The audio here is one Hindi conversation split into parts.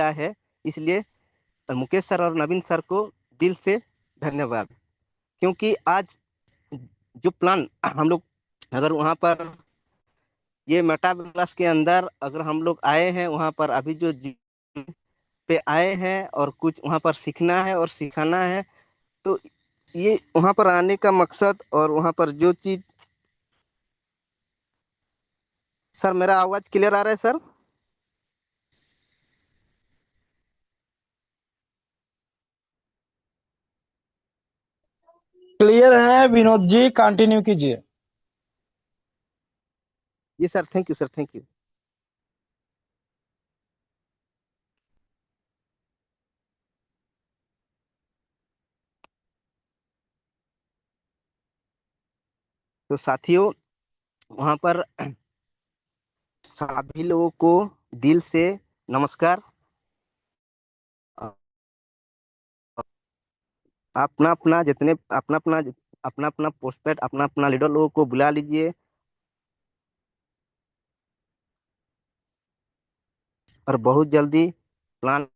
है। इसलिए मुकेश सर और नवीन सर को दिल से धन्यवाद। क्योंकि आज जो प्लान हम लोग, अगर वहाँ पर ये मेटावर्स के अंदर अगर हम लोग आए हैं, वहाँ पर अभी जो पे आए हैं और कुछ वहाँ पर सीखना है और सिखाना है, तो ये वहाँ पर आने का मकसद और वहाँ पर जो चीज। सर मेरा आवाज क्लियर आ रहा है सर? क्लियर है विनोद जी, कंटिन्यू कीजिए। जी sir, thank you sir, thank you. तो साथियों, वहाँ पर सभी लोगों को दिल से नमस्कार। अपना अपना जितने अपना अपना पोस्टपेड, अपना अपना लीडर लोगों को बुला लीजिए और बहुत जल्दी प्लान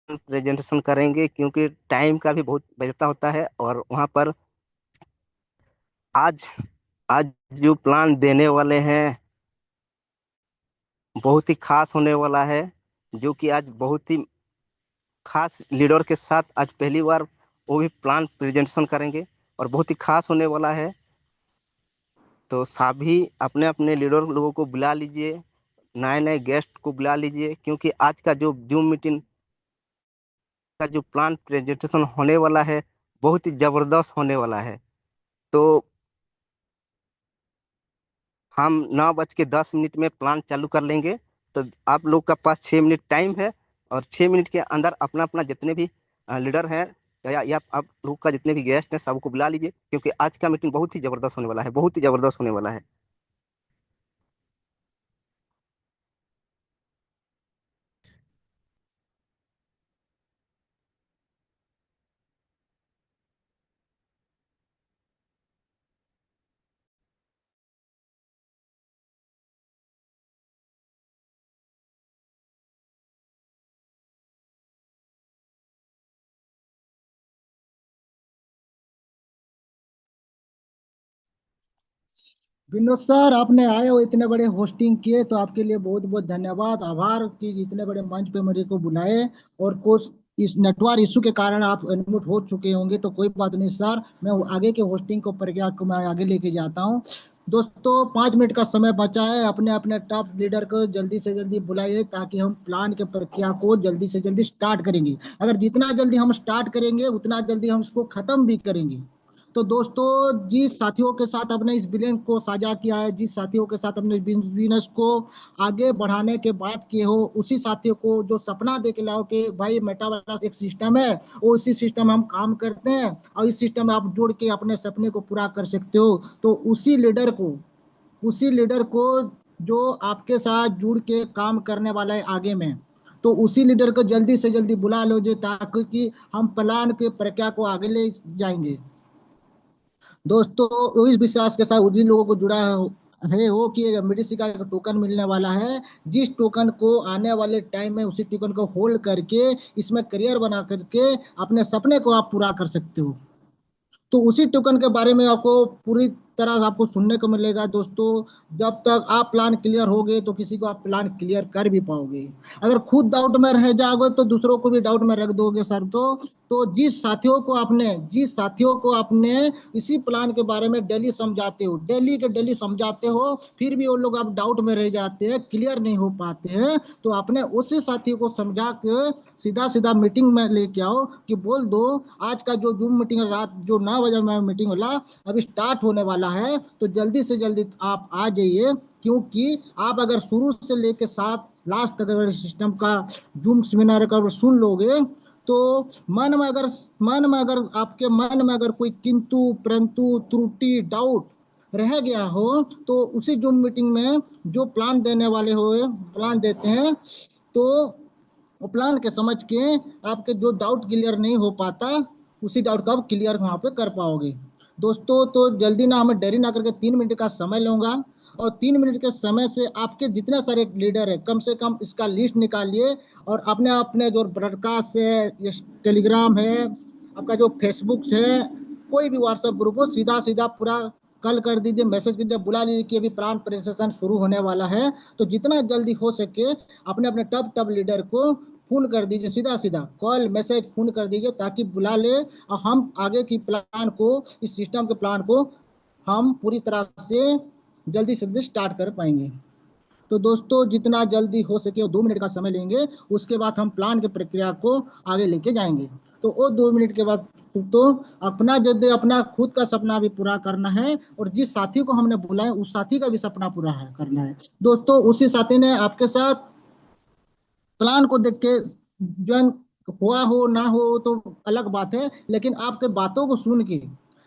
प्रेजेंटेशन करेंगे, क्योंकि टाइम का भी बहुत बचता होता है। और वहाँ पर आज आज जो प्लान देने वाले हैं बहुत ही खास होने वाला है, जो कि आज बहुत ही खास लीडर के साथ आज पहली बार वो भी प्लान प्रेजेंटेशन करेंगे और बहुत ही खास होने वाला है। तो सभी अपने अपने लीडर लोगों को बुला लीजिए, नए नए गेस्ट को बुला लीजिए, क्योंकि आज का जो जूम मीटिंग का जो प्लान प्रेजेंटेशन होने वाला है बहुत ही जबरदस्त होने वाला है। तो हम 9:10 में प्लान चालू कर लेंगे। तो आप लोग का पास 6 मिनट टाइम है, और 6 मिनट के अंदर अपना अपना जितने भी लीडर हैं या आप लोग का जितने भी गेस्ट हैं सबको बुला लीजिए, क्योंकि आज का मीटिंग बहुत ही जबरदस्त होने वाला है, बहुत ही जबरदस्त होने वाला है। विनोद सर, आपने आए हो, इतने बड़े होस्टिंग किए, तो आपके लिए बहुत बहुत धन्यवाद, आभार कि इतने बड़े मंच पे मेरे को बुलाए। और कुछ इस नेटवर्क इशू के कारण आप अनम्यूट हो चुके होंगे, तो कोई बात नहीं सर, मैं आगे के होस्टिंग को प्रक्रिया को मैं आगे लेके जाता हूँ। दोस्तों, 5 मिनट का समय बचा है, अपने अपने टॉप लीडर को जल्दी से जल्दी बुलाइए, ताकि हम प्लान के प्रक्रिया को जल्दी से जल्दी स्टार्ट करेंगे। अगर जितना जल्दी हम स्टार्ट करेंगे उतना जल्दी हम इसको खत्म भी करेंगे। तो दोस्तों, जिस साथियों के साथ अपने इस बिलियन को साझा किया है, जिस साथियों के साथ अपने बिजनेस को आगे बढ़ाने के बात किए हो, उसी साथियों को जो सपना दे के लाओ कि भाई मेटावर्स एक सिस्टम है, वो इसी सिस्टम में हम काम करते हैं और इस सिस्टम में आप जुड़ के अपने सपने को पूरा कर सकते हो, तो उसी लीडर को जो आपके साथ जुड़ के काम करने वाला है आगे में, तो उसी लीडर को जल्दी से जल्दी बुला लो, जो ताकि हम प्लान के प्रक्रिया को आगे ले जाएंगे। दोस्तों, इस विश्वास के साथ जिन लोगों को जुड़ा है हो कि मेडिसिन का एक टोकन मिलने वाला है, जिस टोकन को आने वाले टाइम में उसी टोकन को होल्ड करके इसमें करियर बना करके अपने सपने को आप पूरा कर सकते हो। तो उसी टोकन के बारे में आपको पूरी तरह से आपको सुनने को मिलेगा। दोस्तों, जब तक आप प्लान क्लियर होगे तो किसी को आप प्लान क्लियर कर भी पाओगे। अगर खुद डाउट में रह जाओगे तो दूसरों को भी डाउट में रख दोगे सर। तो जिस साथियों को आपने इसी प्लान के बारे में डेली समझाते हो, डेली के डेली समझाते हो, फिर भी वो लोग आप डाउट में रह जाते हैं, क्लियर नहीं हो पाते हैं, तो आपने उसी साथियों को समझा के सीधा सीधा मीटिंग में लेके आओ कि बोल दो आज का जो जूम मीटिंग रात जो 9 बजे में मीटिंग वाला अभी स्टार्ट होने वाला है, तो जल्दी से जल्दी आप आ जाइए। क्योंकि आप अगर शुरू से लेके साथ लास्ट तक अगर सिस्टम का जूम सेमिनार का सुन लोगे, तो मन में अगर आपके मन में अगर कोई किंतु परंतु त्रुटि डाउट रह गया हो, तो उसी जूम मीटिंग में जो प्लान देने वाले हो प्लान देते हैं, तो वो प्लान के समझ के आपके जो डाउट क्लियर नहीं हो पाता, उसी डाउट को आप क्लियर वहां पे कर पाओगे। दोस्तों तो जल्दी ना, हमें देरी ना करके 3 मिनट का समय लूंगा, और 3 मिनट के समय से आपके जितने सारे लीडर है कम से कम इसका लिस्ट निकालिए, और अपने अपने जो ब्रॉडकास्ट है, ये टेलीग्राम है, आपका जो फेसबुक है, कोई भी व्हाट्सएप ग्रुप हो, सीधा सीधा पूरा कल कर दीजिए, मैसेज कीजिए, बुला लीजिए कि अभी प्राण प्रेजेंटेशन शुरू होने वाला है। तो जितना जल्दी हो सके अपने अपने टॉप टॉप लीडर को फोन कर दीजिए, सीधा सीधा कॉल मैसेज फोन कर दीजिए, ताकि बुला ले, और हम आगे की प्लान को, इस सिस्टम के प्लान को हम पूरी तरह से जल्दी से जल्दी स्टार्ट कर पाएंगे। तो दोस्तों जितना जल्दी हो सके वो 2 मिनट का समय लेंगे, उसके बाद हम प्लान की प्रक्रिया को आगे लेके जाएंगे। तो वो 2 मिनट के बाद तो अपना जब अपना खुद का सपना भी पूरा करना है, और जिस साथी को हमने बुलाया उस साथी का भी सपना पूरा है करना है। दोस्तों उसी साथी ने आपके साथ प्लान को देख के ज्वाइन हुआ हो ना हो तो अलग बात है, लेकिन आपके बातों को सुन के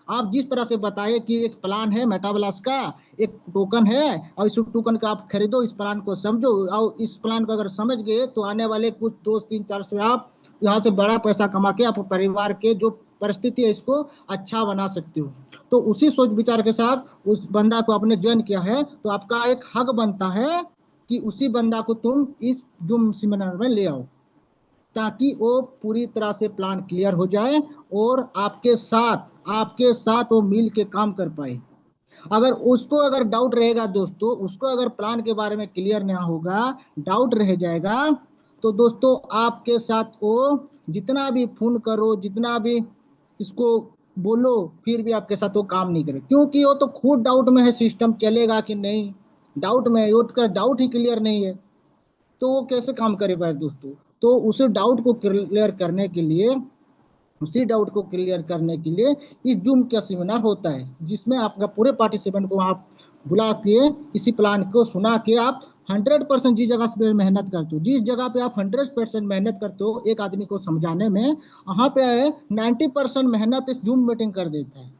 आप जिस तरह से बताए कि एक प्लान है मेटावर्स का, एक टोकन है, और इस टोकन का आप खरीदो, इस प्लान को समझो, और इस प्लान को अगर समझ गए तो आने वाले कुछ 2 3 4 से आप यहाँ से बड़ा पैसा कमा के आप परिवार के जो परिस्थिति है इसको अच्छा बना सकते हो। तो उसी सोच विचार के साथ उस बंदा को आपने ज्वाइन किया है, तो आपका एक हक बनता है कि उसी बंदा को तुम इस जूम सेमिनार में ले आओ, ताकि वो पूरी तरह से प्लान क्लियर हो जाए, और आपके साथ वो मिल के काम कर पाए। अगर उसको अगर डाउट रहेगा दोस्तों, उसको अगर प्लान के बारे में क्लियर नहीं होगा, डाउट रह जाएगा, तो दोस्तों आपके साथ वो जितना भी फोन करो, जितना भी इसको बोलो, फिर भी आपके साथ वो काम नहीं करे, क्योंकि वो तो खुद डाउट में है सिस्टम चलेगा कि नहीं, डाउट में है, वो तो डाउट ही क्लियर नहीं है, तो वो कैसे काम करे पाए दोस्तों। तो उसे डाउट को क्लियर करने के लिए, उसी डाउट को क्लियर करने के लिए इस जूम का सेमिनार होता है, जिसमें आपका पूरे पार्टिसिपेंट को आप बुला के इसी प्लान को सुना के आप 100% जिस जगह पे मेहनत करते हो, जिस जगह पे आप 100% मेहनत करते हो एक आदमी को समझाने में, वहां पे 90% मेहनत इस जूम मीटिंग कर देता है।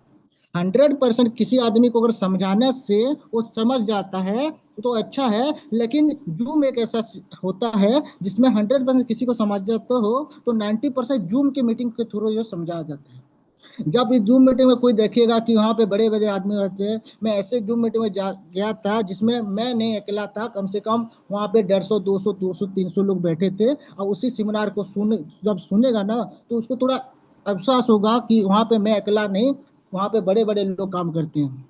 100% किसी आदमी को अगर समझाने से वो समझ जाता है तो अच्छा है, लेकिन जूम एक ऐसा होता है जिसमें 100% किसी को समझ जाते हो तो 90% जूम की मीटिंग के थ्रू ये समझा जाता है। जब इस जूम मीटिंग में कोई देखेगा कि वहाँ पे बड़े बड़े आदमी रहते हैं, मैं ऐसे जूम मीटिंग में गया था जिसमें मैं नहीं अकेला था, कम से कम वहाँ पे 150 200 300 लोग बैठे थे, और उसी सेमिनार को जब सुनेगा ना तो उसको थोड़ा एहसास होगा कि वहाँ पे मैं अकेला नहीं, वहाँ पे बड़े बड़े लोग काम करते हैं।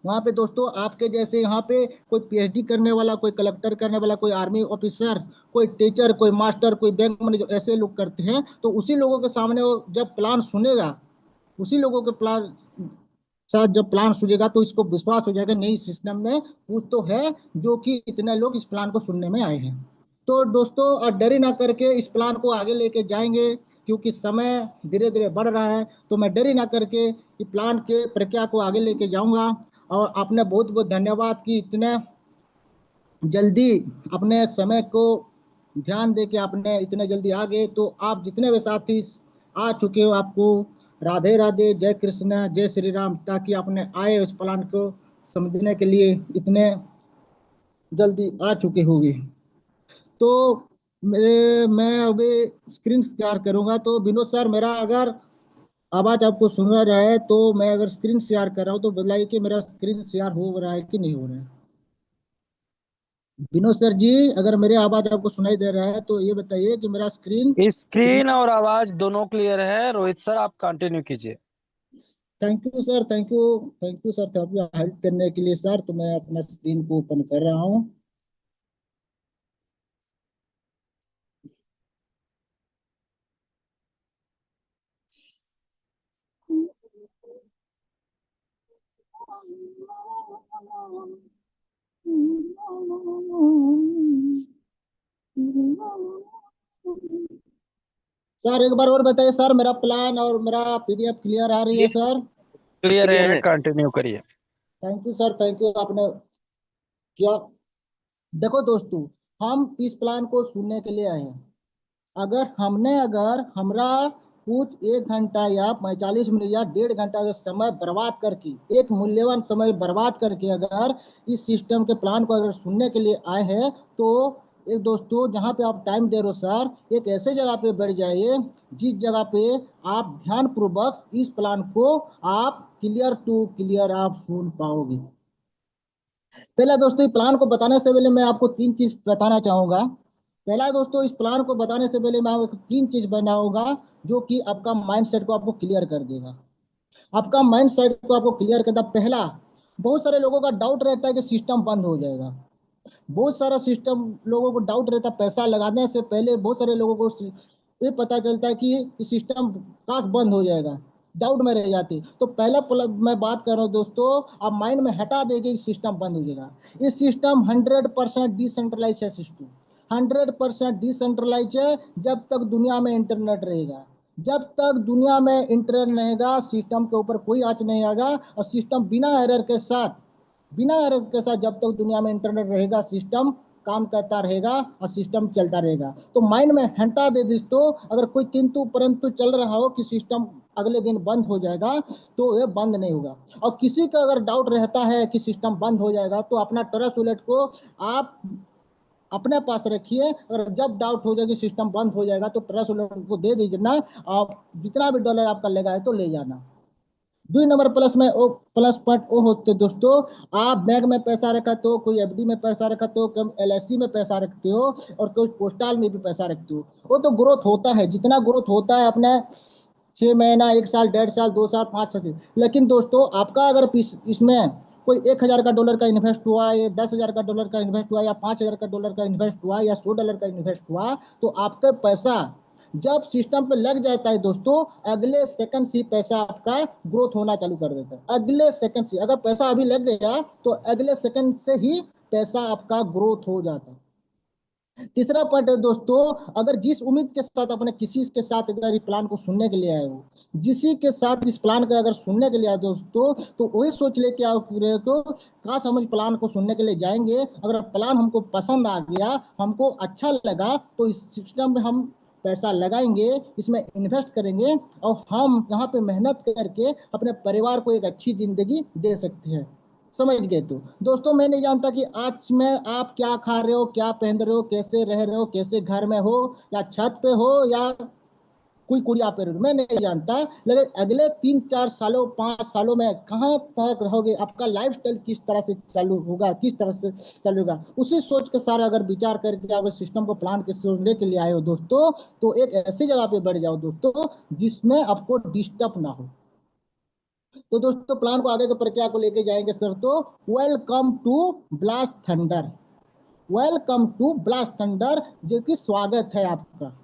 वहाँ पे दोस्तों आपके जैसे यहाँ पे कोई पीएचडी करने वाला, कोई कलेक्टर करने वाला, कोई आर्मी ऑफिसर, कोई टीचर, कोई मास्टर, कोई बैंक मैनेजर, ऐसे लोग करते हैं। तो उसी लोगों के सामने वो जब प्लान सुनेगा, उसी लोगों के प्लान साथ जब प्लान सुनेगा तो इसको विश्वास हो जाएगा, नहीं सिस्टम में कुछ तो है, जो कि इतने लोग इस प्लान को सुनने में आए हैं। तो दोस्तों और डरी ना करके इस प्लान को आगे लेके जाएंगे, क्योंकि समय धीरे धीरे बढ़ रहा है, तो मैं डरी ना करके इस प्लान के प्रक्रिया को आगे लेके जाऊंगा। और आपने बहुत बहुत धन्यवाद कि इतने जल्दी अपने समय को ध्यान दे के आपने इतने जल्दी आ गए। तो आप जितने भी साथी आ चुके हो, आपको राधे राधे, जय कृष्ण, जय श्री राम, ताकि आपने आए उस प्लान को समझने के लिए इतने जल्दी आ चुके होंगे। तो मैं अभी स्क्रीन शेयर करूंगा, तो विनोद सर मेरा अगर आवाज आपको सुन रहा है तो मैं अगर स्क्रीन शेयर कर रहा हूँ तो बताइए कि मेरा स्क्रीन शेयर हो रहा है कि नहीं हो रहा है। विनोद सर जी, अगर मेरी आवाज आपको सुनाई दे रहा है तो ये बताइए कि मेरा स्क्रीन। स्क्रीन और आवाज दोनों क्लियर है। रोहित सर आप कंटिन्यू कीजिए। Thank you sir, thank you, thank you sir, thank you help करने के लिए सर। तो मैं अपना स्क्रीन को ओपन कर रहा हूँ। सर एक बार और बताइए सर, मेरा प्लान और मेरा पीडीएफ क्लियर आ रही है क्लियर सर? क्लियर क्लियर है, है। कंटिन्यू करिए। Thank you sir, thank you आपने किया। देखो दोस्तों, हम इस प्लान को सुनने के लिए आए हैं। अगर हमरा कुछ 1 घंटा या 45 मिनट या 1.5 घंटा का समय बर्बाद करके, एक मूल्यवान समय बर्बाद करके अगर इस सिस्टम के प्लान को अगर सुनने के लिए आए हैं, तो एक दोस्तों जहाँ पे आप टाइम दे रहे हो सर, एक ऐसे जगह पे बैठ जाइए जिस जगह पे आप ध्यान पूर्वक इस प्लान को आप क्लियर टू क्लियर आप सुन पाओगे। पहला दोस्तों, इस प्लान को बताने से पहले मैं आपको तीन चीज बताना चाहूंगा। पहला दोस्तों, इस प्लान को बताने से पहले मैं आपको तीन चीज बनाऊंगा जो कि आपका माइंड सेट को आपको क्लियर कर देगा। आपका माइंड सेट को आपको क्लियर करता। पहला, बहुत सारे लोगों का डाउट रहता है कि सिस्टम बंद हो जाएगा। बहुत सारा सिस्टम लोगों को डाउट रहता है। पैसा लगाने से पहले बहुत सारे लोगों को ये पता चलता है कि सिस्टम काश बंद हो जाएगा, डाउट में रह जाते। तो पहला मैं बात कर रहा हूँ दोस्तों, आप माइंड में हटा देंगे कि सिस्टम बंद हो जाएगा। ये सिस्टम 100% डिसेंट्रलाइज है। सिस्टम 100% डिसेंट्रलाइज है। जब तक दुनिया में इंटरनेट रहेगा, जब तक दुनिया में इंटरनेट रहेगा, सिस्टम के ऊपर कोई आंच नहीं आएगा। और सिस्टम बिना एरर के साथ, बिना एरर के साथ जब तक दुनिया में इंटरनेट रहेगा, सिस्टम काम करता रहेगा और सिस्टम चलता रहेगा। तो माइंड में हटा दे दोस्तों, अगर कोई किंतु परंतु चल रहा हो कि सिस्टम अगले दिन बंद हो जाएगा, तो ये बंद नहीं होगा। और किसी का अगर डाउट रहता है कि सिस्टम बंद हो जाएगा, तो अपना ट्रस्ट वॉलेट को आप अपने पास रखिए। अगर जब डाउट हो जाएगी सिस्टम बंद हो जाएगा, तो ट्रस्ट वॉलेट को दे दीजिए ना। आप जितना भी डॉलर आपका लेगा है तो ले जाना। 2 नंबर प्लस में ओ प्लस पॉइंट ओ होते दोस्तों, आप बैंक में पैसा रखते हो, कोई एफडी में पैसा रखते हो, कोई एलआईसी में पैसा रखते हो, और कोई पोस्टल में भी पैसा रखते हो। वो तो ग्रोथ होता है, जितना ग्रोथ होता है अपने 6 महीना, 1 साल, 1.5 साल, 2 साल, 5 साल। लेकिन दोस्तों, आपका अगर इसमें कोई 1,000 का डॉलर का इन्वेस्ट हुआ, या 10,000 का डॉलर का इन्वेस्ट हुआ, या 5,000 का डॉलर का इन्वेस्ट हुआ, या 100 डॉलर का इन्वेस्ट हुआ, तो आपका पैसा जब सिस्टम पे लग जाता है दोस्तों, अगले सेकंड से पैसा आपका ग्रोथ होना चालू कर देता है। अगले सेकंड से, अगर पैसा अभी लग गया तो अगले सेकंड से ही पैसा आपका ग्रोथ हो जाता है। तीसरा पॉइंट है दोस्तों, अगर जिस उम्मीद के साथ अपने किसी के साथ अगर इस प्लान को सुनने के लिए आए हो, जिसी के साथ इस प्लान का अगर सुनने के लिए आए दोस्तों, तो वही सोच ले कि आप को काश हम इस प्लान को सुनने के लिए जाएंगे। अगर प्लान हमको पसंद आ गया, हमको अच्छा लगा, तो इस सिस्टम में हम पैसा लगाएंगे, इसमें इन्वेस्ट करेंगे, और हम यहाँ पे मेहनत करके अपने परिवार को एक अच्छी जिंदगी दे सकते हैं। समझ गए? तो दोस्तों, मैं नहीं जानता कि आज में आप क्या खा रहे हो, क्या पहन रहे हो, कैसे रह रहे हो, कैसे घर में हो, या छत पे हो, या कोई कुड़िया पे रहो, मैं नहीं जानता। लेकिन अगले 3-4 सालों, 5 सालों में कहाँ तक रहोगे, आपका लाइफ स्टाइल किस तरह से चालू होगा, किस तरह से चलेगा, उसी सोच के सारा अगर विचार करके अगर सिस्टम को प्लान के सोचने के लिए आए हो दोस्तों, तो एक ऐसी जगह पे बैठ जाओ दोस्तों जिसमें आपको डिस्टर्ब ना हो। तो दोस्तों, प्लान को आगे की प्रक्रिया को लेके जाएंगे सर। तो welcome to blast thunder, welcome to blast thunder, जो कि स्वागत है आपका।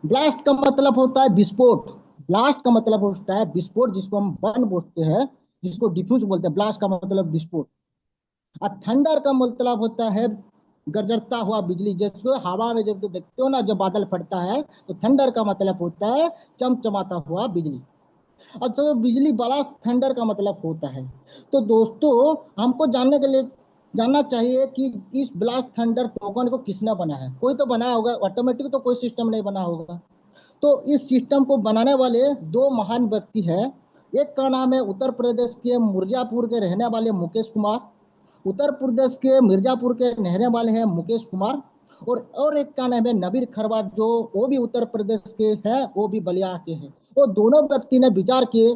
ब्लास्ट का मतलब होता है विस्फोट। ब्लास्ट का मतलब होता है विस्फोट, जिसको हम बर्न बोलते हैं, जिसको डिफ्यूज बोलते हैं। ब्लास्ट का मतलब विस्फोट। और थंडर का मतलब होता है गरजता हुआ बिजली। जैसे हवा में जब देखते हो ना, जब बादल फटता है, तो थंडर का मतलब होता है चमचमाता हुआ बिजली। अच्छा, बिजली ब्लास्ट थंडर का मतलब होता है। तो दोस्तों, हमको जानने के लिए जानना चाहिए कि इस ब्लास्ट थंडर टोकन को किसने बनाया है। कोई तो बनाया होगा, ऑटोमेटिक तो कोई सिस्टम नहीं बना होगा। तो इस सिस्टम को बनाने वाले दो महान व्यक्ति हैं। एक का नाम है उत्तर प्रदेश के मिर्जापुर के रहने वाले मुकेश कुमार। उत्तर प्रदेश के मिर्जापुर के रहने वाले हैं मुकेश कुमार। और एक का नाम है नबीर खरवार, जो वो भी उत्तर प्रदेश के हैं, वो भी बलिया के हैं। वो दोनों व्यक्ति ने विचार किए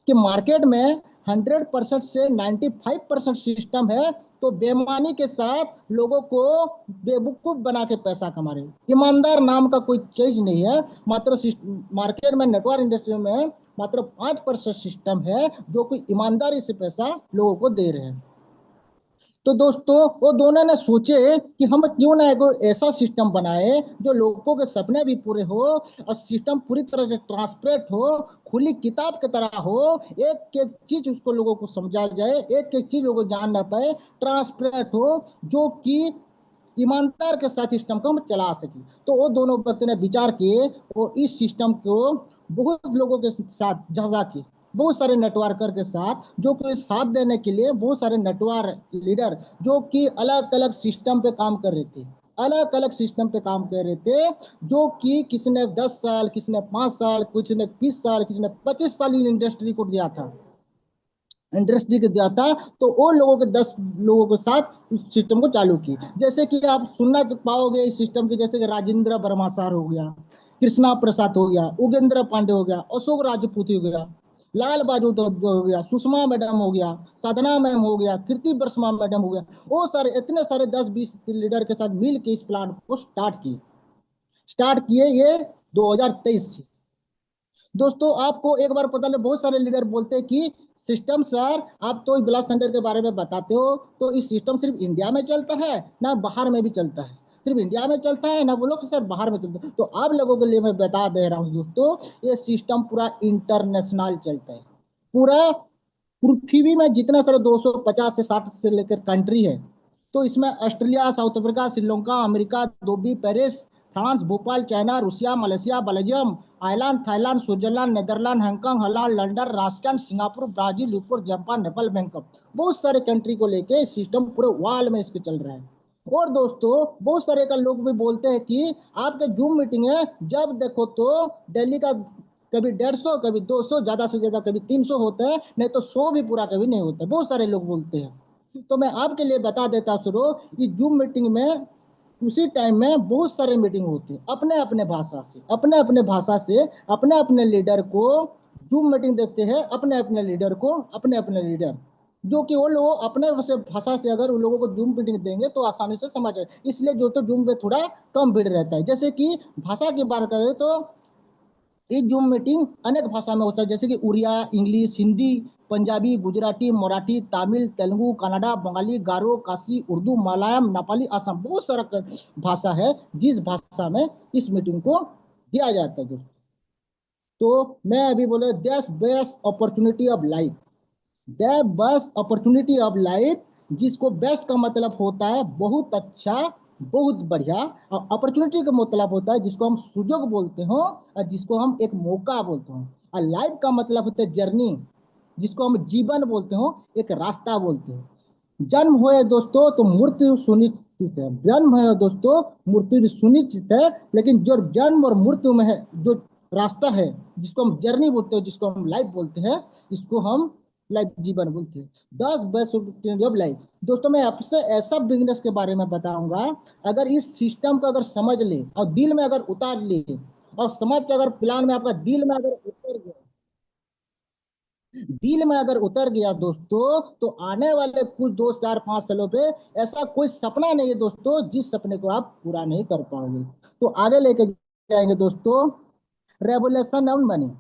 कि मार्केट में 100% से 95% सिस्टम है, तो बेईमानी के साथ लोगों को बेवकूफ बना के पैसा कमा रहे। ईमानदार नाम का कोई चीज नहीं है। मात्र मार्केट में, नेटवर्क इंडस्ट्री में मात्र 5% सिस्टम है जो कि ईमानदारी से पैसा लोगों को दे रहे हैं। तो दोस्तों, वो दोनों ने सोचे कि हम क्यों ना एक ऐसा सिस्टम बनाए जो लोगों के सपने भी पूरे हो, और सिस्टम पूरी तरह से ट्रांसपेरेंट हो, खुली किताब की तरह हो। एक एक चीज उसको लोगों को समझा जाए, एक एक चीज लोगों को जान ना पाए, ट्रांसपेरेंट हो, जो कि ईमानदार के साथ सिस्टम को हम चला सके। तो वो दोनों व्यक्ति ने विचार किए और इस सिस्टम को बहुत लोगों के साथ झगड़ा किए, बहुत सारे नेटवर्कर के साथ, जो कि साथ देने के लिए बहुत सारे नेटवर्क लीडर, जो कि अलग अलग सिस्टम पे काम कर रहे थे, अलग अलग सिस्टम पे काम कर रहे थे, जो कि किसी ने 10 साल, किसी ने 5 साल, किसी ने 20 साल, किसी ने 25 साल इन इंडस्ट्री को दिया था, इंडस्ट्री को दिया था। तो वो लोगों के 10 लोगों के साथ उस सिस्टम को चालू की। जैसे कि आप सुनना पाओगे इस सिस्टम के, जैसे कि राजेंद्र वर्मा सर हो गया, कृष्णा प्रसाद हो गया, उगेंद्र पांडे हो गया, अशोक राजपूत हो गया, लाल बाजू तो हो गया, सुषमा मैडम हो गया, साधना मैम हो गया, कीर्ति बरसमा मैडम हो गया, वो सारे इतने सारे 10-20 लीडर के साथ मिल के इस प्लान को स्टार्ट किए ये 2023 से। दोस्तों आपको एक बार पता लगे, बहुत सारे लीडर बोलते हैं कि सिस्टम सर आप तो ब्लास्ट थंडर के बारे में बताते हो, तो इस सिस्टम सिर्फ इंडिया में चलता है ना बाहर में भी चलता है, सिर्फ इंडिया में चलता है ना बोलो कि सर बाहर में चलता है। तो आप लोगों के लिए मैं बता दे रहा हूँ दोस्तों, ये सिस्टम पूरा इंटरनेशनल चलता है। पूरा पृथ्वी में जितना सारे 250 से 60 से लेकर कंट्री है, तो इसमें Australia, South Africa, Sri Lanka, America, Dubai, Paris, France, Bhopal, China, Russia, Malaysia, Belgium, Ireland, Thailand, Switzerland, Netherland, Hong Kong, Holland, London, Russian, Singapore, Brazil, Europe, Japan, Nepal, Bangkok, बहुत सारे कंट्री को लेके सिस्टम पूरे वर्ल्ड में इसके चल रहा है। और दोस्तों बहुत सारे का लोग भी बोलते हैं कि आपके जूम मीटिंग है, जब देखो तो दिल्ली का कभी 150, कभी 200, ज्यादा से ज्यादा कभी 300 होता है, नहीं तो 100 भी पूरा कभी नहीं होता, बहुत सारे लोग बोलते हैं। तो मैं आपके लिए बता देता शुरू कि जूम मीटिंग में उसी टाइम में बहुत सारे मीटिंग होते हैं, अपने अपने भाषा से अपने अपने लीडर को जूम मीटिंग देते हैं, अपने अपने लीडर को, अपने अपने लीडर जो कि वो लोग अपने भाषा से अगर उन लोगों को जूम मीटिंग देंगे तो आसानी से समझ आए, इसलिए जो तो जूम पे थोड़ा कम भीड़ रहता है। जैसे कि भाषा की बात करें तो ये जूम मीटिंग अनेक भाषा में होता है, जैसे कि उड़िया, इंग्लिश, हिंदी, पंजाबी, गुजराती, मराठी, तमिल, तेलुगु, कन्नड़ा, बंगाली, गारो, काशी, उर्दू, मलयालम, नेपाली, असम, बहुत सारा भाषा है जिस भाषा में इस मीटिंग को दिया जाता है दोस्तों। तो मैं अभी बोले that's best opportunity of life, the best opportunity of life, जिसको बेस्ट का मतलब होता है बहुत अच्छा, बहुत बढ़िया, और अपॉर्चुनिटी का मतलब होता है जिसको हम सुजोग बोलते हो और जिसको हम एक मौका बोलते हो, और लाइफ का मतलब होता है जर्नी, जिसको हम जीवन बोलते हो, एक रास्ता बोलते हो। जन्म हुए दोस्तों तो मृत्यु सुनिश्चित है, जन्म है दोस्तों, मृत्यु सुनिश्चित है, लेकिन जो जन्म और मृत्यु में है जो रास्ता है, जिसको हम जर्नी बोलते हैं, जिसको हम लाइफ बोलते हैं, इसको हम लाइफ जीवन बोलते हैं। 10 बेस्ट ऑफ लाइफ। दोस्तों मैं आपसे ऐसा बिजनेस के बारे में बताऊंगा, अगर इस सिस्टम को अगर समझ ले और दिल में अगर उतार ले, और समझ के अगर प्लान में आपका दिल में अगर उतर गया दोस्तों, तो आने वाले कुछ 2 4 5 सालों पे ऐसा कोई सपना नहीं है दोस्तों जिस सपने को आप पूरा नहीं कर पाओगे। तो आगे लेके जाएंगे दोस्तों, रेवोल्यूशन ऑन मनी।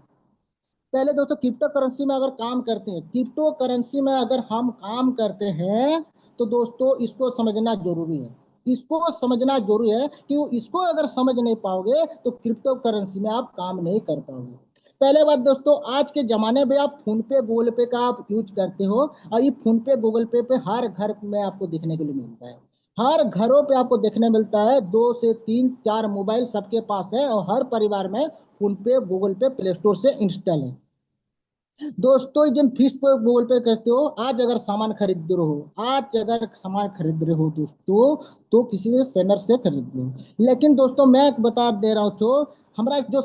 पहले दोस्तों क्रिप्टो करेंसी में अगर काम करते हैं, क्रिप्टो करेंसी में अगर हम काम करते हैं, तो दोस्तों इसको समझना जरूरी है, इसको समझना जरूरी है कि इसको अगर समझ नहीं पाओगे तो क्रिप्टो करेंसी में आप काम नहीं कर पाओगे। पहले बात दोस्तों, आज के जमाने में आप फोन पे गूगल पे का आप यूज करते हो, और ये फोन पे गूगल पे हर घर में आपको देखने के लिए मिलता है, हर घरों पे आपको देखने मिलता है, 2 से 3 4 मोबाइल सबके पास है, और हर परिवार में फोन पे गूगल पे प्ले स्टोर से इंस्टॉल है। दोस्तों जिन फीस पे गूगल पे करते हो, आज अगर सामान खरीद रहे हो, आज अगर सामान खरीद रहे हो दोस्तों, तो किसी से सेलर से खरीद लो। लेकिन दोस्तों मैं बता दे रहा हूँ, तो हमारा जो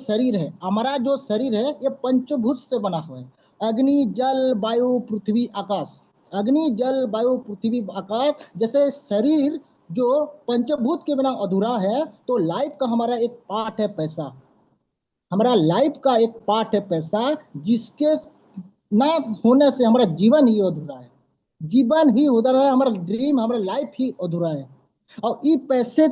शरीर है ये पंचभूत से बना हुआ है, अग्नि जल वायु पृथ्वी आकाश, अग्नि जल वायु पृथ्वी आकाश जैसे शरीर जो पंचभूत के बिना अधूरा है, तो लाइफ का हमारा एक पार्ट है पैसा, हमारा लाइफ का एक पार्ट है पैसा, जिसके ना होने से हमारा जीवन ही अधूरा है, जीवन ही अधूरा है, हमारा ड्रीम, हमारा लाइफ ही अधूरा है। और ई पैसे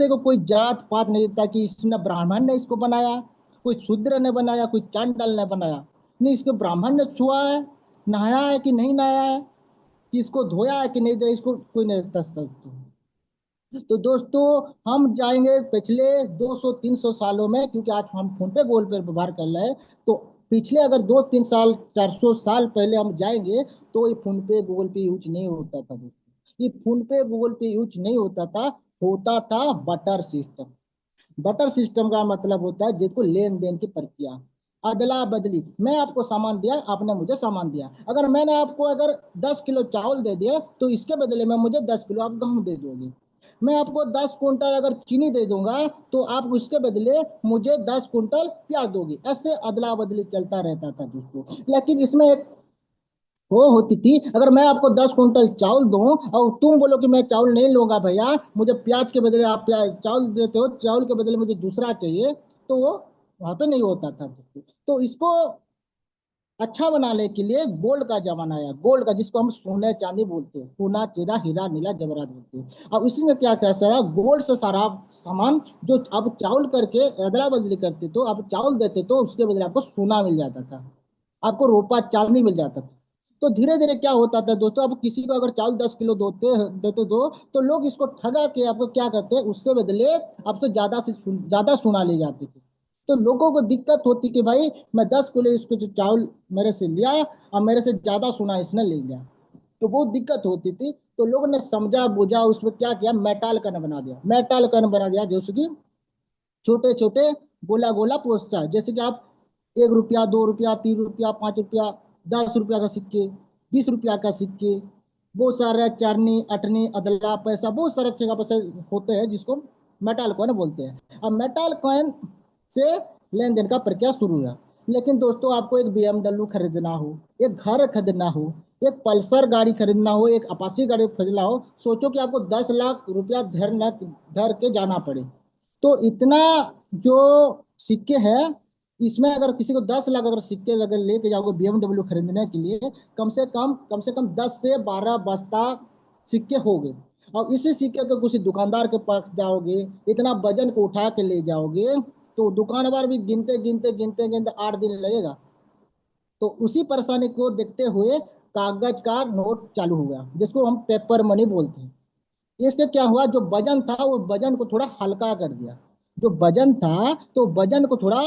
को कोई जात पात नहीं देता कि इसने ब्राह्मण ने इसको बनाया, कोई शूद्र ने बनाया, कोई चांडाल ने बनाया, नहीं, इसको ब्राह्मण ने छुआ है, नहाया है कि नहीं नहाया है, कि इसको धोया है कि नहीं धोया, इसको कोई नहीं बता सकता। तो दोस्तों हम जाएंगे पिछले 200 300 सालों में, क्योंकि आज हम फोन पे गूगल पे व्यवहार कर रहे हैं, तो पिछले अगर 2 3 साल 400 साल पहले हम जाएंगे, तो ये फोन पे गूगल पे यूज नहीं होता था दोस्तों, ये फोन पे गूगल पे यूज नहीं होता था बटर सिस्टम। बटर सिस्टम का मतलब होता है जिसको लेन देन की प्रक्रिया, अदला बदली, मैं आपको सामान दिया, आपने मुझे सामान दिया, अगर मैंने आपको अगर 10 किलो चावल दे दिया, तो इसके बदले में मुझे 10 किलो आप गेहूं दे दोगे। मैं आपको 10 कुंटल अगर चीनी दे दूंगा, तो आप उसके बदले मुझे 10 कुंटल प्याज दोगे, ऐसे अदला बदली चलता रहता था दोस्तों। लेकिन इसमें एक वो होती थी, अगर मैं आपको 10 कुंटल चावल दूं और तुम बोलो कि मैं चावल नहीं लूंगा भैया, मुझे प्याज के बदले आप प्याज चावल देते हो, चावल के बदले मुझे दूसरा चाहिए, तो वो वहां पे नहीं होता था दोस्तों। तो इसको अच्छा बनाने के लिए गोल्ड का जमाना आया, गोल्ड का, जिसको हम सोने चांदी बोलते हैं, सोना चीरा हीरा नीला जवाहरात बोलते हैं। अब इसी में क्या कर सारा गोल्ड से सारा सामान, जो अब चावल करके अदला बदली करते तो अब चावल देते तो उसके बदले आपको सोना मिल जाता था, आपको रुपा चांदी मिल जाता था। तो धीरे धीरे क्या होता था दोस्तों, अब किसी को अगर चावल 10 किलो देते देते दो, तो लोग इसको ठगा के आपको क्या करते हैं, उससे बदले अब तो ज्यादा से ज्यादा सोना ले जाते थे। तो लोगों को दिक्कत होती कि भाई मैं 10 किलो इसको जो चावल मेरे से लिया और मेरे से ज्यादा सोना इसने ले लिया, तो बहुत दिक्कत होती थी। तो लोगों ने समझा बुझा उसमें क्या किया, मेटाल कन बना दिया, मेटाल कन बना दिया, जैसे कि छोटे छोटे गोला गोला पोस्टर, जैसे कि आप 1 रुपया 2 रुपया 3 रुपया 5 रुपया 10 रुपया का सिक्के, 20 रुपया का सिक्के, बहुत सारे चरनी अटनी अदला पैसा, बहुत सारे अच्छे का पैसा होते हैं जिसको मेटाल कॉइन बोलते हैं। अब मेटाल कॉइन से लेन देन का प्रक्रिया शुरू हुआ। लेकिन दोस्तों आपको एक BMW खरीदना हो, एक घर खरीदना हो, एक पल्सर गाड़ी खरीदना हो, एक अपाची गाड़ी खरीदना हो, सोचो कि आपको 10 लाख रुपया धर के जाना पड़े। तो इतना जो सिक्के हैं, इसमें अगर किसी को 10 लाख अगर सिक्के अगर लेके जाओगे BMW खरीदने के लिए, कम से कम 10 से 12 बस्ता सिक्के हो गए। और इसी सिक्के को किसी दुकानदार के पास जाओगे, इतना वजन को उठा के ले जाओगे, तो दुकानदार भी गिनते गिनते गिनते गिनते 8 दिन लगेगा। तो उसी परेशानी को देखते हुए कागज का नोट चालू हुआ, जिसको हम पेपर मनी बोलते हैं। इससे क्या हुआ, जो वजन था वो वजन को थोड़ा हल्का कर दिया, जो वजन था तो वजन को थोड़ा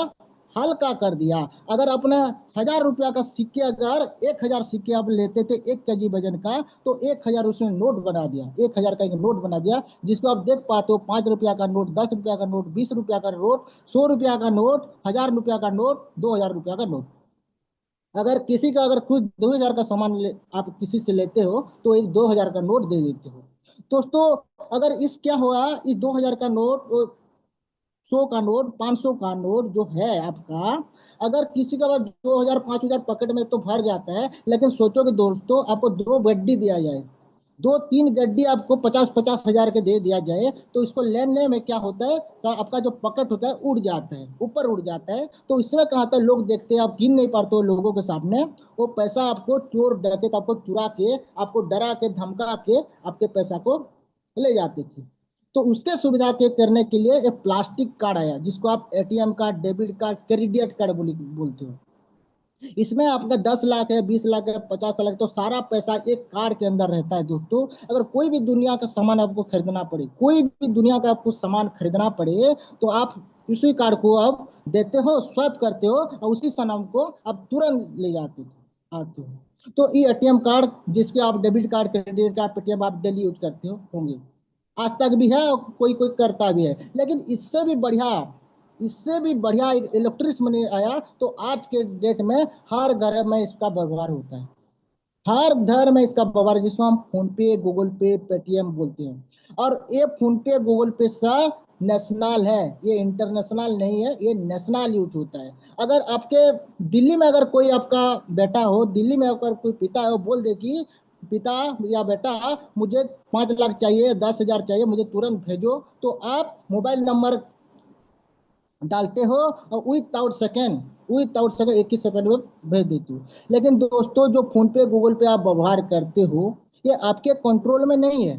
हल्का कर दिया। अगर अपना 1,000 रुपया का सिक्के, अगर 1,000 सिक्के आप लेते थे 1 केजी वजन का, तो 1,000 उसने नोट बना दिया, 1,000 का एक नोट बना दिया, जिसको आप देख पाते हो, 5 रुपया का नोट, 10 रुपया का नोट, 20 रुपया का नोट, 100 रुपया का नोट, 1,000 रुपया का नोट, 2,000 रुपया का नोट। अगर किसी का अगर कुछ 2,000 का सामान आप किसी से लेते हो, तो एक 2,000 का नोट दे देते हो दोस्तों। अगर इस क्या हुआ, इस 2,000 का नोट, 100 का नोट, 500 का नोट जो है आपका, अगर किसी का 2,000 5,000 पॉकेट में तो भर जाता है, लेकिन सोचो कि दोस्तों आपको दो गड्डी दिया जाए, 2 3 गड्डी आपको 50 50 हजार के दे दिया जाए, तो इसको लेने में क्या होता है, तो आपका जो पॉकेट होता है उड़ जाता है, ऊपर उड़ जाता है। तो इसमें कहा था, लोग देखते हैं, आप गिन नहीं पाते हो लोगों के सामने, वो पैसा आपको चोर डकैत आपको चुरा के, आपको डरा के धमका के आपके पैसा को ले जाते थे। तो उसके सुविधा के करने के लिए एक प्लास्टिक कार्ड आया, जिसको आप ATM card, debit card, credit card बोलते हो। इसमें आपका 10 लाख है, 20 लाख है, 50 लाख, तो सारा पैसा एक कार्ड के अंदर रहता है दोस्तों। अगर कोई भी दुनिया का सामान आपको खरीदना पड़े, कोई भी दुनिया का आपको सामान खरीदना पड़े, तो आप उसी कार्ड को आप देते हो, स्वाइप करते हो, और उसी सामान को आप तुरंत ले जाते हो, आते हो। तो ये ATM कार्ड, जिसके आप debit card, credit card, Paytm आप डेली यूज करते हो होंगे, आज तक भी है और कोई कोई करता भी है। लेकिन इससे भी बढ़िया एक इलेक्ट्रिक मनी आया, तो आज के डेट में हर घर में इसका व्यवहार होता है, हर घर में इसका व्यवहार, जिसको हम फोन पे, गूगल पे, पेटीएम बोलते हैं। और ये फोन पे, गूगल पे सा नेशनल है, ये इंटरनेशनल नहीं है, ये नेशनल यूज होता है। अगर आपके दिल्ली में अगर कोई आपका बेटा हो, दिल्ली में अगर कोई पिता है, वो बोल दे कि पिता या बेटा मुझे 5 लाख चाहिए, 10,000 चाहिए, मुझे तुरंत भेजो, तो आप मोबाइल नंबर डालते हो और विदाउट सेकेंड, 21 सेकेंड में भेज देते हो। लेकिन दोस्तों जो फोन पे गूगल पे आप व्यवहार करते हो, ये आपके कंट्रोल में नहीं है।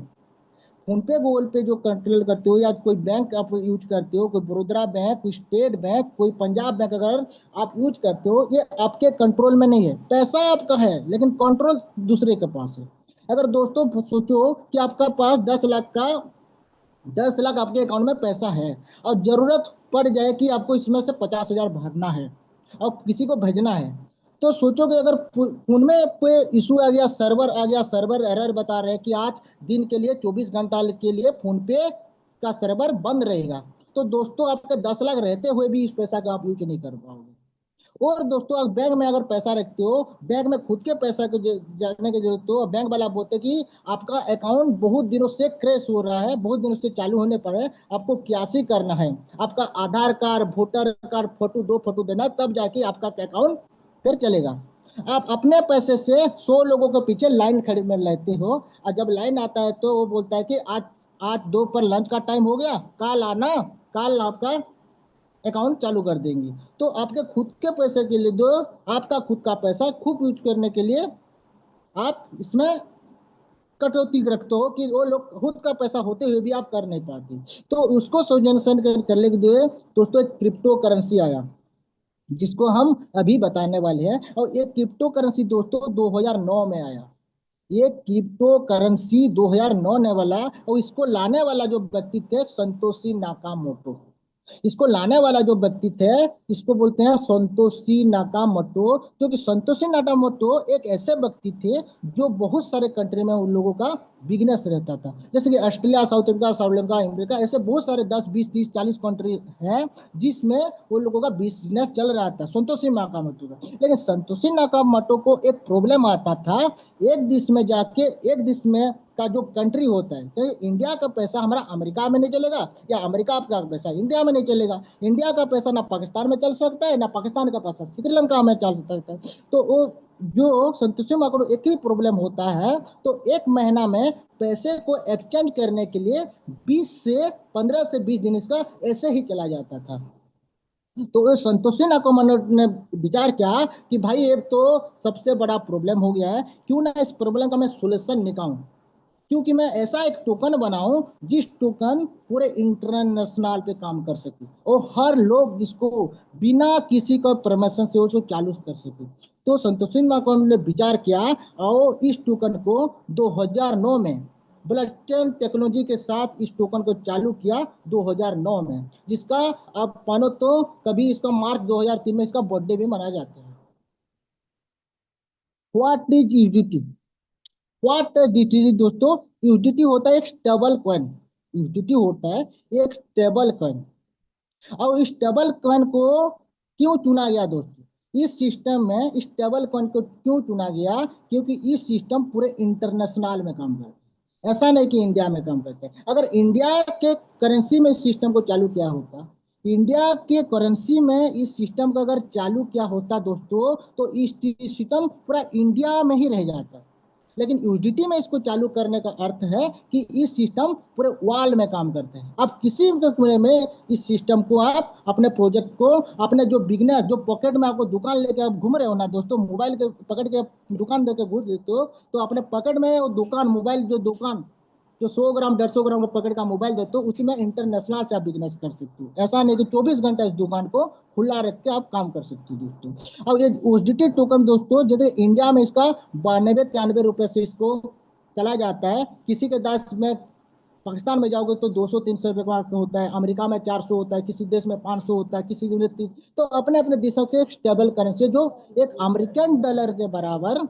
फोन पे गूगल पे जो कंट्रोल करते हो, या कोई बैंक आप यूज करते हो, कोई बड़ौदा बैंक, कोई स्टेट बैंक, कोई पंजाब बैंक अगर आप यूज करते हो, ये आपके कंट्रोल में नहीं है। पैसा आपका है, लेकिन कंट्रोल दूसरे के पास है। अगर दोस्तों सोचो कि आपका पास 10 लाख आपके अकाउंट में पैसा है, और जरूरत पड़ जाए कि आपको इसमें से 50,000 भरना है और किसी को भेजना है, तो सोचो कि अगर फोन में कोई इशू आ गया, सर्वर आ गया, सर्वर एरर बता रहे हैं कि आज दिन के लिए 24 घंटा के लिए फोन पे का सर्वर बंद रहेगा, तो दोस्तों आपके 10 लाख रहते हुए भी इस पैसा का आप यूज नहीं कर पाओगे। और दोस्तों आप बैंक में अगर पैसा रखते हो, बैंक में खुद के पैसा को जानने की जरूरत हो, बैंक वाला बोलते हैं कि आपका अकाउंट बहुत दिनों से क्रैश हो रहा है, बहुत दिनों से चालू होने पर है, आपको क्यासी करना है, आपका Aadhaar card, voter card, photo, 2 photo देना, तब जाके आपका अकाउंट फिर चलेगा। आप अपने पैसे से 100 लोगों के पीछे लाइन खड़े में लेते हो, और जब लाइन आता है तो वो बोलता है कि आज आज दोपहर लंच का टाइम हो गया, कल आना, कल आपका अकाउंट चालू कर देंगे। तो आपके खुद के पैसे के लिए दो, आपका खुद का पैसा खूब यूज करने के लिए आप इसमें कटौती रखते हो कि वो लोग खुद का पैसा होते हुए भी आप कर नहीं पाते। तो उसको सोल्यूशन करने के लिए दोस्तों एक क्रिप्टो करेंसी आया, जिसको हम अभी बताने वाले हैं। और ये क्रिप्टो करेंसी दोस्तों 2009 में आया। ये क्रिप्टो करेंसी 2009 ने वाला, और इसको लाने वाला जो व्यक्ति थे संतोषी नाकामोटो। इसको लाने वाला जो व्यक्ति थे, इसको बोलते हैं संतोषी नाकामोटो। क्योंकि संतोषी नाकामोटो एक ऐसे व्यक्ति थे जो बहुत सारे कंट्री में उन लोगों का बिजनेस रहता था, जैसे कि Australia, South Africa, Sri Lanka, America, ऐसे बहुत सारे 10 20 30 40 कंट्री जिसमें वो लोगों का बिजनेस चल रहा था संतोषी नाकामोटो का। लेकिन संतोषी नाकामोटो को एक प्रॉब्लम आता था, एक देश में जाके, एक देश में का जो कंट्री होता है, तो इंडिया का पैसा हमारा अमेरिका में नहीं चलेगा, या अमेरिका का पैसा इंडिया में नहीं चलेगा। इंडिया का पैसा ना पाकिस्तान में चल सकता है, ना पाकिस्तान का पैसा श्रीलंका में चल सकता है। तो वो जो संतोषी माकड़ो एक ही प्रॉब्लम होता है, तो एक महीना में पैसे को एक्सचेंज करने के लिए 15 से 20 दिन इसका ऐसे ही चला जाता था। तो संतोषी नाकोमनो ने विचार किया कि भाई ये तो सबसे बड़ा प्रॉब्लम हो गया है, क्यों ना इस प्रॉब्लम का मैं सोल्यूशन निकालूं, क्योंकि मैं ऐसा एक टोकन बनाऊं जिस टोकन पूरे इंटरनेशनल पे काम कर सके और हर लोग इसको बिना किसी का परमिशन से उसको चालू कर सके। तो संतोषी नाकोमनो ने विचार किया और इस टोकन को 2009 में ब्लॉकचेन टेक्नोलॉजी के साथ इस टोकन को चालू किया 2009 में, जिसका आप मानो तो कभी इसका मार्च 2003 में इसका बर्थडे भी मनाया जाता है। What is unity? What unity दोस्तों? यूजिटी होता है एक स्टेबल कॉइन। यूजिटी होता है एक स्टेबल कॉइन। और इस स्टेबल कॉइन को क्यों चुना गया दोस्तों? इस सिस्टम में स्टेबल कॉइन को क्यों चुना गया? क्योंकि इस सिस्टम पूरे इंटरनेशनल में काम करता है, ऐसा नहीं कि इंडिया में काम करता है। अगर इंडिया के करेंसी में इस सिस्टम को चालू किया होता, इंडिया के करेंसी में इस सिस्टम को अगर चालू किया होता दोस्तों, तो इस सिस्टम पूरा इंडिया में ही रह जाता। लेकिन यूजिटी में इसको चालू करने का अर्थ है कि इस सिस्टम पूरे वर्ल्ड में काम करते हैं। आप किसी भी कोने में इस सिस्टम को, आप अपने प्रोजेक्ट को, अपने जो बिजनेस, जो पॉकेट में आपको दुकान लेके आप घूम रहे हो ना दोस्तों, मोबाइल के पकड़ के दुकान देके घूम देते हो, तो अपने पॉकेट में दुकान, मोबाइल जो दुकान जो 100 ग्राम 150 ग्राम का पकड़ का मोबाइल देते हो, उसी में इंटरनेशनल से आप बिजनेस कर सकते हो। ऐसा नहीं कि 24 घंटा इस दुकान को खुला रख के आप काम कर सकते हो दोस्तों। और ये यूएसडीटी टोकन दोस्तों, जैसे इंडिया में इसका 92-93 रुपए से इसको चला जाता है। किसी के देश में, पाकिस्तान में जाओगे तो 200-300 रुपए का होता है, अमेरिका में 400 होता है, किसी देश में 500 होता है, किसी देश में 30। तो अपने अपने देशों से स्टेबल करेंसी जो एक अमेरिकन डॉलर के बराबर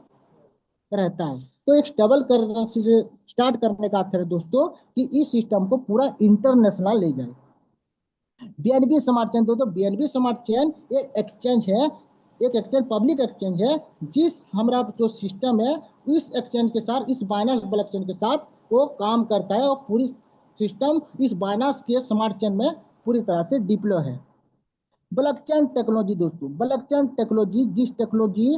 रहता है। तो एक स्टेबल करेंसी से स्टार्ट करने का अर्थ है दोस्तों कि इस सिस्टम को पूरा इंटरनेशनल ले जाए। बीएनबी स्मार्ट चेन दोस्तों, बीएनबी स्मार्ट चेन एक एक्सचेंज है, एक एक्सचेंज, पब्लिक एक्सचेंज है, जिस हमारा जो सिस्टम है इस एक्सचेंज के साथ, इस बाइनांस ब्लॉकचेन के साथ वो काम करता है, और पूरी सिस्टम इस बाइनांस के स्मार्ट चेन में पूरी तरह से डिप्लॉय है। ब्लॉकचेन टेक्नोलॉजी दोस्तों, ब्लॉकचेन टेक्नोलॉजी जिस टेक्नोलॉजी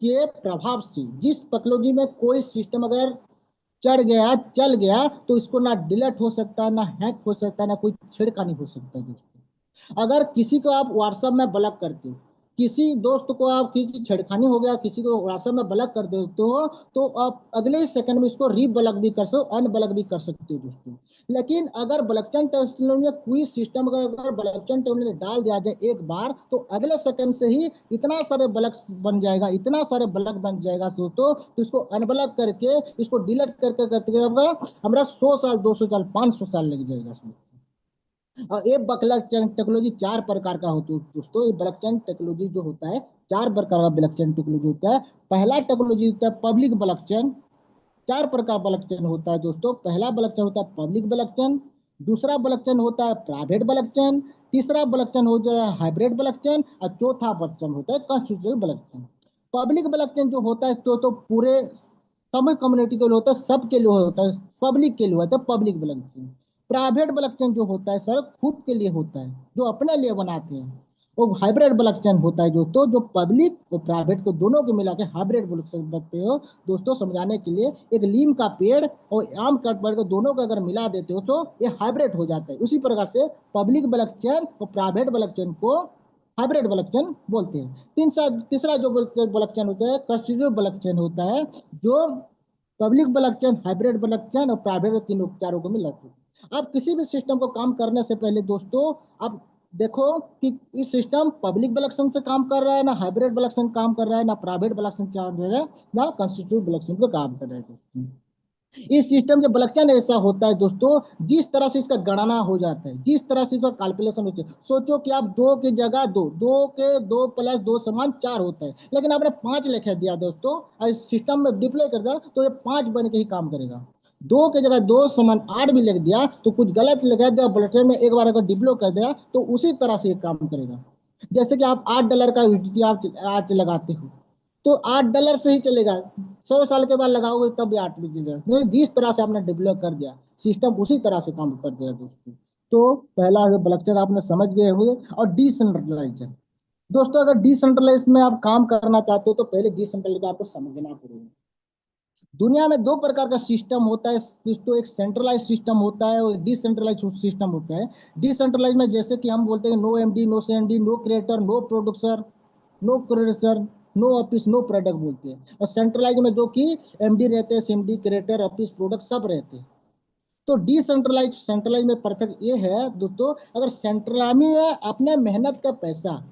के प्रभाव से, जिस टेक्नोलॉजी में कोई सिस्टम अगर चढ़ गया, चल गया, तो इसको ना डिलीट हो सकता है, ना हैक हो सकता है, ना कोई छेड़खानी हो सकता है दोस्तों। अगर किसी को आप व्हाट्सएप में ब्लॉक करते हो, किसी दोस्त को आप, किसी छेड़खानी हो गया, किसी को व्हाट्सएप में ब्लॉक कर देते हो, तो आप अगले ही सेकंड में इसको रीब्लॉक भी कर सकते हो, अनब्लॉक भी कर सकते हो दोस्तों। लेकिन अगर ब्लॉकचेन टेक्नोलॉजी में कोई सिस्टम अगर ब्लॉकचेन टेक्नोलॉजी डाल दिया जाए एक बार, तो अगले सेकंड से ही इतना सारे ब्लॉक बन जाएगा, इतना सारे ब्लॉक बन जाएगा दोस्तों, तो इसको अनब्लॉक करके, इसको डिलीट करके करते हमारा 100 साल, 200 साल, 500 साल लग जाएगा। और ये ब्लॉकचेन टेक्नोलॉजी 4 प्रकार का होता है दोस्तों। ये ब्लॉकचेन टेक्नोलॉजी जो होता है 4 प्रकार का ब्लॉकचेन टेक्नोलॉजी होता है। पहला टेक्नोलॉजी होता है पब्लिक ब्लॉकचेन। 4 प्रकार ब्लॉकचेन होता है दोस्तों। पहला ब्लॉकचेन होता है पब्लिक ब्लॉकचेन, दूसरा ब्लॉकचेन होता है प्राइवेट ब्लॉकचेन, तीसरा ब्लॉकचेन हो जाए हाइब्रिड ब्लॉकचेन, और चौथा ब्लॉकचेन होता है कॉन्स्टिट्यूशनल ब्लॉकचेन। पब्लिक ब्लॉकचेन जो होता है तो पूरे सभी कम्युनिटी के लिए होता है, सबके लिए होता है, पब्लिक के लिए होता है पब्लिक ब्लॉकचेन। प्राइवेट ब्लॉकचेन जो होता है सर खुद के लिए होता है, जो अपने लिए बनाते हैं। वो हाइब्रिड ब्लॉकचेन होता है दोस्तों, जो पब्लिक और प्राइवेट को दोनों को मिला के हाइब्रिड ब्लॉकचेन बनते हो। दोस्तों समझाने के लिए, एक नीम का पेड़ और आम का पेड़ को दोनों को अगर मिला देते हो तो ये हाइब्रिड हो जाता है। उसी प्रकार से पब्लिक ब्लॉकचेन और प्राइवेट ब्लॉकचेन को हाइब्रिड ब्लॉकचेन बोलते हैं। तीसरा जो ब्लॉकचेन होता है कंस्टिट्यूटिव ब्लॉकचेन होता है, जो पब्लिक ब्लॉकचेन, हाइब्रिड ब्लॉकचेन और प्राइवेट तीनों चारों को मिला के। आप किसी भी सिस्टम को काम करने से पहले दोस्तों आप देखो कि इस सिस्टम पब्लिक ब्लॉकचेन से काम कर रहा है, ना हाइब्रिड ब्लॉकचेन काम कर रहा है, ना प्राइवेट ब्लॉकचेन काम कर रहा है, ना कंस्टिट्यूटिव ब्लॉकचेन पे काम कर रहा है दोस्तों। इस सिस्टम के ब्लॉकचेन ऐसा होता है दोस्तों, जिस तरह से इसका गणना हो जाता है, जिस तरह से इसका कैलकुलेशन होता है। सोचो कि आप दो की जगह दो, दो के दो प्लस दो समान चार होता है, लेकिन आपने पांच लिख दिया दोस्तों और इस सिस्टम में डिप्लॉय कर दिया तो ये पांच बन के ही काम करेगा। दो की जगह दो समान आठ भी लिख दिया तो कुछ गलत लिख दिया, ब्लॉकचेन में एक बार अगर डिप्लॉय कर दिया तो उसी तरह से ये काम करेगा। जैसे कि आप $8 का यूटिलिटी आप आज लगाते हो तो $8 से ही चलेगा। 100 साल के बाद लगाओगे तब भी 8 बजेगा नहीं, जिस तरह से आपने डेवलप कर दिया सिस्टम उसी तरह से काम कर देगा दोस्तों। तो पहला ब्लॉकचेन आपने समझ गए हुए। और डिसेंट्रलाइजेशन दोस्तों, अगर डिसेंट्रलाइज में आप काम करना चाहते हो तो पहले डिसेंट्रलाइज आपको समझना पड़ेगा। दुनिया में दो प्रकार का सिस्टम होता है दोस्तों, एक सेंट्रलाइज सिस्टम होता है और डिसेंट्रलाइज सिस्टम होता है। डिसेंट्रलाइज में जैसे कि हम बोलते हैं no MD, no CMD, no creator, no producer, no creator, no office, no product बोलते हैं। और सेंट्रलाइज में जो कि एमडी रहते हैं, सीएमडी, क्रिएटर, ऑफिस, प्रोडक्ट सब रहते हैं। तो डिसेंट्रलाइज सेंट्रलाइज में फर्क ये है दोस्तों, अगर सेंट्रलाइज में अपने मेहनत का पैसा,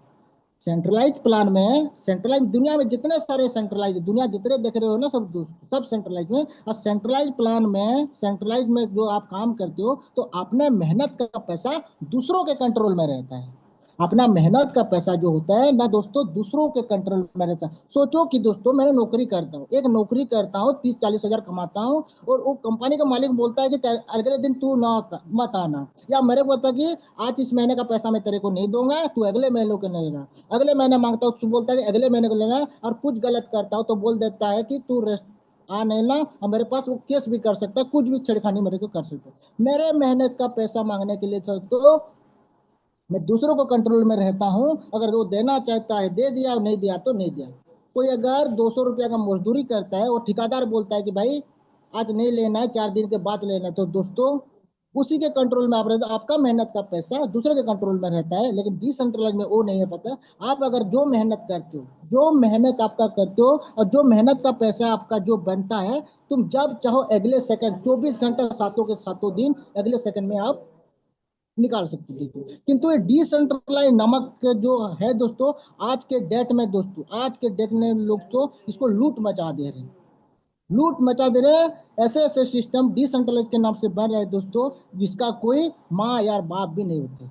सेंट्रलाइज प्लान में, सेंट्रलाइज दुनिया में जितने सारे सेंट्रलाइज दुनिया जितने देख रहे हो ना सब दोस्त सब सेंट्रलाइज में। और सेंट्रलाइज प्लान में, सेंट्रलाइज में जो आप काम करते हो तो अपने मेहनत का पैसा दूसरों के कंट्रोल में रहता है। अपना मेहनत का पैसा जो होता है ना दोस्तों दूसरों के कंट्रोल में रहता है। सोचो कि दोस्तों मैंने नौकरी करता हूँ, एक नौकरी करता हूँ, 30-40 हजार कमाता हूँ और वो कंपनी का मालिक बोलता है कि अगले दिन तू ना मत आना, या मेरे को बोलता है कि आज इस महीने का पैसा मैं तेरे को नहीं दूंगा, तू अगले महीने को नहीं देगा। अगले महीने मांगता हूँ तो बोलता है कि अगले महीने को लेना, और कुछ गलत करता हूँ तो बोल देता है कि तू आ नहीं ना, और मेरे पास वो केस भी कर सकता है, कुछ भी छेड़खानी मेरे को कर सकता है। मेरे मेहनत का पैसा मांगने के लिए तो मैं दूसरों को कंट्रोल में रहता हूँ। अगर वो देना चाहता है दे दिया, और नहीं दिया तो नहीं दिया। कोई अगर 200 रुपया का मजदूरी करता है और ठेकेदार बोलता है कि भाई आज नहीं लेना है, 4 दिन के बाद लेना है, तो दोस्तों उसी के कंट्रोल में आप रहते हो। आपका मेहनत का पैसा दूसरे के कंट्रोल में रहता है। लेकिन डिसेंट्रलाइज में वो नहीं है पता। आप अगर जो मेहनत करते हो, जो मेहनत आपका करते हो और जो मेहनत का पैसा आपका जो बनता है, तुम जब चाहो अगले सेकंड 24 घंटा सातों के सातों दिन अगले सेकंड में आप निकाल सकते थे। किंतु ये डिसेंट्रलाइज नमक जो है दोस्तों, आज के डेट में दोस्तों, आज के डेट में लोग तो इसको लूट मचा दे रहे हैं, लूट मचा दे रहे हैं। ऐसे ऐसे सिस्टम डिसेंट्रलाइज के नाम से बन रहे हैं दोस्तों, जिसका कोई माँ या बाप भी नहीं होते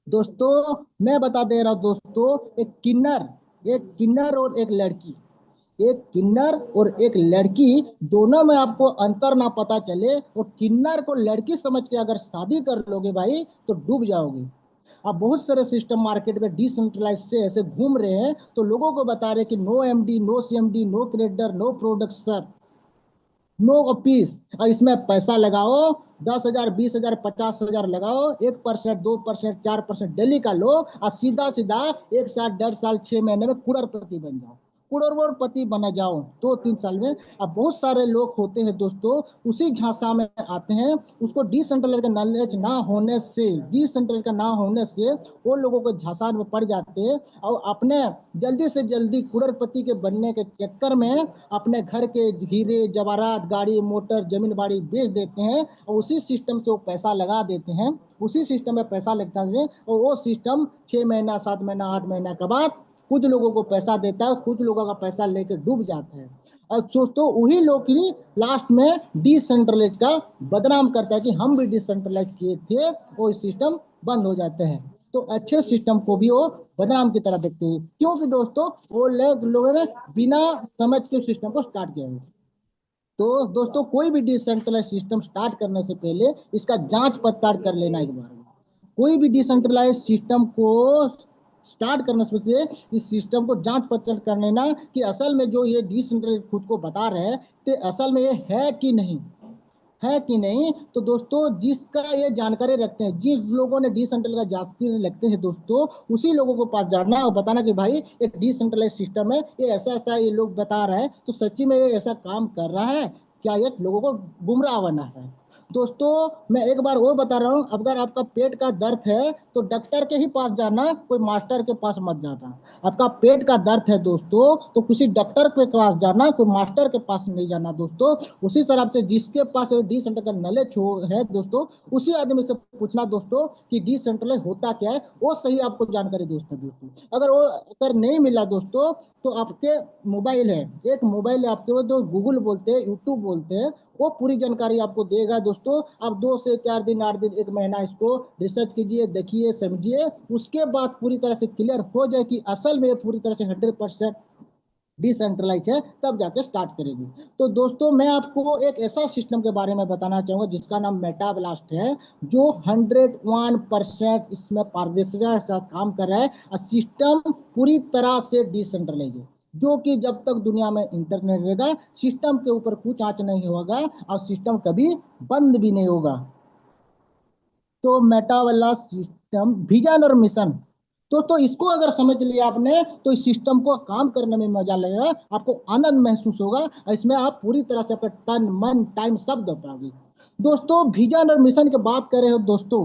दोस्तों। मैं बता दे रहा हूँ दोस्तों, एक किन्नर और एक लड़की, एक किन्नर और एक लड़की, दोनों में आपको अंतर ना पता चले और किन्नर को लड़की समझ के अगर शादी कर लोगे भाई तो डूब जाओगे। अब बहुत सारे सिस्टम मार्केट में डिसेंट्रलाइज से ऐसे घूम रहे हैं, तो लोगों को बता रहे कि no MD, no CMD, no creditor, no production, no office, और इसमें पैसा लगाओ 10 हजार, 20 हजार, 50 हजार लगाओ, 1%, 2%, 4% डेली का लो और सीधा सीधा 1 साल, 1.5 साल, 6 महीने में करोड़पति बन जाओ, करोड़पति बना जाओ 2-3 साल में। अब बहुत सारे लोग होते हैं दोस्तों उसी झांसा में आते हैं, उसको डिसेंट्रलाइज का नॉलेज ना होने से, डिसेंट्रलाइज का ना होने से वो लोगों को झांसा में पड़ जाते हैं और अपने जल्दी से जल्दी करोड़पति के बनने के चक्कर में अपने घर के हीरे जवाहरात, गाड़ी मोटर, जमीन बाड़ी बेच देते हैं और उसी सिस्टम से वो पैसा लगा देते हैं, उसी सिस्टम में पैसा लगता है और वो सिस्टम 6 महीना, 7 महीना, 8 महीना के बाद कुछ लोगों को पैसा देता है, कुछ लोगों का पैसा लेकर डूब जाता है। और दोस्तों वही लोग ही लास्ट में डिसेंट्रलाइज का बदनाम करता है कि हम भी डिसेंट्रलाइज किए थे, वो सिस्टम बंद हो जाते हैं। तो अच्छे सिस्टम को भी वो बदनाम की तरह देखते हैं, क्योंकि दोस्तों वो लोगों ने बिना समझ के सिस्टम को स्टार्ट किया है। तो दोस्तों कोई भी डिसेंट्रलाइज सिस्टम स्टार्ट करने से पहले इसका जांच पड़ताल कर लेना एक बार। कोई भी डिसेंट्रलाइज सिस्टम को स्टार्ट करने से पहले इस सिस्टम को जांच पड़ताल कर लेना कि असल में जो ये डिसेंट्रलाइज खुद को बता रहे हैं तो असल में ये है कि नहीं है कि नहीं। तो दोस्तों जिसका ये जानकारी रखते हैं, जिस लोगों ने डिसेंट्रलाइज जानकारी रखते हैं दोस्तों, उसी लोगों को पास जाना और बताना कि भाई ये डिसेंट्रलाइज सिस्टम है, ये ऐसा ऐसा ये लोग बता रहे हैं, तो सच्ची में ये ऐसा काम कर रहा है क्या, ये लोगों को गुमराह बना है। दोस्तों मैं एक बार वो बता रहा हूँ, अगर आपका पेट का दर्द है तो डॉक्टर के ही पास जाना, कोई मास्टर के पास मत जाना। आपका पेट का दर्द है दोस्तों तो किसी डॉक्टर के पास जाना, कोई मास्टर के पास नहीं जाना दोस्तों। उसी तरह से जिसके पास डिसेंट्रल का नॉलेज है दोस्तों, उसी आदमी से पूछना दोस्तों कि डिसेंट्रलाइज होता क्या है, वो सही आपको जानकारी दोस्तों। अगर वो अगर नहीं मिला दोस्तों, तो आपके मोबाइल है, एक मोबाइल है आपके, वो जो गूगल बोलते हैं, यूट्यूब बोलते हैं, वो पूरी जानकारी आपको देगा दोस्तों। आप 2 से 4 दिन 8 दिन 1 महीना इसको रिसर्च कीजिए, देखिए, समझिए, उसके बाद पूरी तरह से क्लियर हो जाए कि असल में पूरी तरह से 100% डिसेंट्रलाइज है, तब जाके स्टार्ट करेगी। तो दोस्तों मैं आपको एक ऐसा सिस्टम के बारे में बताना चाहूंगा जिसका नाम मेटाब्लास्ट है, जो 101% इसमें पारदर्शिता के साथ काम कर रहा है, और सिस्टम पूरी तरह से डिसेंट्रलाइज है, जो कि जब तक दुनिया में इंटरनेट रहेगा सिस्टम के ऊपर कुछ आंच नहीं होगा और सिस्टम कभी बंद भी नहीं होगा। तो मेटा वाला सिस्टम विजन और मिशन, तो इसको अगर समझ लिया आपने तो इस सिस्टम को काम करने में मजा लगेगा, आपको आनंद महसूस होगा, और इसमें आप पूरी तरह से अपना तन मन टाइम सब दे पाओगे। दोस्तों विजन और मिशन की बात करें हो दोस्तों,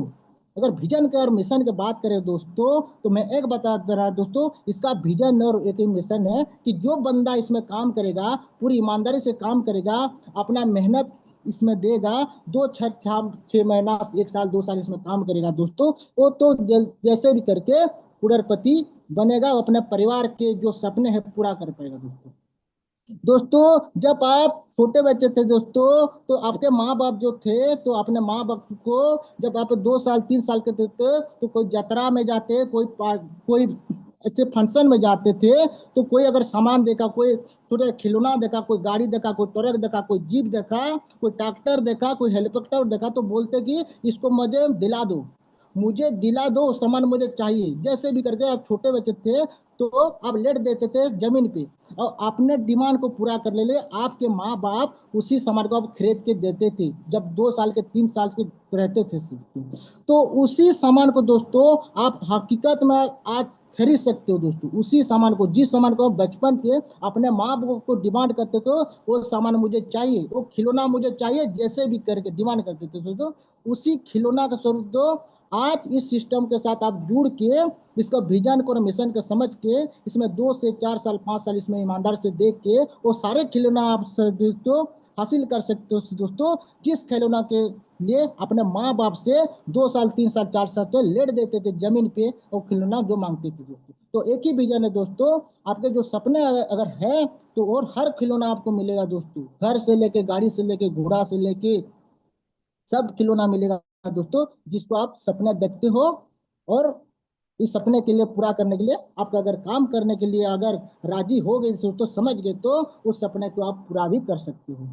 अगर विजन के और मिशन की बात करें दोस्तों, तो मैं एक बता दे रहा दोस्तों, इसका विजन और एक मिशन है कि जो बंदा इसमें काम करेगा, पूरी ईमानदारी से काम करेगा, अपना मेहनत इसमें देगा, 2 6 6 महीना 1 साल 2 साल इसमें काम करेगा दोस्तों, वो तो जैसे भी करके करोड़पति बनेगा, अपने परिवार के जो सपने हैं पूरा कर पाएगा दोस्तों। दोस्तों जब आप छोटे बच्चे थे दोस्तों, तो आपके माँ बाप जो थे, तो अपने माँ बाप को जब आप 2 साल 3 साल के थे तो कोई यात्रा में जाते, कोई अच्छे फंक्शन में जाते थे, तो कोई अगर सामान देखा, कोई छोटे खिलौना देखा, कोई गाड़ी देखा, कोई ट्रक देखा, कोई जीप देखा, कोई ट्रैक्टर देखा, कोई हेलीकॉप्टर देखा, तो बोलते कि इसको मुझे दिला दो, मुझे दिला दो, सामान मुझे चाहिए। जैसे भी करके आप छोटे बच्चे थे तो आप लेट देते थे जमीन पे, और अपने डिमांड को पूरा कर ले आपके माँ बाप उसी सामान को आप खरीद के देते थे, जब 2 साल के 3 साल के रहते थे। तो उसी सामान को दोस्तों आप हकीकत में आज खरीद सकते हो दोस्तों, उसी सामान को, जिस सामान को बचपन पे अपने माँ बाप को डिमांड करते थे, वो सामान मुझे चाहिए, वो खिलौना मुझे चाहिए, जैसे भी करके डिमांड करते थे दोस्तों, उसी खिलौना का स्वरूप दो। आज इस सिस्टम के साथ आप जुड़ के, इसका विजन और मिशन को समझ के, इसमें 2 से 4 साल 5 साल इसमें ईमानदार से देख के वो सारे खिलौना आप दोस्तों हासिल कर सकते हो दोस्तों, जिस खिलौना के लिए अपने माँ बाप से 2 साल 3 साल 4 साल तो लेट देते थे जमीन पे, और खिलौना जो मांगते थे दोस्तों। तो एक ही विजन है दोस्तों, आपके जो सपने अगर है तो और हर खिलौना आपको मिलेगा दोस्तों, घर से लेके, गाड़ी से लेके, घोड़ा से लेके, सब खिलौना मिलेगा दोस्तों, जिसको आप सपना देखते हो। और इस सपने के लिए पूरा करने के लिए आप अगर काम करने के लिए अगर राजी हो गए, दोस्तों समझ गए, तो उस सपने को आप पूरा भी कर सकते हो।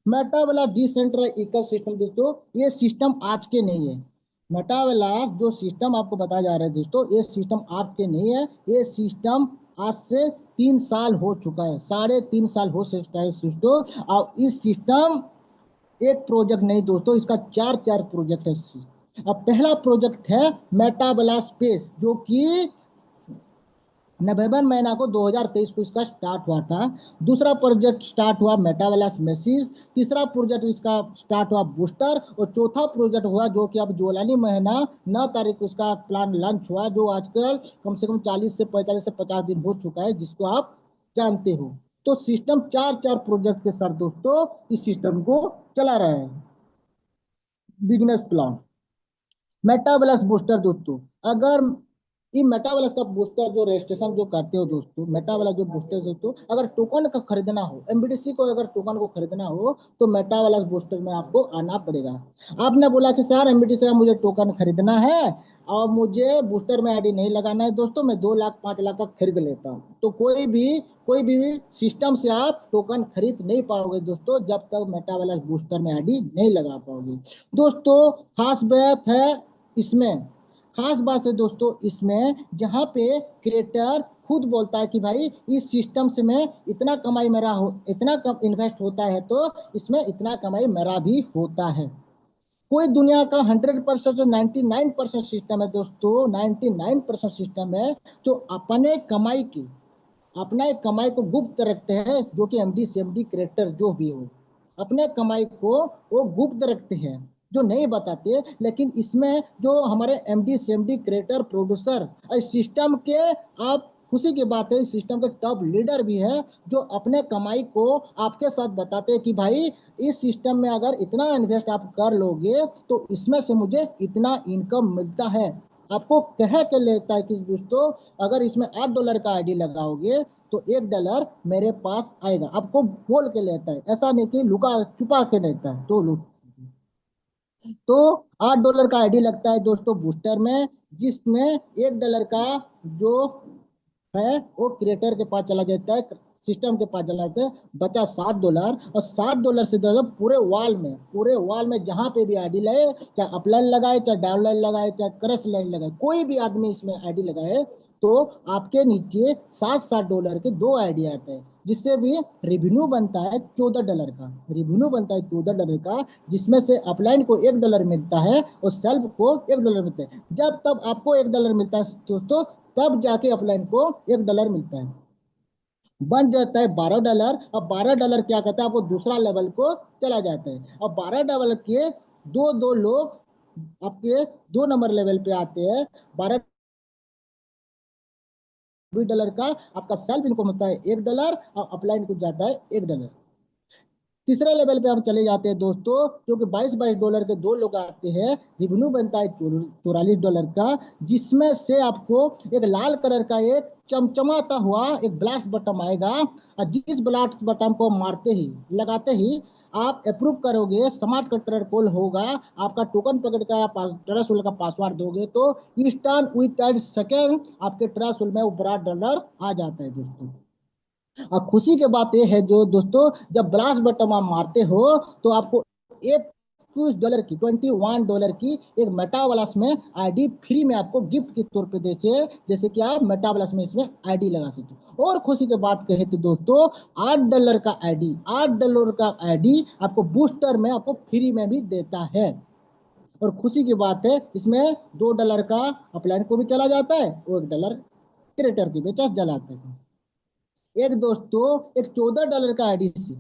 मेटा वाला डिसेंट्रलाइज इकोसिस्टम दोस्तों, ये सिस्टम आज के नहीं है। मेटा वाला जो सिस्टम आपको बताया जा रहा है दोस्तों, ये सिस्टम आज के नहीं है, ये सिस्टम आज से 3 साल हो चुका है, 3.5 साल हो सकता है दोस्तों। और इस सिस्टम एक प्रोजेक्ट नहीं दोस्तों, इसका 4 प्रोजेक्ट है। अब पहला प्रोजेक्ट है मेटाबला स्पेस, जो कि नवंबर महीना को 2023 को इसका स्टार्ट हुआ था। दूसरा प्रोजेक्ट स्टार्ट हुआ मेटाबला मैसेज, तीसरा प्रोजेक्ट इसका स्टार्ट हुआ बूस्टर, और चौथा प्रोजेक्ट हुआ जो कि अब जुलाई महीना 9 तारीख को इसका प्लान लॉन्च हुआ, जो आजकल कम से कम 40 से 45 से 50 दिन हो चुका है, जिसको आप जानते हो। तो सिस्टम 4 प्रोजेक्ट के साथ दोस्तों इस सिस्टम को चला रहे हैं। बिजनेस प्लान मेटाबलस बूस्टर दोस्तों, अगर ये मेटाबलस का बूस्टर जो रजिस्ट्रेशन जो करते हो दोस्तों, मेटाबलस जो बूस्टर दोस्तों, अगर टोकन का खरीदना हो, एमबीडीसी को अगर टोकन को खरीदना हो, तो मेटाबलस बूस्टर में आपको आना पड़ेगा। आपने बोला कि सर एमबीडीसी का मुझे टोकन खरीदना है और मुझे बूस्टर में आईडी नहीं लगाना है दोस्तों, मैं 2 लाख 5 लाख का खरीद लेता हूँ, तो कोई भी सिस्टम से आप टोकन खरीद नहीं पाओगे दोस्तों, जब तक मेटाबलस बूस्टर में आईडी नहीं लगा पाओगे दोस्तों। खास बात है इसमें, खास बात है दोस्तों इसमें, जहाँ पे क्रिएटर खुद बोलता है कि भाई इस सिस्टम से मैं इतना कमाई मेरा हो, इतना कम इन्वेस्ट होता है तो इसमें इतना कमाई मेरा भी होता है। कोई दुनिया का 100% 99% सिस्टम है दोस्तों, 99% सिस्टम है जो अपना एक कमाई को गुप्त रखते हैं, जो कि एमडी सीएमडी क्रिएटर जो भी हो, अपने कमाई को वो गुप्त रखते हैं, जो नहीं बताते। लेकिन इसमें जो हमारे एमडी सीएमडी क्रिएटर प्रोड्यूसर इस सिस्टम के, आप खुशी की बात है, इस सिस्टम के टॉप लीडर भी है, जो अपने कमाई को आपके साथ बताते हैं कि भाई इस सिस्टम में अगर इतना इन्वेस्ट आप कर लोगे तो इसमें से मुझे इतना इनकम मिलता है। आपको कह के लेता है कि दोस्तों अगर इसमें $8 का आईडी लगाओगे तो $1 मेरे पास आएगा, आपको बोल के लेता है, ऐसा नहीं कि लुका छुपा के लेता है। तो $8 का आईडी लगता है दोस्तों बूस्टर में, जिसमें $1 का जो है वो क्रिएटर के पास चला जाता है, सिस्टम के पास चला जाता है, बचा $7। और $7 से पूरे वॉल में जहां पे भी आईडी लगे, चाहे अपलाइन लगाए, चाहे डाउनलाइन लगाए, चाहे क्रश लाइन लगाए, कोई भी आदमी इसमें आईडी लगाए तो आपके नीचे $7 के 2 आईडी आते हैं, जिससे भी रेवेन्यू बनता है $14 का, जिसमें से अपलाइन को $1 मिलता है और सेल्फ को $1 मिलता है। जब तब आपको $1 मिलता है दोस्तों, तब जाके अपलाइन को $1 मिलता है, बन जाता है $12। अब $12 क्या करता है, आपको दूसरा लेवल को चला जाता है। अब $12 के दो दो लोग आपके 2 नंबर लेवल पे आते हैं। $12 का आपका सेल्फ इनकम होता है $1 और अपलाइन को जाता है $1। तीसरे लेवल पे हम चले जाते हैं दोस्तों, क्योंकि $22 के 2 लोग आते हैं, रिवेन्यू बनता है $44 का, जिसमें से आपको एक लाल कलर का एक चमचमाता हुआ एक ब्लास्ट बटन आएगा, और जिस ब्लास्ट बटन को लगाते ही आप अप्रूव करोगे, स्मार्ट कंट्रोल पोल होगा, आपका टोकन पकड़ का ट्रस्ट का पासवर्ड दोगे तो इंस्टेंट विद सेकेंड आपके ट्रस्ट में वो $12 आ जाता है दोस्तों। और खुशी की बात यह है जो दोस्तों, जब ब्लास्ट बटन आप मारते हो तो आपको $21 की $21 की एक मेटावर्स में आईडी फ्री में आपको गिफ्ट के तौर पे जैसे कि आप मेटावर्स में इसमें आईडी लगा सकते। और खुशी की बात कहे तो दोस्तों, $8 का आईडी आपको बूस्टर में आपको फ्री में भी देता है। और खुशी की बात है, इसमें $2 का अपलाइन को भी चला जाता है और $1 क्रिएटर की भी चला जाता है। एक दोस्तों एक $14 का आईडी से,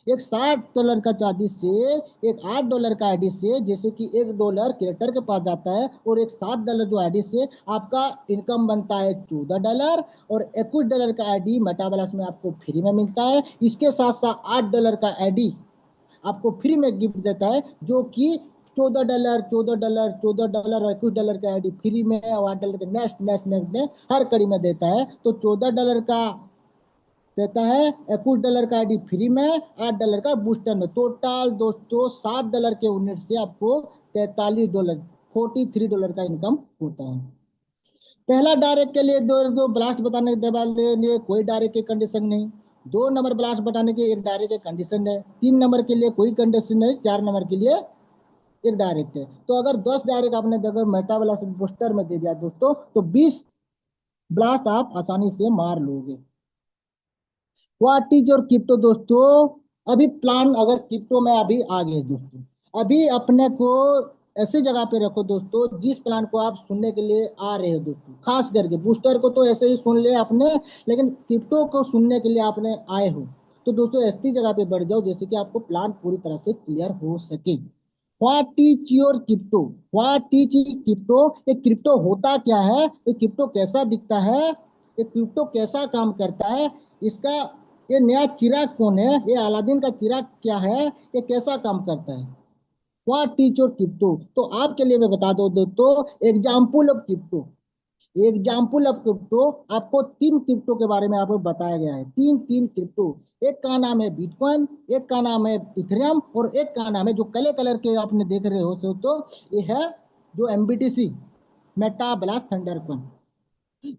एक $60 का चार्जी से, एक $8 का आईडी से, जैसे कि $1 क्रिएटर के पास जाता है और एक $7 जो आईडी से आपका इनकम बनता है $14। और $21 का आईडी मेटावर्स में आपको फ्री में मिलता है। इसके साथ साथ $8 का आईडी आपको फ्री में गिफ्ट देता है, जो कि $14 और $21 का आईडी फ्री में और $8 के नेक्स्ट हर कड़ी में देता है। तो $14 का देता है, $21 का आईडी फ्री में, $8 का बूस्टर में, टोटल दोस्तों $7 के यूनिट से आपको $43 $43 का इनकम होता है। पहला डायरेक्ट के लिए दो ब्लास्ट बताने के लिए कोई डायरेक्ट की कंडीशन नहीं, 2 नंबर ब्लास्ट बताने के एक डायरेक्ट की कंडीशन है, 3 नंबर के लिए कोई कंडीशन नहीं, 4 नंबर के लिए एक डायरेक्ट है। तो अगर 10 डायरेक्ट आपने मेटावाला बूस्टर में दे दिया दोस्तों, तो 20 ब्लास्ट आप आसानी से मार लोगे। व्हाट इज योर क्रिप्टो दोस्तों, अभी प्लान अगर क्रिप्टो में अभी आ गए दोस्तों, अभी अपने को ऐसी जगह पे रखो दोस्तों जिस प्लान को आप सुनने के लिए आ रहे हो दोस्तों। खास करके बूस्टर को तो ऐसे ही सुन ले आपने, लेकिन क्रिप्टो को सुनने के लिए आपने आए हो तो दोस्तों ऐसी जगह पे बढ़ जाओ जैसे कि आपको प्लान पूरी तरह से क्लियर हो सके। What is your crypto, what is crypto, ये क्रिप्टो होता क्या है, ये क्रिप्टो कैसा दिखता है, ये क्रिप्टो कैसा काम करता है, इसका ये नया चिराग कौन है, ये अलादीन का चिराग क्या है, ये कैसा काम करता है। व्हाट इज योर क्रिप्टो, तो आपके लिए मैं बता दो दोस्तों example of crypto. Example of crypto, आपको 3 क्रिप्टो के बारे में आपको बताया गया है, तीन क्रिप्टो। एक का नाम है बिटकॉइन, एक का नाम है इथेरियम और एक का नाम है जो कले कलर के आपने देख रहे हो तो ये है जो एमबीटीसी मेटा ब्लास्ट थंडर कॉइन।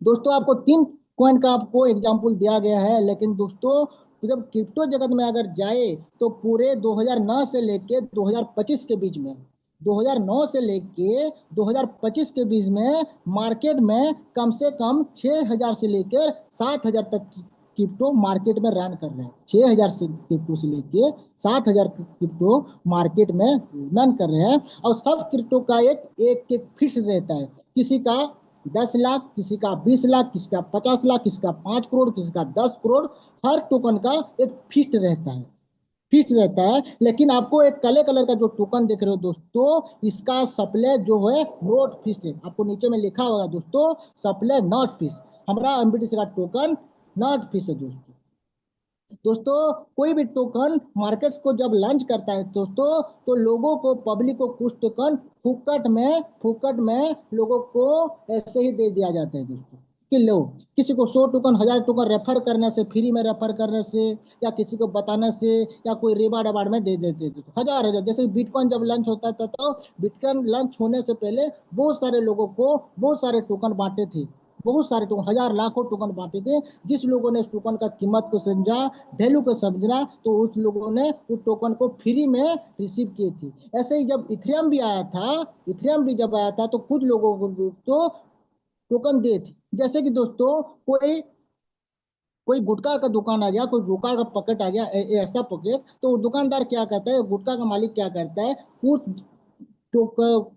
दोस्तों आपको 3 कॉइन का आपको एग्जाम्पल दिया गया है, लेकिन दोस्तों जब क्रिप्टो जगत में अगर जाए तो पूरे 2009 से लेके 2025 के बीच में 2009 से लेके 2025 के बीच में मार्केट में कम से कम 6000 से लेकर 7000 तक की क्रिप्टो मार्केट में रन कर रहे हैं। 6000 से क्रिप्टो से लेके 7000 क्रिप्टो मार्केट में रन कर रहे हैं। और सब क्रिप्टो का एक एक एक फिक्स रहता है। किसी का 10 लाख, किसी का 20 लाख, किसी का 50 लाख, किसी का 5 करोड़, किसी का 10 करोड़। हर टोकन का एक फिक्स रहता है, फिक्स रहता है। लेकिन आपको एक काले कलर का जो टोकन देख रहे हो दोस्तों, इसका सप्लाई जो है नॉट फिक्स है। आपको नीचे में लिखा होगा दोस्तों, सप्लाई नॉट फिक्स। हमारा एमबीटीसी का टोकन नॉट फिक्स है दोस्तों। दोस्तों कोई भी टोकन मार्केट्स को जब लॉन्च करता है दोस्तों, तो लोगों को, पब्लिक को कुछ टोकन फुकट में लोगों को ऐसे ही दे दिया जाता है दोस्तों। कि लो, किसी को 100 टोकन, 1000 टोकन रेफर करने से, फ्री में रेफर करने से, या किसी को बताने से, या कोई रिवार्ड अवार्ड में दे देते हैं दोस्तों। हजार हजार, जैसे बिटकॉइन जब लॉन्च होता था तो बिटकॉइन लॉन्च होने से पहले बहुत सारे लोगों को बहुत सारे टोकन बांटे थे। बहुत सारे टोकन, हजार लाखों टोकन बांटे थे। जिस लोगों ने उस टोकन का कीमत को समझा, वैल्यू को समझना, तो उस लोगों ने उस टोकन को फ्री में रिसीव किए थे। ऐसे ही जब इथेरियम भी आया था, इथेरियम भी जब आया था, तो कुछ लोगों को तो टोकन दिए थे। जैसे कि दोस्तों कोई कोई गुटखा का दुकान आ गया, कोई गुटखा का पॉकेट आ गया, ऐसा पॉकेट, तो दुकानदार क्या करता है, गुटखा का मालिक क्या करता है, कुछ तो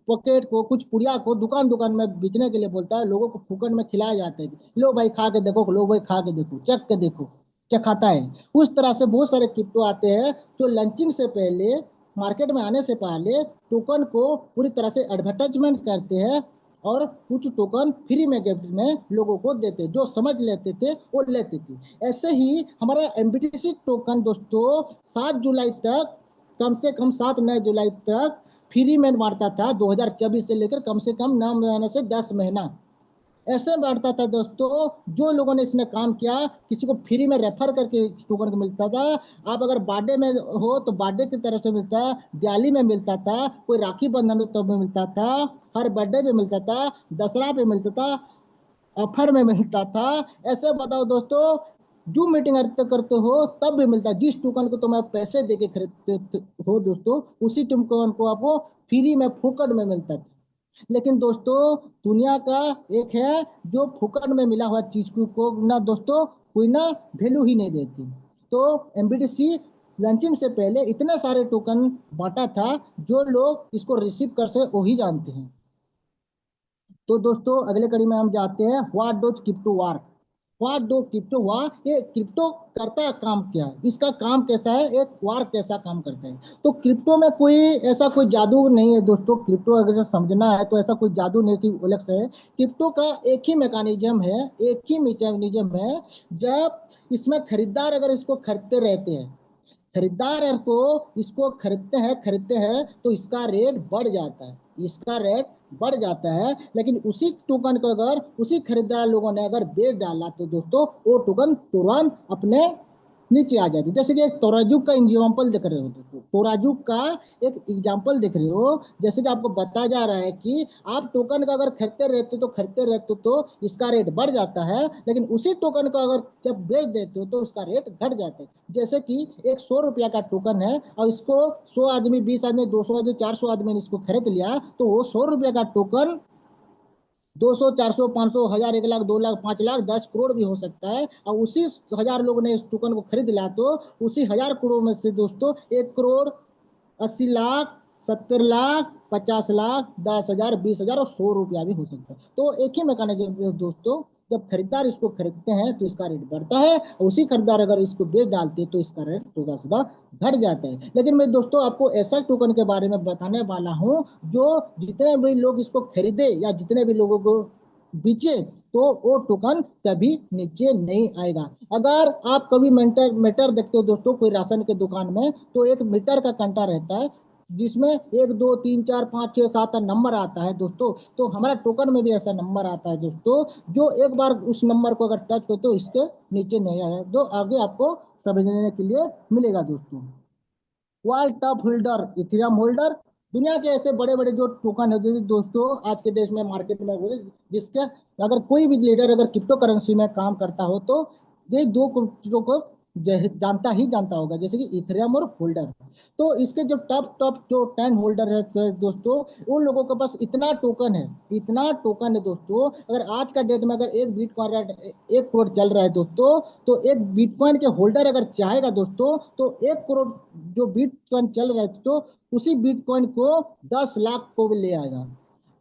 पॉकेट को, कुछ पुड़िया को दुकान दुकान में बेचने के लिए बोलता है। लोगों को फुकट में खिलाया जाता है। लो भाई खा के देखो, लो भाई खा के देखो, चख के देखो, चखाता है। उस तरह से बहुत सारे क्रिप्टो आते हैं जो लॉन्चिंग से पहले, मार्केट में आने से पहले टोकन को पूरी तरह से एडवर्टाइजमेंट करते हैं, और कुछ टोकन फ्री में गिफ्ट में लोगों को देते, जो समझ लेते थे वो लेते थे। ऐसे ही हमारा एमबीटीसी टोकन दोस्तों 7 जुलाई तक, कम से कम 7 नए जुलाई तक फ्री में बांटता था। 2024 से लेकर कम से कम 9 महीने से 10 महीना ऐसे बांटता था दोस्तों। जो लोगों ने इसमें काम किया, किसी को फ्री में रेफर करके टोकन को मिलता था। आप अगर बर्थडे में हो तो बर्थडे की तरफ से मिलता, दिवाली में मिलता था, कोई राखी बंधन हो तब में मिलता था, हर बर्थडे पे मिलता था, दसरा पे मिलता था, ऑफर में मिलता था। ऐसे बताओ दोस्तों, जो मीटिंग करते हो तब भी मिलता है। जिस टोकन को तुम आप पैसे दे के खरीदते हो दोस्तों, उसी टोकन को आपको फ्री में फोकट में मिलता था। लेकिन दोस्तों दुनिया का एक है जो फुकट में मिला हुआ चीज को ना दोस्तों कोई ना वैल्यू ही नहीं देती। तो एमबीटीसी लॉन्चिंग से पहले इतने सारे टोकन बांटा था, जो लोग इसको रिसीव कर सके वही जानते हैं। तो दोस्तों अगले कड़ी में हम जाते हैं, what does crypto work. What do crypto हुआ, ये क्रिप्टो करता है काम क्या है, इसका काम कैसा है, एक वार कैसा काम करता है। तो क्रिप्टो में कोई ऐसा कोई जादू नहीं है दोस्तों। क्रिप्टो अगर समझना है तो ऐसा कोई जादू नहीं कि ओलेक्स है। क्रिप्टो का एक ही मैकेनिज्म है, एक ही मैकेनिज्म है। जब इसमें खरीदार अगर इसको खरीदते रहते हैं, खरीदार को इसको खरीदते हैं तो इसका रेट बढ़ जाता है, इसका रेट बढ़ जाता है। लेकिन उसी टोकन को अगर उसी खरीदार लोगों ने अगर बेच डाला तो दोस्तों वो टोकन तुरंत अपने नीचे आ जाती है। जैसे कि एक तोराजुक का एग्जाम्पल देख रहे हो दोस्तों, तोराजुक का एक एग्जाम्पल देख रहे हो। जैसे कि आपको बताया जा रहा है कि आप टोकन का अगर खरीदते रहते तो इसका रेट बढ़ जाता है, लेकिन उसी टोकन को अगर जब बेच देते हो तो उसका रेट घट जाता है। जैसे कि एक 100 रुपया का टोकन है और इसको 100 आदमी, 20 आदमी, 200 आदमी, 400 आदमी ने इसको खरीद लिया, तो वो 100 रुपया का टोकन 200, 400, 500, 1000, 1 लाख, 2 लाख, 5 लाख, 10 करोड़ भी हो सकता है। और उसी 1000 लोग ने इस टोकन को खरीद लिया, तो उसी 1000 करोड़ में से दोस्तों 1 करोड़ 80 लाख, 70 लाख, 50 लाख, 10,000, 20,000 और 100 रुपया भी हो सकता है। तो एक ही मैकेनिज्म है दोस्तों। जब खरीदार इसको खरीदते हैं तो इसका रेट बढ़ता है, और उसी खरीदार अगर इसको बेच डालते हैं तो इसका रेट थोड़ा सा घट जाता है। लेकिन मैं दोस्तों आपको ऐसा टोकन के बारे में बताने वाला हूँ जो जितने भी लोग इसको खरीदे या जितने भी लोगों को बेचे, तो वो टोकन कभी नीचे नहीं आएगा। अगर आप कभी मीटर मीटर देखते हो दोस्तों कोई राशन के दुकान में, तो एक मीटर का कंटा रहता है जिसमें 1, 2, 3, 4, 5, 6, 7 नंबर आता है दोस्तों। तो हमारा टोकन में भी ऐसा नंबर आता है दोस्तों, जो एक बार उस नंबर को अगर टच करते हो इसके नीचे नहीं आया, तो आगे आपको समझने के लिए मिलेगा दोस्तों। World top holder, Ethereum holder, दुनिया के ऐसे बड़े बड़े जो टोकन है जो दोस्तों आज के डेट में मार्केट में जिसके अगर कोई भी लीडर अगर क्रिप्टो करेंसी में काम करता हो तो ये दो क्रिप्टो को जानता ही जानता होगा, जैसे कि इथेरियम और होल्डर। तो इसके जो टॉप टॉप जो 10 होल्डर है दोस्तों, उन लोगों के पास इतना टोकन है, इतना टोकन है दोस्तों। अगर आज का डेट में अगर एक बिटकॉइन रेट 1 करोड़ चल रहा है दोस्तों, तो एक बिटकॉइन के होल्डर अगर चाहेगा दोस्तों, तो 1 करोड़ जो बिटकॉइन चल रहा है तो उसी बिटकॉइन को 10 लाख को भी ले आएगा।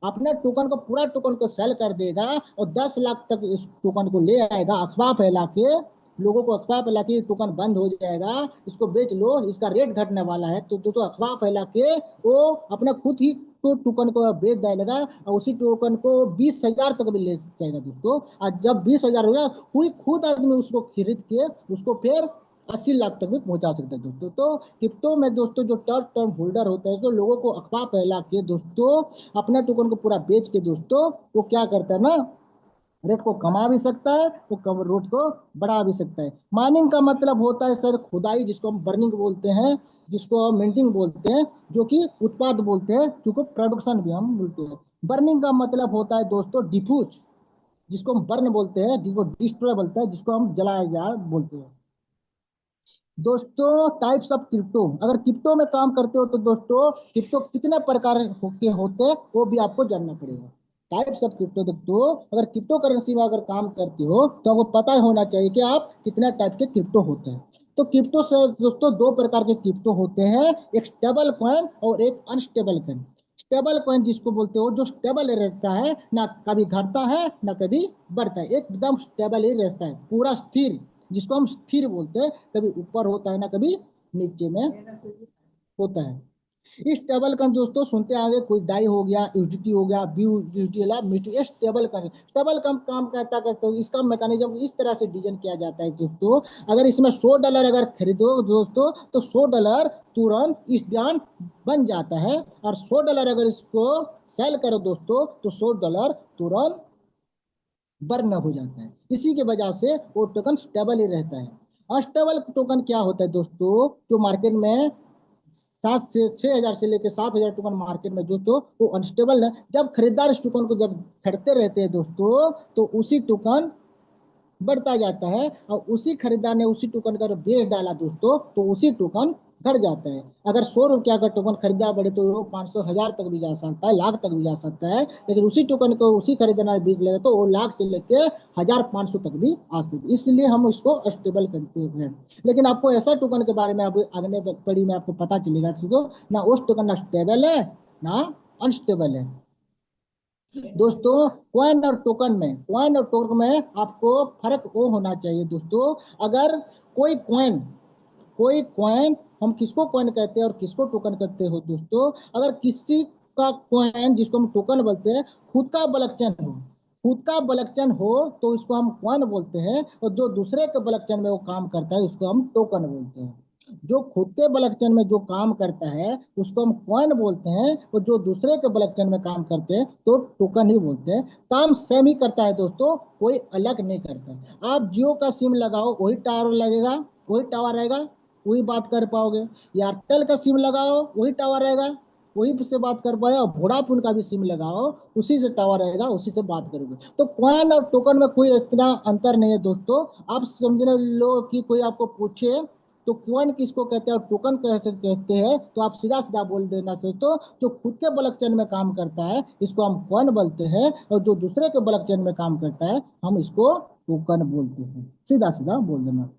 अपने टोकन को, पूरा टोकन को सेल कर देगा और 10 लाख तक इस टोकन को ले आएगा, अफवाह फैला के, लोगों को अफवाह फैला के टोकन बंद हो जाएगा, इसको बेच लो, इसका रेट घटने वाला है, तो अफवाह फैला के वो अपना खुद ही तो टोकन को बेच देगा और उसी टोकन को 20,000 तक भी ले जाएगा दोस्तों। और जब 20,000 होगा, कोई खुद आदमी उसको खरीद के उसको फिर 80 लाख तक भी पहुंचा सकता है दोस्तों। तो क्रिप्टो में दोस्तों जो टर्म होल्डर होता है, तो लोगों को अफवाह फैला के दोस्तों अपना टोकन को पूरा बेच के दोस्तों वो क्या करता है ना, रेट को कमा भी सकता है, वो कम रेट को बढ़ा भी सकता है। माइनिंग का मतलब होता है सर खुदाई, जिसको हम बर्निंग बोलते हैं, जिसको हम मिंटिंग बोलते हैं, जो कि उत्पाद बोलते हैं, जिसको प्रोडक्शन भी हम बोलते हैं। बर्निंग का मतलब होता है दोस्तों डिफ्यूज, जिसको हम बर्न बोलते हैं, जिसको डिस्ट्रॉय बोलते हैं, जिसको हम जलाया जा बोलते हैं। दोस्तों टाइप्स ऑफ क्रिप्टो, अगर क्रिप्टो में काम करते हो तो दोस्तों क्रिप्टो कितने प्रकार के होते हैं वो भी आपको जानना पड़ेगा। टाइप्स ऑफ क्रिप्टो दोस्तों, अगर क्रिप्टो करेंसी में अगर काम करते हो तो आपको पता होना चाहिए कि आप कितना टाइप के क्रिप्टो होते हैं। तो क्रिप्टो से दोस्तों 2 प्रकार के क्रिप्टो होते हैं, एक स्टेबल कॉइन और एक अनस्टेबल कॉइन। स्टेबल कॉइन जिसको बोलते हो, जो स्टेबल रहता है, ना कभी घटता है ना कभी बढ़ता है, एकदम स्टेबल ही रहता है, पूरा स्थिर, जिसको हम स्थिर बोलते हैं, कभी ऊपर होता है ना कभी नीचे में होता है। इस टेबल का दोस्तों सुनते आगे, कोई डाई हो गया, यूजिटी हो गया, ये स्टेबल का काम करता करते इसका मैकेनिज्म इस तरह से डिजाइन किया जाता है दोस्तों। अगर इसमें $100 अगर खरीदो दोस्तों, तो $100 तुरंत इस ध्यान बन जाता है, और $100 अगर इसको सेल करो दोस्तों, तो $100 तुरंत बर्न हो जाता है। इसी के वजह से वो टोकन स्टेबल ही रहता है। अनस्टेबल टोकन क्या होता है दोस्तों, जो मार्केट में 7 से 6 हजार से लेकर 7 हजार टोकन मार्केट में जो, तो वो अनस्टेबल है। जब खरीदार इस टोकन को जब खरीदते रहते हैं दोस्तों, तो उसी टोकन बढ़ता जाता है, और उसी खरीदार ने उसी टोकन का बेच डाला दोस्तों, तो उसी टोकन घट जाता है। अगर $100 का टोकन खरीदा पड़े तो वो 500 हजार तक भी जा सकता है, लाख तक भी जा सकता है। लेकिन उसी टोकन को उसी खरीदार ने बेच लेगा तो वो लाख से लेके 1,500 तक भी आ सकते हैं। इसलिए हम इसको स्टेबल करते हैं। लेकिन आपको ऐसा टोकन के बारे में अब अगले पढ़ी में आपको पता चलेगा कि ना उस टोकन ना स्टेबल है ना अनस्टेबल है। दोस्तों कॉइन और टोकन में आपको फर्क वो होना चाहिए दोस्तों। अगर कोई कॉइन हम किसको कॉइन कहते हैं और किसको टोकन कहते हो दोस्तों, अगर किसी का कॉइन जिसको हम टोकन बोलते हैं खुद का बलकचन हो तो इसको हम कॉइन बोलते हैं, और जो दूसरे के बलकचन में वो काम करता है उसको हम टोकन बोलते हैं। जो खुद के बलकचन में जो काम करता है उसको हम कॉइन बोलते हैं, और जो दूसरे के बलकचन में काम करते हैं तो टोकन ही बोलते हैं। काम सेम ही करता है दोस्तों, कोई अलग नहीं करता। आप जियो का सिम लगाओ वही टावर लगेगा, वही टावर रहेगा, वही बात कर पाओगे। एयरटेल का सिम लगाओ वही टावर रहेगा, वही से बात कर पाए। और वोडाफोन का भी सिम लगाओ उसी से टावर रहेगा, उसी से बात करोगे। तो कॉइन और टोकन में कोई इतना अंतर नहीं है दोस्तों। आप समझने लो कि कोई आपको पूछे तो कॉइन किसको कहते हैं और टोकन कैसे कहते हैं, तो आप सीधा सीधा बोल देना से तो जो खुद के ब्लॉकचेन में काम करता है इसको हम कॉइन बोलते हैं, और जो दूसरे के ब्लॉकचेन में काम करता है हम इसको टोकन बोलते हैं। सीधा सीधा बोल देना।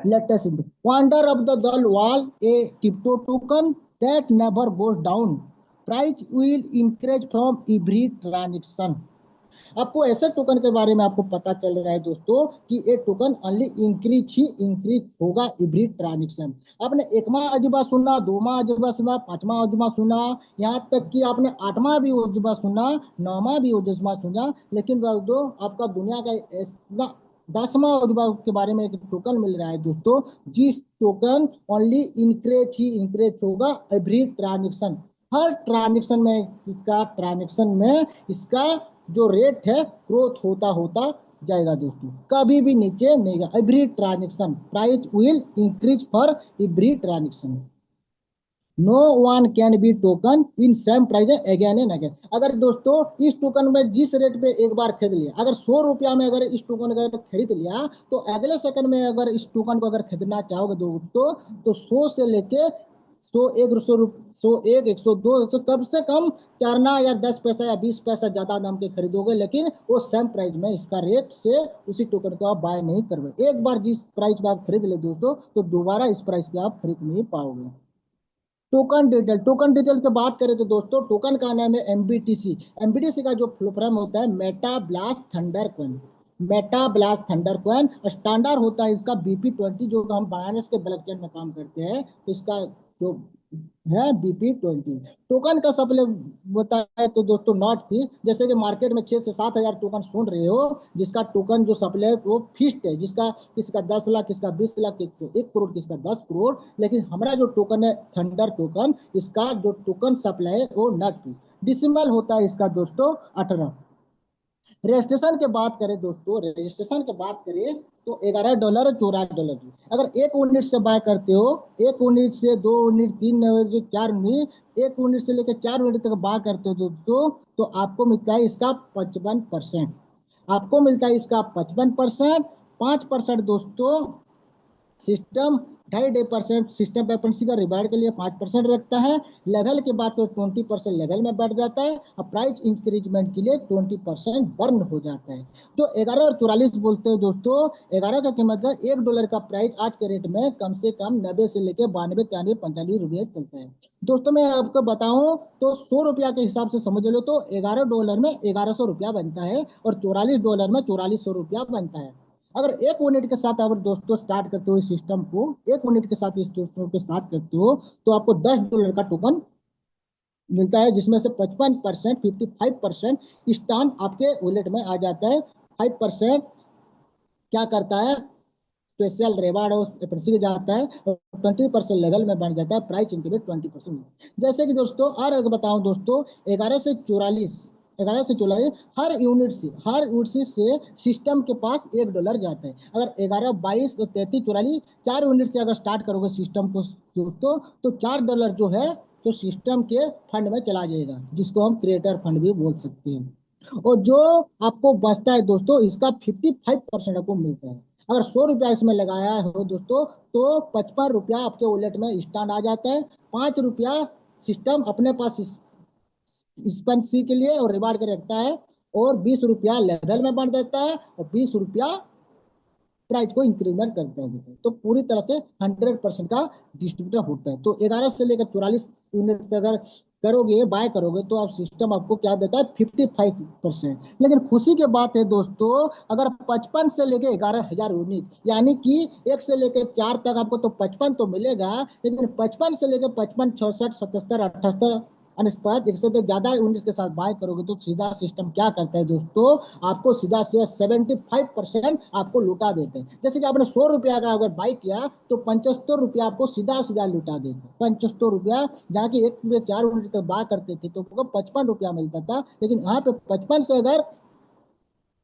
Latest into wonder of the dull wall, a crypto token that never goes down. Price will increase from every transaction. आपको ऐसे टोकन के बारे में आपको पता चल रहा है दोस्तों कि ये टोकन ओनली इंक्रीज होगा एवरी ट्रांजेक्शन। आपने 1वां अजूबा सुना, 2वां अजूबा सुना, 5वां अजूबा सुना, यहाँ तक कि आपने 8वां भी अजूबा सुना, 9वां भी अजूबा सुना, लेकिन दोस्तों आपका दुनिया का इतना 10वां अजूबा के बारे में एक टोकन मिल रहा है दोस्तों, जिस टोकन ओनली इंक्रीज होगा एवरी ट्रांजेक्शन। हर ट्रांजेक्शन में इसका जो रेट है ग्रोथ होता होता जाएगा दोस्तों, कभी भी नीचे नहीं गया। Every transaction price will increase for every transaction. No one can be token in same price again and again. अगर दोस्तों इस टोकन में जिस रेट पे एक बार खरीद लिया, अगर 100 रुपया में अगर इस टोकन का खरीद लिया, तो अगले सेकंड में अगर इस टोकन को अगर खरीदना चाहोगे दोस्तों, तो 100 से लेके 101 101 102 कम से कम चारना या 10 पैसा या 20 पैसा ज्यादा दाम के खरीदोगे, लेकिन वो सेम प्राइस में इसका रेट से उसी टोकन को आप बाय नहीं करोगे। एक बार जिस प्राइस पे आप खरीद ले दोस्तों, तो दोबारा इस प्राइस पे आप खरीद नहीं पाओगे। टोकन डिटेल की बात करें तो दोस्तों, टोकन का नाम है एमबीटीसी। एमबीटीसी का जो फुल फॉर्म होता है Meta blast thunder coin. Meta blast thunder coin standard होता है इसका BP20, जो हम बायनेंस के ब्लॉकचेन में काम करते हैं, तो इसका जो है BP20। टोकन का सप्लाई होता है तो दोस्तों नॉट फीस। जैसे कि मार्केट में 6 से 7 हजार टोकन सुन रहे हो, जिसका टोकन जो सप्लाई वो फिक्स्ड है, जिसका किसी का 10 लाख, किसका 20 लाख, किसी 1 करोड़, किसका 10 करोड़। लेकिन हमारा जो टोकन है थंडर टोकन, इसका जो टोकन सप्लाई है वो नॉट फीस। डिसिमल होता है इसका दोस्तों 18। रजिस्ट्रेशन की बात करें दोस्तों, रजिस्ट्रेशन की बात करें तो $11 और $14 की। अगर एक यूनिट से बाय करते हो, एक यूनिट से 2 यूनिट, 3 यूनिट, 4 यूनिट, एक यूनिट से लेकर 4 यूनिट तक बाय करते हो दोस्तों, तो आपको मिलता है इसका 55%। आपको मिलता है इसका 55%। 5% दोस्तों सिस्टम, 2.5% सिस्टम पेपेंसी का रिवार्ड के लिए 5% रखता है। लेवल की बात करें 20% लेवल में बढ़ जाता है, और प्राइस इंक्रीजमेंट के लिए 20% बर्न हो जाता है। जो 11 और 44 बोलते हैं दोस्तों, 11 का कीमत है $1 का प्राइस आज के रेट में कम से कम 90 से लेकर 92 93 45 रुपये चलता है। दोस्तों मैं आपको बताऊं तो 100 रुपया के हिसाब से समझ लो तो $11 में 1100 रुपया बनता है, और $44 में 4400 रुपया बनता है। अगर एक यूनिट के साथ अगर दोस्तों स्टार्ट करते हो इस सिस्टम को, एक यूनिट के साथ इस सिस्टम के साथ करते हो, तो आपको $10 का टोकन मिलता है, जिसमें से 55%, 55% स्टान आपके वॉलेट में आ जाता है। 5% क्या करता है, स्पेशल रिवार्ड और एप्रेसिल जाता है, और 20% लेवल में बढ़ जाता है, प्राइस इंक्रीमेंट 20%। जैसे कि दोस्तों और अगर बताऊं दोस्तों, 11 से 44, 11 से 44 हर यूनिट से सिस्टम के पास $1 जाता है। अगर 11 22 और 33 44 4 यूनिट से अगर स्टार्ट करोगे सिस्टम को दोस्तों, तो $4 जो है तो सिस्टम के फंड में चला जाएगा, जिसको हम क्रिएटर फंड भी बोल सकते हैं। और जो आपको बचता है दोस्तों, इसका 55% आपको मिलता है। अगर 100 रुपया इसमें लगाया हो दोस्तों, तो 55 रुपया आपके वॉलेट में स्टैंड आ जाता है। 5 रुपया सिस्टम अपने पास एक्सपेंसी के लिए और रिवार्ड के रखता है, और 20 रुपया लेवल में बढ़ देता है, और 20 रुपया प्राइस को इंक्रीमेंट करते हैं। तो पूरी तरह से 100% का डिस्ट्रीब्यूटर होता है। तो 11 से लेकर 44 यूनिट से अगर करोगे बाय करोगे, तो आप सिस्टम आपको क्या देता है 55%। लेकिन खुशी की बात है दोस्तों, अगर 55 से लेकर 11 हजार यूनिट, यानी कि 1 से लेकर 4 तक आपको तो 55 तो मिलेगा, लेकिन 55 से लेकर 55 66 77 78 अनुपात 1 से ज्यादा यूनिट के साथ बाय करोगे, तो सीधा सिस्टम क्या करता है दोस्तों, आपको सीधा सीधा 75% आपको लुटा देते हैं। जैसे कि आपने 100 रुपया का अगर बाई किया, तो 75 रुपया आपको सीधा सीधा लुटा देते हैं। 75 रुपया, जहाँ की 1 से 4 यूनिट तक बाय करते थे तो आपको 55 रुपया मिलता था, लेकिन यहाँ पे 55 से अगर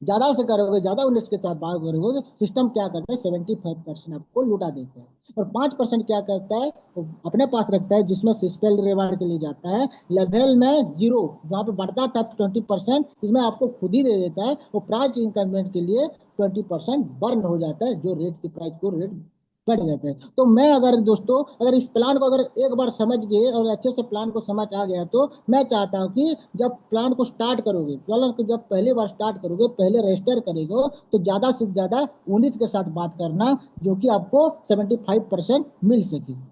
ज्यादा से करोगे, ज्यादा यूनिट्स के साथ बाय करोगे, तो सिस्टम क्या करता है 75% आपको लुटा देता है। और 5% क्या करता है, वो अपने पास रखता है, जिसमें सिस्पेल रिवार्ड के लिए जाता है। लेवल में 0 जहाँ पे बढ़ता था 20%, इसमें आपको खुद ही दे देता है। और प्राइस इंक्रीमेंट के लिए 20% बर्न हो जाता है, जो रेट की प्राइस को रेट बढ़ जाता है। तो मैं अगर दोस्तों अगर इस प्लान को अगर एक बार समझ गए और अच्छे से प्लान को समझ आ गया, तो मैं चाहता हूँ कि जब प्लान को स्टार्ट करोगे, प्लान को जब पहली बार स्टार्ट करोगे, पहले रजिस्टर करेगा, तो ज़्यादा से ज़्यादा यूनिट के साथ बात करना, जो कि आपको 75% मिल सके।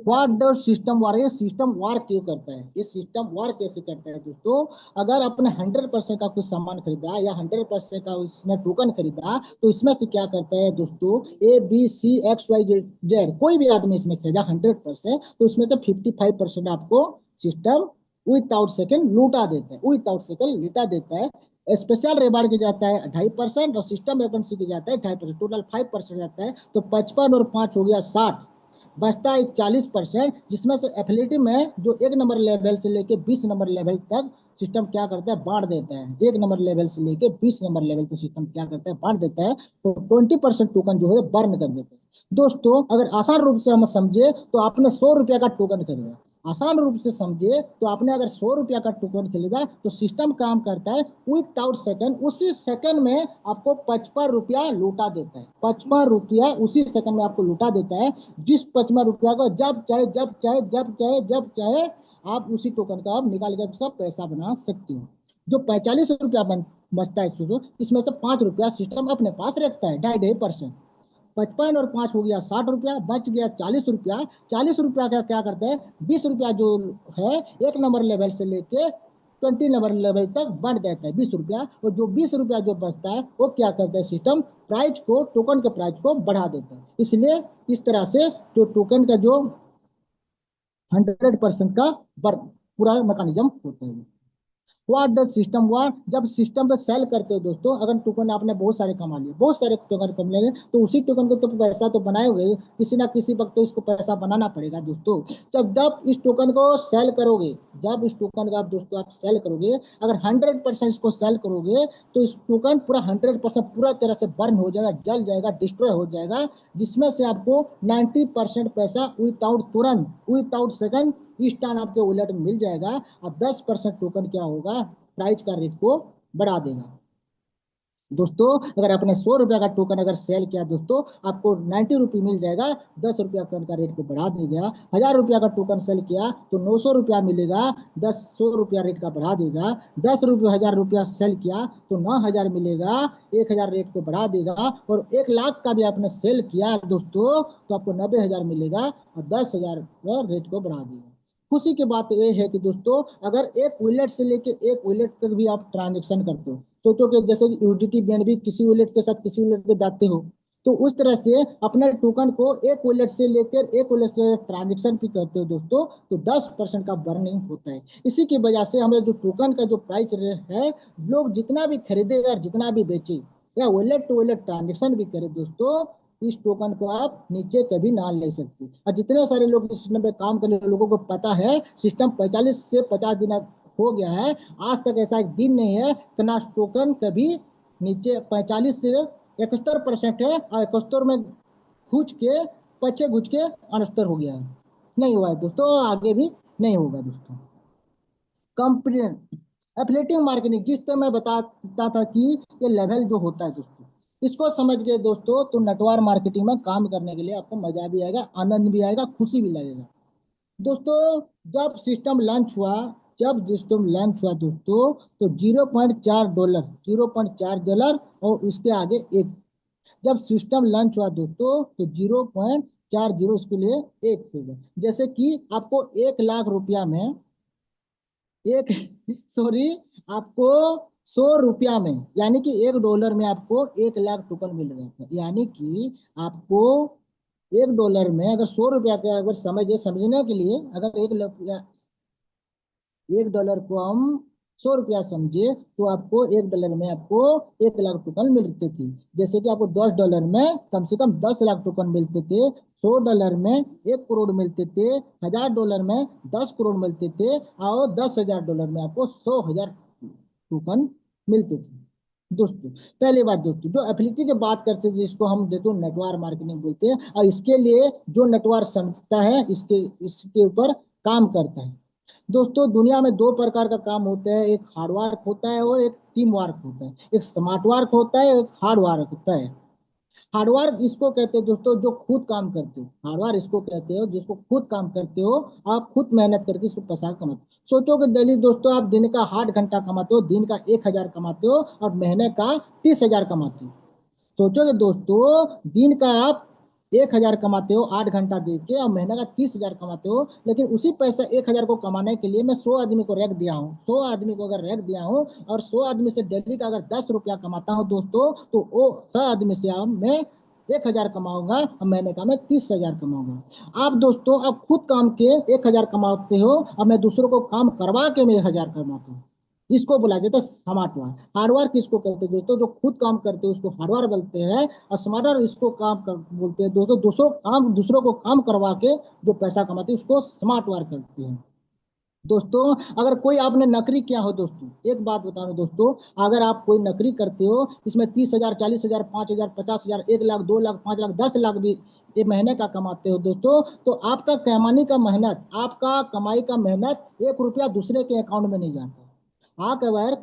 व्हाट डज सिस्टम वार, ये सिस्टम वार क्यों करता है, ये सिस्टम वार कैसे करता है दोस्तों। अगर आपने 100% का कुछ सामान खरीदा या 100% का उसमें टोकन खरीदा, तो इसमें से क्या करता है दोस्तों, ABCXYZ कोई भी आदमी इसमें खरीदा 100%, तो उसमें से 55% आपको सिस्टम विदाउट सेकंड लूटा देता है, विदाउट सेकंड लूटा देता है। स्पेशल रिवार्ड की जाता है 2.5%, और सिस्टम वेपन्सी की जाता है 2.5%, टोटल 5% जाता है। तो 55 और 5 हो गया 60, बचता है 40%, जिसमें से एथलेटिक में जो 1 नंबर लेवल से लेके 20 नंबर लेवल तक सिस्टम क्या करता है, बांट देता है। 1 नंबर लेवल से लेके 20 नंबर लेवल तक सिस्टम क्या करता है, बांट देता है। तो 20% टोकन जो है बर्न कर देता है। दोस्तों अगर आसान रूप से हम समझे तो आपने 100 रुपया का टोकन खरीदा, आसान रूप से समझे तो आपने अगर 100 रुपया का टोकन खरीदा तो सिस्टम काम करता है विदाउट सेकंड, उसी सेकंड में आपको 55 रुपया लूटा देता है। 55 रुपया उसी सेकंड में आपको लूटा देता है। जिस 55 रुपया को जब चाहे जब चाहे जब चाहे जब चाहे आप उसी टोकन का आप निकाल कर उसका पैसा बना सकते हो। जो 45 रुपया बचता है इसमें से 5 रुपया सिस्टम अपने पास रखता है, 2.5%। 55 और 5 हो गया 60 रुपया, बच गया 40 रुपया। 40 रुपया का क्या करता है, 20 रुपया जो है 1 नंबर लेवल से लेके 20 नंबर लेवल तक बढ़ जाता है 20 रुपया। और जो 20 रुपया जो बचता है वो क्या करता है, सिस्टम प्राइस को, टोकन के प्राइस को बढ़ा देता है। इसलिए इस तरह से जो टोकन का जो 100% का पूरा मैकेनिज्म होता है। व्हाट द सिस्टम हुआ, जब सिस्टम पे सेल करते हो दोस्तों, अगर टोकन आपने बहुत सारे कमा लिए, बहुत सारे टोकन कमा लिए, तो उसी टोकन को तो पैसा तो बनाए हुए, किसी ना किसी वक्त तो इसको पैसा बनाना पड़ेगा दोस्तों। जब इस टोकन को सेल करोगे, जब इस टोकन का दोस्तों आप सेल करोगे, अगर 100% इसको सेल करोगे तो इस टोकन पूरा 100% पूरा तरह से बर्न हो जाएगा, जल जाएगा, डिस्ट्रॉय हो जाएगा, जिसमें से आपको 90% पैसा विदाउट तुरंत, विदाउट सेकंड इस टाइम आपके वॉलेट में मिल जाएगा। और 10% टोकन क्या होगा, प्राइस का रेट को बढ़ा देगा। दोस्तों अगर आपने 100 रुपया का टोकन अगर सेल किया दोस्तों, आपको 90 रुपये मिल जाएगा, 10 रुपया का रेट को बढ़ा देगा। 1000 रुपया का टोकन सेल किया तो 900 रुपया मिलेगा, 100 रुपया रेट का बढ़ा देगा। 10 रुपये 1000 रुपया सेल किया तो 9000 मिलेगा, 1000 रेट को बढ़ा देगा। और 1 लाख का भी आपने सेल किया दोस्तों तो आपको 90,000 मिलेगा और 10,000 रेट को बढ़ा देगा। खुशी की बात यह है कि दोस्तों अगर एक वॉलेट से लेके एक वॉलेट तक भी आप ट्रांजेक्शन करते हो, सोचो कि जैसे यूडीटी बीएनबी किसी वॉलेट के साथ किसी वॉलेट पे जाते हो, तो उस तरह से अपने टोकन को एक वॉलेट से लेकर एक वॉलेट से ट्रांजेक्शन भी करते हो दोस्तों, तो 10% का बर्निंग होता है। इसी की वजह से हमें जो टोकन का जो प्राइस है, लोग जितना भी खरीदे और जितना भी बेचे या वॉलेट टू वॉलेट ट्रांजेक्शन भी करे दोस्तों, इस टोकन को आप नीचे कभी ना ले सकते। और जितने सारे लोग इस सिस्टम पे काम करने वाले लोगों को पता है, सिस्टम 45 से 50 दिन हो गया है, आज तक ऐसा एक दिन नहीं है कि ना टोकन कभी नीचे 45 से 71% है और 71 में घुस के पीछे घुस के अनस्तर हो गया है, नहीं हुआ है दोस्तों, आगे भी नहीं होगा दोस्तों। कंपनी एफिलिएटिव मार्केटिंग, जिस तरह मैं बताता था कि ये लेवल जो होता है दोस्तों, इसको समझ गए दोस्तों तो नेटवर्क मार्केटिंग में काम करने के लिए आपको मजा भी आएगा, आनंद भी आएगा, खुशी भी लगेगा दोस्तों। जब सिस्टम लॉन्च हुआ, जब सिस्टम लॉन्च हुआ दोस्तों, तो $0.4, $0.4 और उसके आगे एक, जब सिस्टम लॉन्च हुआ दोस्तों तो 0.40 उसके लिए एक होगा। जैसे कि आपको 1 लाख रुपया में एक सॉरी, आपको 100 रुपया में, यानी कि $1 में आपको 1 लाख टोकन मिल रहे हैं। यानी कि आपको $1 में अगर 100 रुपया का अगर समझने के लिए, अगर $1 को हम 100 रुपया समझे तो आपको $1 में आपको 1 लाख टोकन मिलते थे। जैसे कि आपको $10 में कम से कम 10 लाख टोकन मिलते थे, $100 में 1 करोड़ मिलते थे, $1000 में 10 करोड़ मिलते थे, और $10,000 में आपको 100,000 टोकन मिलते थे दोस्तों। पहली बात दोस्तों, जो एफिलिएटिव की बात करते हैं जिसको हम देखो नेटवर्क मार्केटिंग बोलते हैं, और इसके लिए जो नेटवर्क समझता है इसके ऊपर काम करता है दोस्तों। दुनिया में 2 प्रकार का काम होता है, एक हार्ड वर्क होता है और एक टीम वर्क होता है। एक स्मार्ट वर्क होता है, एक हार्ड वर्क होता है। हार्डवर्क इसको कहते हैं दोस्तों जो खुद काम करते हो, हार्डवर्क इसको कहते हो जिसको खुद काम करते हो, आप खुद मेहनत करके इसको पैसा कमाते हो। सोचो कि दिल्ली दोस्तों आप दिन का 8 घंटा कमाते हो, दिन का 1,000 कमाते हो और महीने का 30,000 कमाते हो। सोचो कि दोस्तों दिन का आप 1,000 कमाते हो 8 घंटा दे के और महीने का 30,000 कमाते हो, लेकिन उसी पैसा 1,000 को कमाने के लिए मैं 100 आदमी को रख दिया हूँ, 100 आदमी को अगर रख दिया हूँ और 100 आदमी से डेली का अगर 10 रुपया कमाता हूँ दोस्तों, तो वो 100 आदमी से मैं 1,000 कमाऊंगा और महीने का मैं 30,000 कमाऊंगा। आप दोस्तों आप खुद काम के 1,000 कमाते हो और मैं दूसरों को काम करवा के मैं 1,000 कमाता हूँ। इसको बोला जाता है स्मार्ट वर्क। हार्डवर्क किसको कहते हैं दोस्तों, जो खुद काम करते हैं उसको हार्डवर्क बोलते हैं, और स्मार्टर इसको बोलते हैं दोस्तों दूसरों को काम करवा के जो पैसा कमाते हैं उसको स्मार्ट वर्क करते हैं दोस्तों अगर कोई आपने नौकरी किया हो दोस्तों, एक बात बता रहा हूं दोस्तों, अगर आप कोई नौकरी करते हो, इसमें 30,000, 40,000, 5,000, 50,000, 1 लाख, 2 लाख, 5 लाख, 10 लाख भी ये महीने का कमाते हो दोस्तों, तो आपका कमाने का मेहनत, आपका कमाई का मेहनत 1 रुपया दूसरे के अकाउंट में नहीं जाता। आप अगर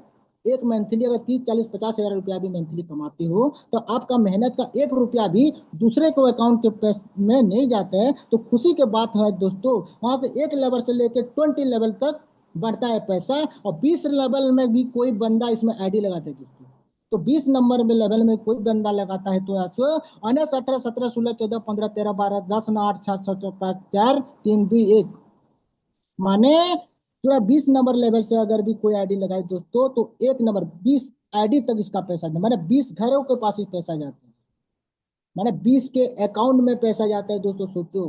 एक मंथली अगर 30, 40, 50 हजार रुपया भी मंथली कमाते हो, तो आपका मेहनत का 1 रुपया भी दूसरे को अकाउंट के पैसे में नहीं जाता है, तो खुशी की बात है दोस्तों। वहां से 1 लेवल से लेकर 20 लेवल तक बढ़ता है पैसा, और 20 लेवल में भी कोई बंदा इसमें आईडी लगाता है दोस्तों। तो 20 नंबर में लेवल में कोई बंदा लगाता है तो ऐसे 19, 17, 16, 17, 15, 13, 12, 10, 9, 8, 7, 6, 5, 4, 3, 2, 1 माने पूरा 20 नंबर लेवल से अगर भी कोई आईडी लगाए दोस्तों, तो 1 नंबर 20 आईडी तक इसका पैसा जाता है, माने 20 घरों के पास ही पैसा जाता है, माने 20 के अकाउंट में पैसा जाता है दोस्तों। सोचो,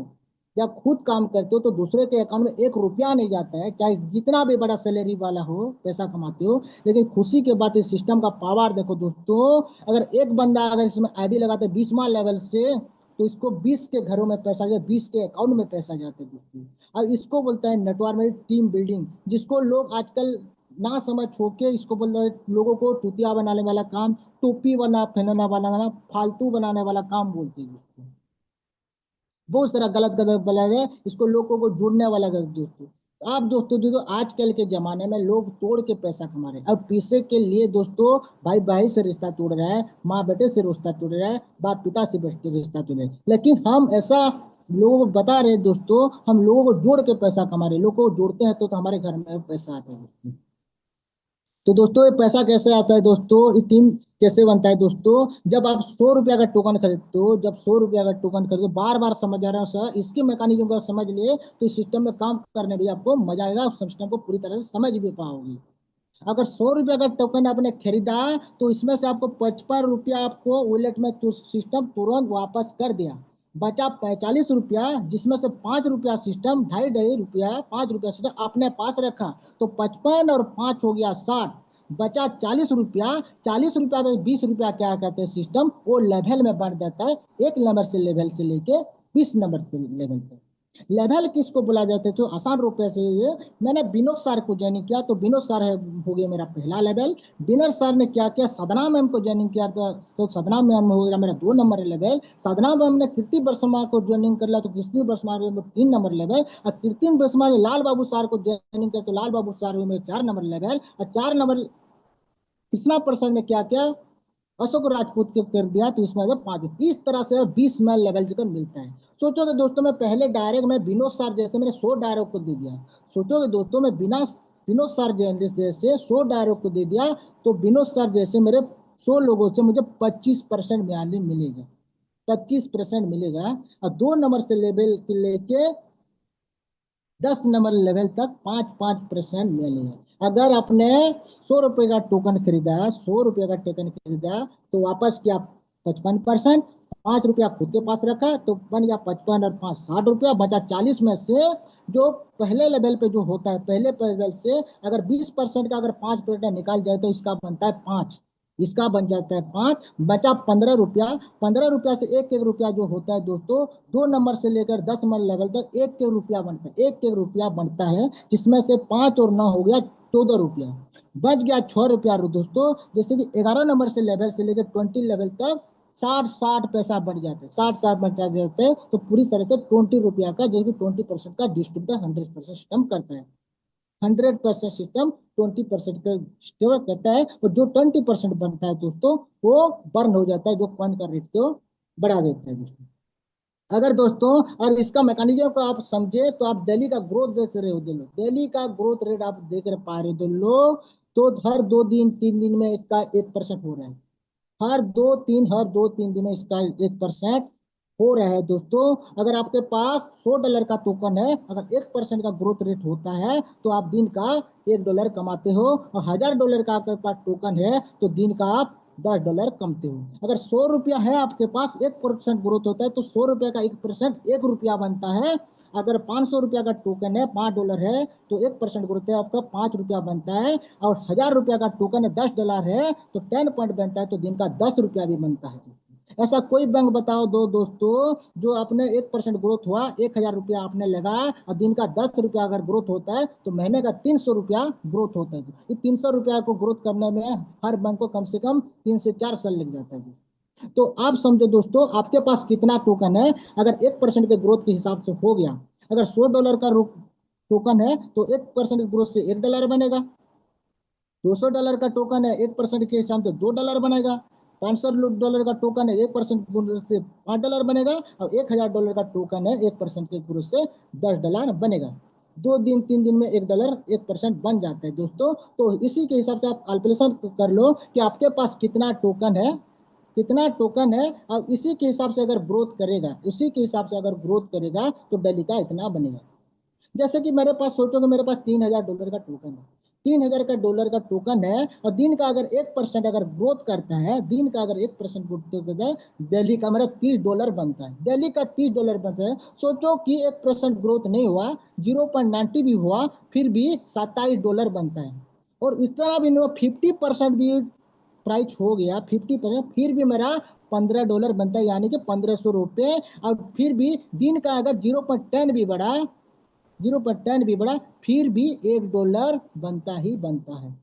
जब खुद काम करते हो तो दूसरे के अकाउंट में 1 रुपया नहीं जाता है, चाहे जितना भी बड़ा सैलरी वाला हो, पैसा कमाते हो। लेकिन खुशी की बात, इस सिस्टम का पावर देखो दोस्तों, अगर एक बंदा अगर इसमें आईडी लगाता है 20वां लेवल से, तो इसको 20 के घरों में पैसा जाए, 20 के अकाउंट में पैसा जाता है दोस्तों। और इसको बोलता है नेटवर्क में टीम बिल्डिंग, जिसको लोग आजकल ना समझ होके इसको बोल रहे हैं, लोगों को चूतिया बनाने वाला काम, टोपी बना पहनाना वाला, फालतू बनाने वाला काम बोलते हैं इसको। बहुत सारा गलत गलत बोला है, इसको लोगों को जोड़ने वाला गलत दोस्तों। आप दोस्तों देखो, आजकल के जमाने में लोग तोड़ के पैसा कमा रहे हैं। अब पैसे के लिए दोस्तों, भाई भाई से रिश्ता तोड़ रहा है, माँ बेटे से रिश्ता तोड़ रहा है, बाप पिता से रिश्ता तोड़ रहा है। लेकिन हम ऐसा लोगों को बता रहे दोस्तों, हम लोगों को जोड़ के पैसा कमा रहे हैं। लोगों को जोड़ते हैं तो हमारे घर में पैसा आता है दोस्तों। तो दोस्तों ये पैसा कैसे आता है दोस्तों, ये टीम कैसे बनता है दोस्तों? जब आप 100 रुपया का टोकन खरीदते हो, जब 100 रुपया का टोकन खरीदो, बार बार समझ आ रहा हूँ सर, इसके मैकेनिज्म को समझ लिए तो इस सिस्टम में काम करने भी आपको मजा आएगा, उस सिस्टम को पूरी तरह से समझ भी पाओगे। अगर 100 रुपया का टोकन आपने खरीदा, तो इसमें से आपको 55 रुपया आपको वॉलेट में तो सिस्टम तुरंत वापस कर दिया। बचा 45 रुपया, जिसमें से 5 रुपया सिस्टम, ढाई ढाई रुपया, 5 रुपया सिस्टम अपने पास रखा। तो 55 और 5 हो गया 60, बचा 40 रुपया। 40 रुपया में 20 रुपया क्या कहते हैं सिस्टम, वो लेवल में बढ़ जाता है, 1 नंबर से लेवल से लेके 20 नंबर के लेवल तक। लेवल किसको बोला जाता है, तो आसान रूप से मैंने विनोद सर को ज्वाइनिंग किया, तो विनोद सर है हो गया मेरा पहला लेवल। विनोद सर ने क्या किया, साधना मैम को ज्वाइनिंग किया, तो साधना मैम हो गया मेरा 2 नंबर लेवल। साधना मैम ने कीर्ति वर्मा को ज्वाइनिंग कर लिया, तो कीर्ति वर्मा 3 नंबर लेवल। और कीर्ति वर्मा ने लाल बाबू सर को ज्वाइनिंग किया, तो लाल बाबू सर में 4 नंबर लेवल। और 4 नंबर कृष्णा प्रसाद ने क्या किया, अशोक राजपूत के कर दिया, तो इसमें 5। इस तरह से 20 मैन लेवल जगह मिलता है। सोचोगे दोस्तों, मैं पहले डायरेक्ट में विनोद सर जैसे मैंने 100 डायरेक्ट को दे दिया। सोचोगे दोस्तों, मैं बिना विनोद सर जैसे 100 डायरेक्ट को दे दिया, तो विनोद सर जैसे मेरे 100 लोगों से मुझे 25% ब्याज मिलेगा, 25% मिलेगा। और 2 नंबर से लेवल लेके 10 नंबर लेवल तक 5-5% मिलेगा। अगर आपने 100 रुपये का टोकन खरीदा, 100 रुपये का टोकन खरीदा, तो वापस किया 55%, 5 रुपया खुद के पास रखा, तो बन गया 55 और 5 60 रुपया, बचा 40 में से जो पहले लेवल पे जो होता है, पहले लेवल से अगर 20% का अगर 5% निकाल जाए, तो इसका बनता है 5, इसका बन जाता है 5, बचा 15 रुपया। 15 रुपया से एक एक रुपया जो होता है दोस्तों, 2 नंबर से लेकर 10 नंबर लेवल तक एक एक रुपया बनता है, एक एक रुपया बनता है, जिसमें से 5 और 9 हो गया 14 रुपया, बच गया 6 रुपया दोस्तों। जैसे कि 11 नंबर से लेवल से लेकर 20 लेवल तक 60-60 पैसा बढ़ जाते हैं, 60-60 बढ़ जाते हैं, तो पूरी तरह से 20 रुपया का, जो कि 20% का डिस्ट्रीब्यूटर 100% सिस्टम करता है। 100% सिस्टम 20% का स्टोर करता है, और जो 20% बनता है दोस्तों, वो बर्न हो जाता है, जो कॉइन का रेट को बढ़ा देता है दोस्तों। अगर दोस्तों, और इसका मैकेनिज्म को आप समझे, तो आप डेली का ग्रोथ देख रहे हो दोनों, डेली का ग्रोथ रेट आप देख रहे पा रहे हो दोनों, तो हर 2 दिन 3 दिन में इसका 1% हो रहा है। हर 2 3 दिन में इसका 1% हो रहा है दोस्तों। अगर आपके पास $100 का टोकन है, अगर 1% का ग्रोथ रेट होता है, तो आप दिन का $1 कमाते हो। और $1000 का आपके पास टोकन है, तो दिन का आप $10 कमते हो। अगर 100 रुपया है आपके पास, 1% ग्रोथ होता है, तो 100 रुपया का 1% 1 रुपया बनता है। अगर 500 रुपया का टोकन है, $5 है, तो 1% ग्रोथ है आपका 5 रुपया बनता है। और $1000 रुपया का टोकन है, $10 है, तो 10 पॉइंट बनता है, तो दिन का 10 रुपया भी बनता है। ऐसा कोई बैंक बताओ दो दोस्तों जो आपने 1% ग्रोथ हुआ, 1,000 रुपया आपने लगाया और दिन का 10 रुपया अगर ग्रोथ होता है तो महीने का 300 रुपया ग्रोथ होता है। ये 300 रुपया को ग्रोथ करने में हर बैंक को कम से कम 3 से 4 साल लग जाता है। तो आप समझो दोस्तों आपके पास कितना टोकन है। अगर 1% के ग्रोथ के हिसाब से हो गया, अगर $100 का टोकन है तो 1% ग्रोथ से $1 बनेगा। $200 का टोकन है, 1% के हिसाब से $2 बनेगा। $500 का टोकन है, 1% ग्रोथ से $5 बनेगा। और $1,000 का टोकन है, 1% के ग्रोथ से $10 बनेगा। 2 दिन 3 दिन में $1 1% बन जाता है दोस्तों। तो इसी के हिसाब से आप कैलकुलेशन कर लो कि आपके पास कितना टोकन है, कितना टोकन है। और इसी के हिसाब से अगर ग्रोथ करेगा, इसी के हिसाब से अगर ग्रोथ करेगा तो डेली का इतना बनेगा। जैसे कि मेरे पास सोचो कि मेरे पास $3,000 का टोकन है, $3,000 का टोकन है और दिन का अगर 1% अगर ग्रोथ करता है, दिन का अगर 1% ग्रोथ करता है, डेली का मेरा $30 बनता है। डेली का $30 बनता है। सोचो कि 1% ग्रोथ नहीं हुआ, 0.90 भी हुआ, फिर भी $27 बनता है। और इस तरह भी नहीं, 50% भी प्राइस हो गया, 50%, फिर भी मेरा $15 बनता है, यानी कि $1,500। और फिर भी दिन का अगर 0.10 भी बढ़ा, 0.10 भी बढ़ा, फिर भी $1 बनता ही बनता है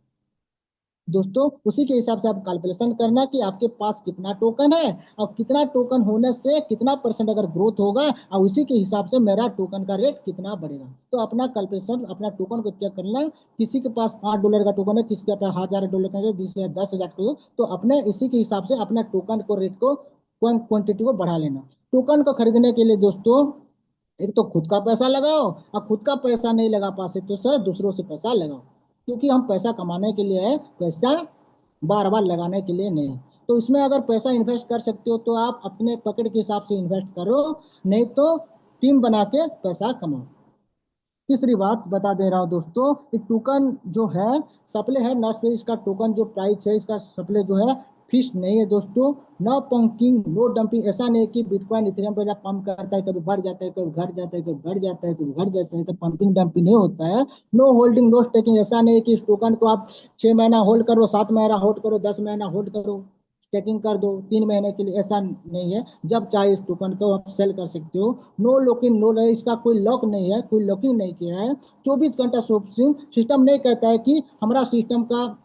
दोस्तों। उसी के हिसाब से आप कैलकुलेशन करना कि आपके पास कितना टोकन है और कितना टोकन होने से कितना परसेंट अगर ग्रोथ होगा, और उसी के हिसाब से मेरा टोकन का रेट कितना बढ़ेगा। तो अपना कैलकुलेशन, अपना टोकन को चेक करना। किसी के पास $5 का टोकन है, किसी के पास $1,000 का है, 10,000 का, तो अपने इसी के हिसाब से अपना टोकन को रेट को, क्वांटिटी को बढ़ा लेना। टोकन को खरीदने के लिए दोस्तों एक तो खुद का पैसा लगाओ, और खुद का पैसा नहीं लगा पासे तो सर दूसरों से पैसा लगाओ, क्योंकि हम पैसा कमाने के लिए है, पैसा बार बार लगाने के लिए नहीं। तो इसमें अगर पैसा इन्वेस्ट कर सकते हो तो आप अपने पॉकेट के हिसाब से इन्वेस्ट करो, नहीं तो टीम बना के पैसा कमाओ। तीसरी बात बता दे रहा हूँ दोस्तों, कि टोकन जो है सप्ले है, नॉट पे इसका टोकन जो प्राइस है, इसका सप्ले जो है फिक्स नहीं है दोस्तों। नो पंकिंग नो डंपिंग, ऐसा नहीं कि बिटकॉइन इथेरियम पे जब पंप करता है कभी बढ़ जाता है, कभी घट जाता है, कभी बढ़ जाता है, कभी घट जाता है, तो पंपिंग डंपिंग नहीं होता है। नो होल्डिंग नो स्टेकिंग, ऐसा नहीं कि इस टोकन को आप 6 महीना होल्ड करो, 7 महीना होल्ड करो, 10 महीना होल्ड करो, स्टेकिंग कर दो 3 महीने के लिए, ऐसा नहीं है। जब चाहे इस टोकन को आप सेल कर सकते हो। नो लॉकिंग नो, इसका कोई लॉक नहीं है, कोई लॉकिंग नहीं किया है। 24 घंटा शॉपिंग सिस्टम नहीं कहता है कि हमारा सिस्टम का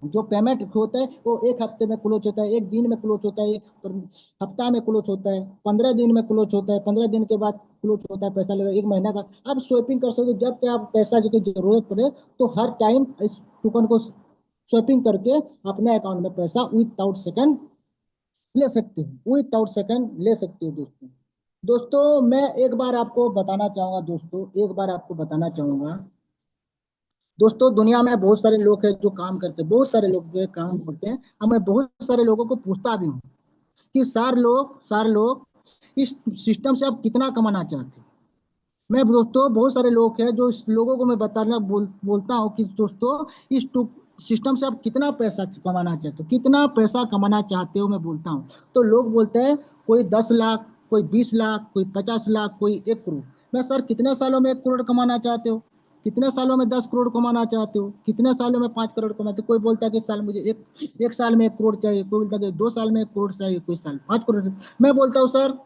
जो पेमेंट होता है वो 1 हफ्ते में क्लोज होता है, 1 दिन में क्लोज होता है, 1 हफ्ता में क्लोज होता है, 15 दिन में क्लोज होता है, 15 दिन के बाद क्लोज होता है, पैसा लगेगा 1 महीना का। आप स्वैपिंग कर सकते हो जब चाहे आप पैसा की जरूरत पड़े तो हर टाइम इस टोकन को स्वैपिंग करके अपने अकाउंट में पैसा विदाउट सेकंड ले सकते हो, विदाउट सेकंड ले सकते हो दोस्तों। दोस्तों मैं एक बार आपको बताना चाहूंगा, दोस्तों एक बार आपको बताना चाहूंगा दोस्तों, दुनिया में बहुत सारे लोग हैं जो काम करते हैं, बहुत सारे लोग जो काम करते हैं, और मैं बहुत सारे लोगों को पूछता भी हूँ कि सार लोग इस सिस्टम से आप कितना कमाना चाहते हैं। मैं दोस्तों बहुत सारे लोग हैं जो इस लोगों को मैं बोलता हूँ कि दोस्तों इस सिस्टम से आप कितना पैसा कमाना चाहते हो, कितना पैसा कमाना चाहते हो, मैं बोलता हूँ। तो लोग बोलते हैं कोई 10 लाख, कोई 20 लाख, कोई 50 लाख, कोई 1 करोड़। मैं सर कितने सालों में 1 करोड़ कमाना चाहते हो, कितने सालों में 10 करोड़ कमाना चाहते हो, कितने सालों में 5 करोड़ कमाते हो। कोई बोलता है कि साल मुझे एक साल में 1 करोड़ चाहिए, कोई बोलता है कि 2 साल में 1 करोड़ चाहिए, कोई साल 5 करोड़। मैं बोलता हूँ सर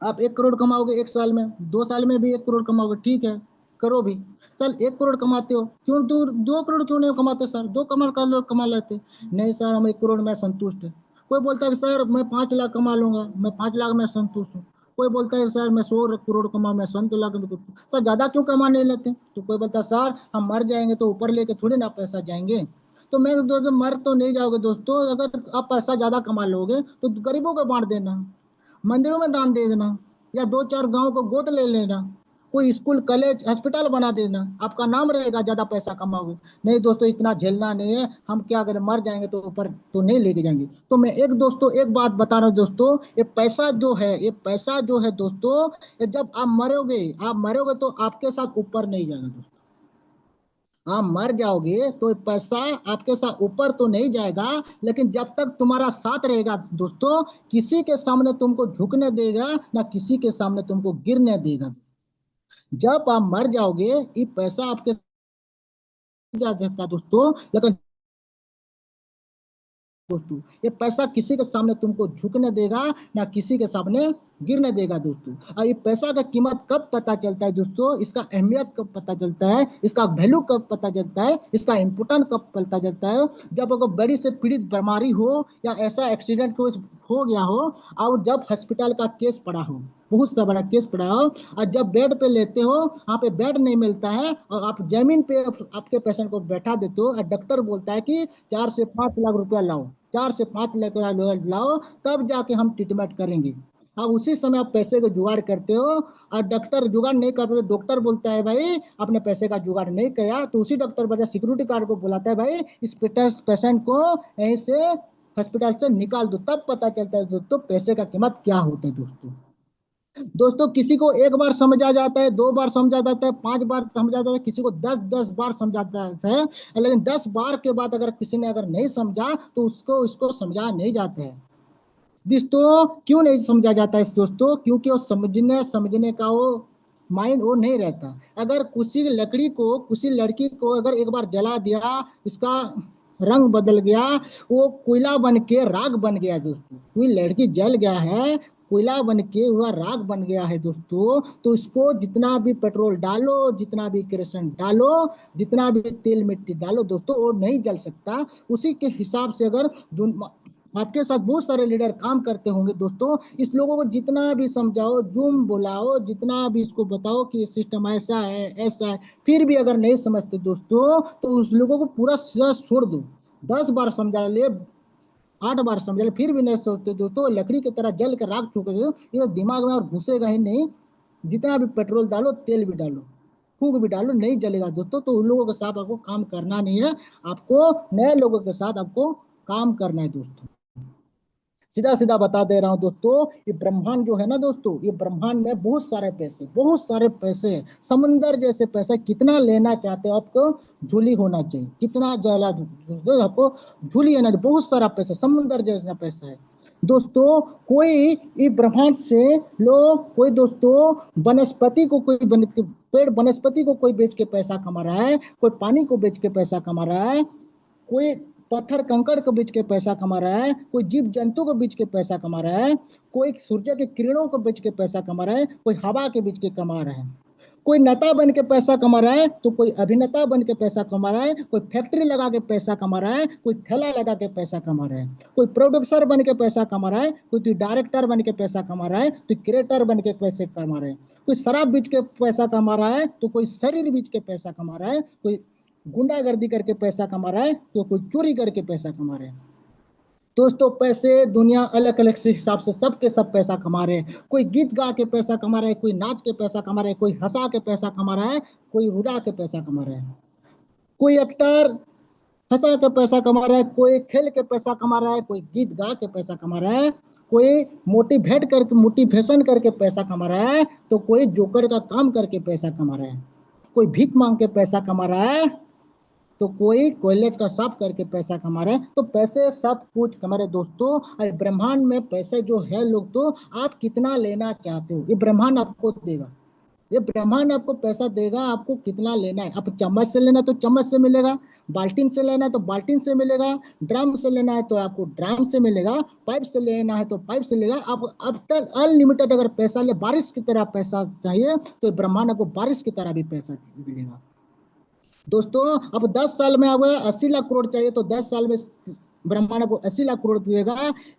आप 1 करोड़ कमाओगे 1 साल में, 2 साल में भी 1 करोड़ कमाओगे, ठीक है करो भी। सर 1 करोड़ कमाते हो, क्यों 2 करोड़ क्यों नहीं कमाते सर, 2 करोड़ का लोग कमा लेते। नहीं सर हम 1 करोड़ में संतुष्ट है। कोई बोलता है कि सर मैं 5 लाख कमा लूंगा, मैं 5 लाख में संतुष्ट हूँ। कोई बोलता है सर मैं 100 करोड़ कमा, मैं 100 लाख सर ज्यादा क्यों कमाने लेते। तो कोई बोलता है सर हम मर जाएंगे तो ऊपर लेके थोड़ी ना पैसा जाएंगे। तो मैं दोस्तों मर तो नहीं जाओगे दोस्तों, अगर आप पैसा ज्यादा कमा लोगे तो गरीबों को बांट देना, मंदिरों में दान दे देना, या 2 4 गांव को गोद ले लेना, कोई स्कूल कॉलेज हॉस्पिटल बना देना, आपका नाम रहेगा, ज्यादा पैसा कमाओगे। नहीं दोस्तों इतना झेलना नहीं है, हम क्या करें मर जाएंगे तो ऊपर तो नहीं लेके जाएंगे। तो मैं एक दोस्तों एक बात बता रहा हूँ दोस्तों, ये पैसा जो है, ये पैसा जो है दोस्तों, ये जब आप मरोगे तो आपके साथ ऊपर नहीं जाएगा दोस्तों। आप मर जाओगे तो पैसा आपके साथ ऊपर तो नहीं जाएगा, लेकिन जब तक तुम्हारा साथ रहेगा दोस्तों, किसी के सामने तुमको झुकने देगा ना किसी के सामने तुमको गिरने देगा। जब आप मर जाओगे ये पैसा आपके जा सकता दोस्तों, लेकिन दोस्तों। ये पैसा किसी के सामने तुमको झुकने देगा, ना किसी के सामने गिरने देगा दोस्तों। और ये पैसा का कीमत कब पता चलता है दोस्तों, इसका अहमियत कब पता चलता है, इसका वैल्यू कब पता चलता है, इसका इम्पोर्टेंट कब पता चलता है, जब अगर बड़ी से पीड़ित बीमारी हो या ऐसा एक्सीडेंट हो गया हो, और जब हॉस्पिटल का केस पड़ा हो, बहुत सा बड़ा केस पड़ा हो, और जब बेड पे लेते हो, वहाँ पे बेड नहीं मिलता है, और आप जमीन पे आपके पेशेंट को बैठा देते हो, और डॉक्टर बोलता है कि 4 से 5 लाख रुपया लाओ, 4 से 5 लाख लाओ, तब जाके हम ट्रीटमेंट करेंगे। हाँ, उसी समय आप पैसे को जुगाड़ करते हो, और डॉक्टर जुगाड़ नहीं करते तो डॉक्टर बोलता है भाई आपने पैसे का जुगाड़ नहीं किया, तो उसी डॉक्टर वजह सिक्योरिटी गार्ड को बुलाता है, भाई इस पेशेंट को यहीं से हॉस्पिटल से निकाल दो। तब पता चलता है दोस्तों पैसे का कीमत क्या होता है दोस्तों। दोस्तों किसी को एक बार समझा जाता है, 2 बार समझा जाता है, 5 बार समझा जाता है, किसी को 10-10 बार समझाता है, लेकिन 10 बार के बाद अगर किसी ने अगर नहीं समझा तो उसको इसको समझा नहीं जाता है दोस्तों। क्यों नहीं समझा जाता है दोस्तों, क्योंकि वो समझने समझने का वो माइंड वो नहीं रहता। अगर किसी लकड़ी को, किसी लड़की को अगर एक बार जला दिया, उसका रंग बदल गया, वो कोयला बन के राख बन गया दोस्तों। कोई लड़की जल गया है, कोयला बन के वह राख बन गया है दोस्तों, तो इसको जितना भी पेट्रोल डालो, जितना भी केरोसिन डालो, जितना भी तेल मिट्टी डालो दोस्तों, वो नहीं जल सकता। उसी के हिसाब से अगर आपके साथ बहुत सारे लीडर काम करते होंगे दोस्तों, इस लोगों को जितना भी समझाओ, जूम बुलाओ, जितना भी इसको बताओ कि सिस्टम ऐसा है ऐसा है, फिर भी अगर नहीं समझते दोस्तों, तो उस लोगों को पूरा छोड़ दो। 10 बार समझा ले, 8 बार समझा ले, फिर भी नहीं सोचते दोस्तों, लकड़ी की तरह जल कर राख चुके हो, ये दिमाग में और घुसेगा ही नहीं। जितना भी पेट्रोल डालो, तेल भी डालो, फूक भी डालो, नहीं जलेगा दोस्तों। तो उन लोगों के साथ आपको काम करना नहीं है, आपको नए लोगों के साथ आपको काम करना है दोस्तों। सीधा सीधा बता दे रहा हूँ दोस्तों, ये ब्रह्मांड जो है ना दोस्तों, ये ब्रह्मांड में बहुत सारे पैसे, बहुत सारे पैसे, समंदर जैसे पैसे, कितना लेना चाहते हो आपको झूली होना चाहिए, कितना जला आपको झूली है ना, बहुत सारा पैसा, समुंदर जैसा पैसा है दोस्तों। कोई ये ब्रह्मांड से लोग, कोई दोस्तों वनस्पति को, कोई पेड़ वनस्पति को कोई बेच के पैसा कमा रहा है, कोई पानी को बेच के पैसा कमा रहा है, कोई पत्थर कंकड़ को बेच के पैसा कमा रहा है, कोई जीव जंतु को बेच के पैसा कमा रहा है, कोई सूर्य के किरणों को बेच के पैसा कमा रहा है, कोई हवा के बेच के कमा रहा है, कोई नेता बन के पैसा कमा रहा है, तो कोई अभिनेता बन के पैसा कमा रहा है, कोई फैक्ट्री लगा के पैसा कमा रहा है, कोई ठेला लगा के पैसा कमा रहा है, कोई प्रोड्यूसर बन के पैसा कमा रहा है, कोई डायरेक्टर बन के पैसा कमा रहा है, कोई क्रिएटर बन के पैसे कमा रहा है, कोई शराब बेच के पैसा कमा रहा है, तो कोई शरीर बेच के पैसा कमा रहा है, कोई गुंडागर्दी करके पैसा कमा रहा है, तो कोई चोरी करके पैसा कमा रहा है दोस्तों। पैसे दुनिया अलग अलग हिसाब से सबके सब पैसा कमा रहे हैं। कोई गीत गा के पैसा कमा रहा है, कोई नाच के पैसा कमा रहा है, कोई हंसा के पैसा कमा रहा है, कोई रुला के पैसा कमा रहा है, कोई एक्टर हंसा के पैसा कमा रहा है, कोई खेल के पैसा कमा रहा है, कोई गीत गा के पैसा कमा रहा है, कोई मोटिवेशन करके पैसा कमा रहा है, तो कोई जोकर का काम करके पैसा कमा रहा है, कोई भीख मांग के पैसा कमा रहा है, तो कोई कॉलेज का साफ करके पैसा कमा रहे हैं। तो पैसे सब कुछ कमा रहे दोस्तों। ब्रह्मांड में पैसे जो है लोग, तो आप कितना लेना चाहते हो, ये ब्रह्मांड आपको देगा। ये ब्रह्मांड आपको पैसा देगा, आपको कितना लेना है। आप चम्मच से लेना तो चम्मच से मिलेगा, बाल्टीन से लेना है तो बाल्टीन से मिलेगा, ड्रम से लेना है तो आपको ड्रम से मिलेगा, पाइप से लेना है तो पाइप से लेगा। आप अब तक अनलिमिटेड अगर पैसा ले, बारिश की तरह पैसा चाहिए, तो ब्रह्मांड आपको बारिश की तरह भी पैसा मिलेगा दोस्तों। अब 10 साल में अब 80 लाख करोड़ चाहिए, तो 10 साल में ब्रह्मांड को 80 लाख करोड़ देगा।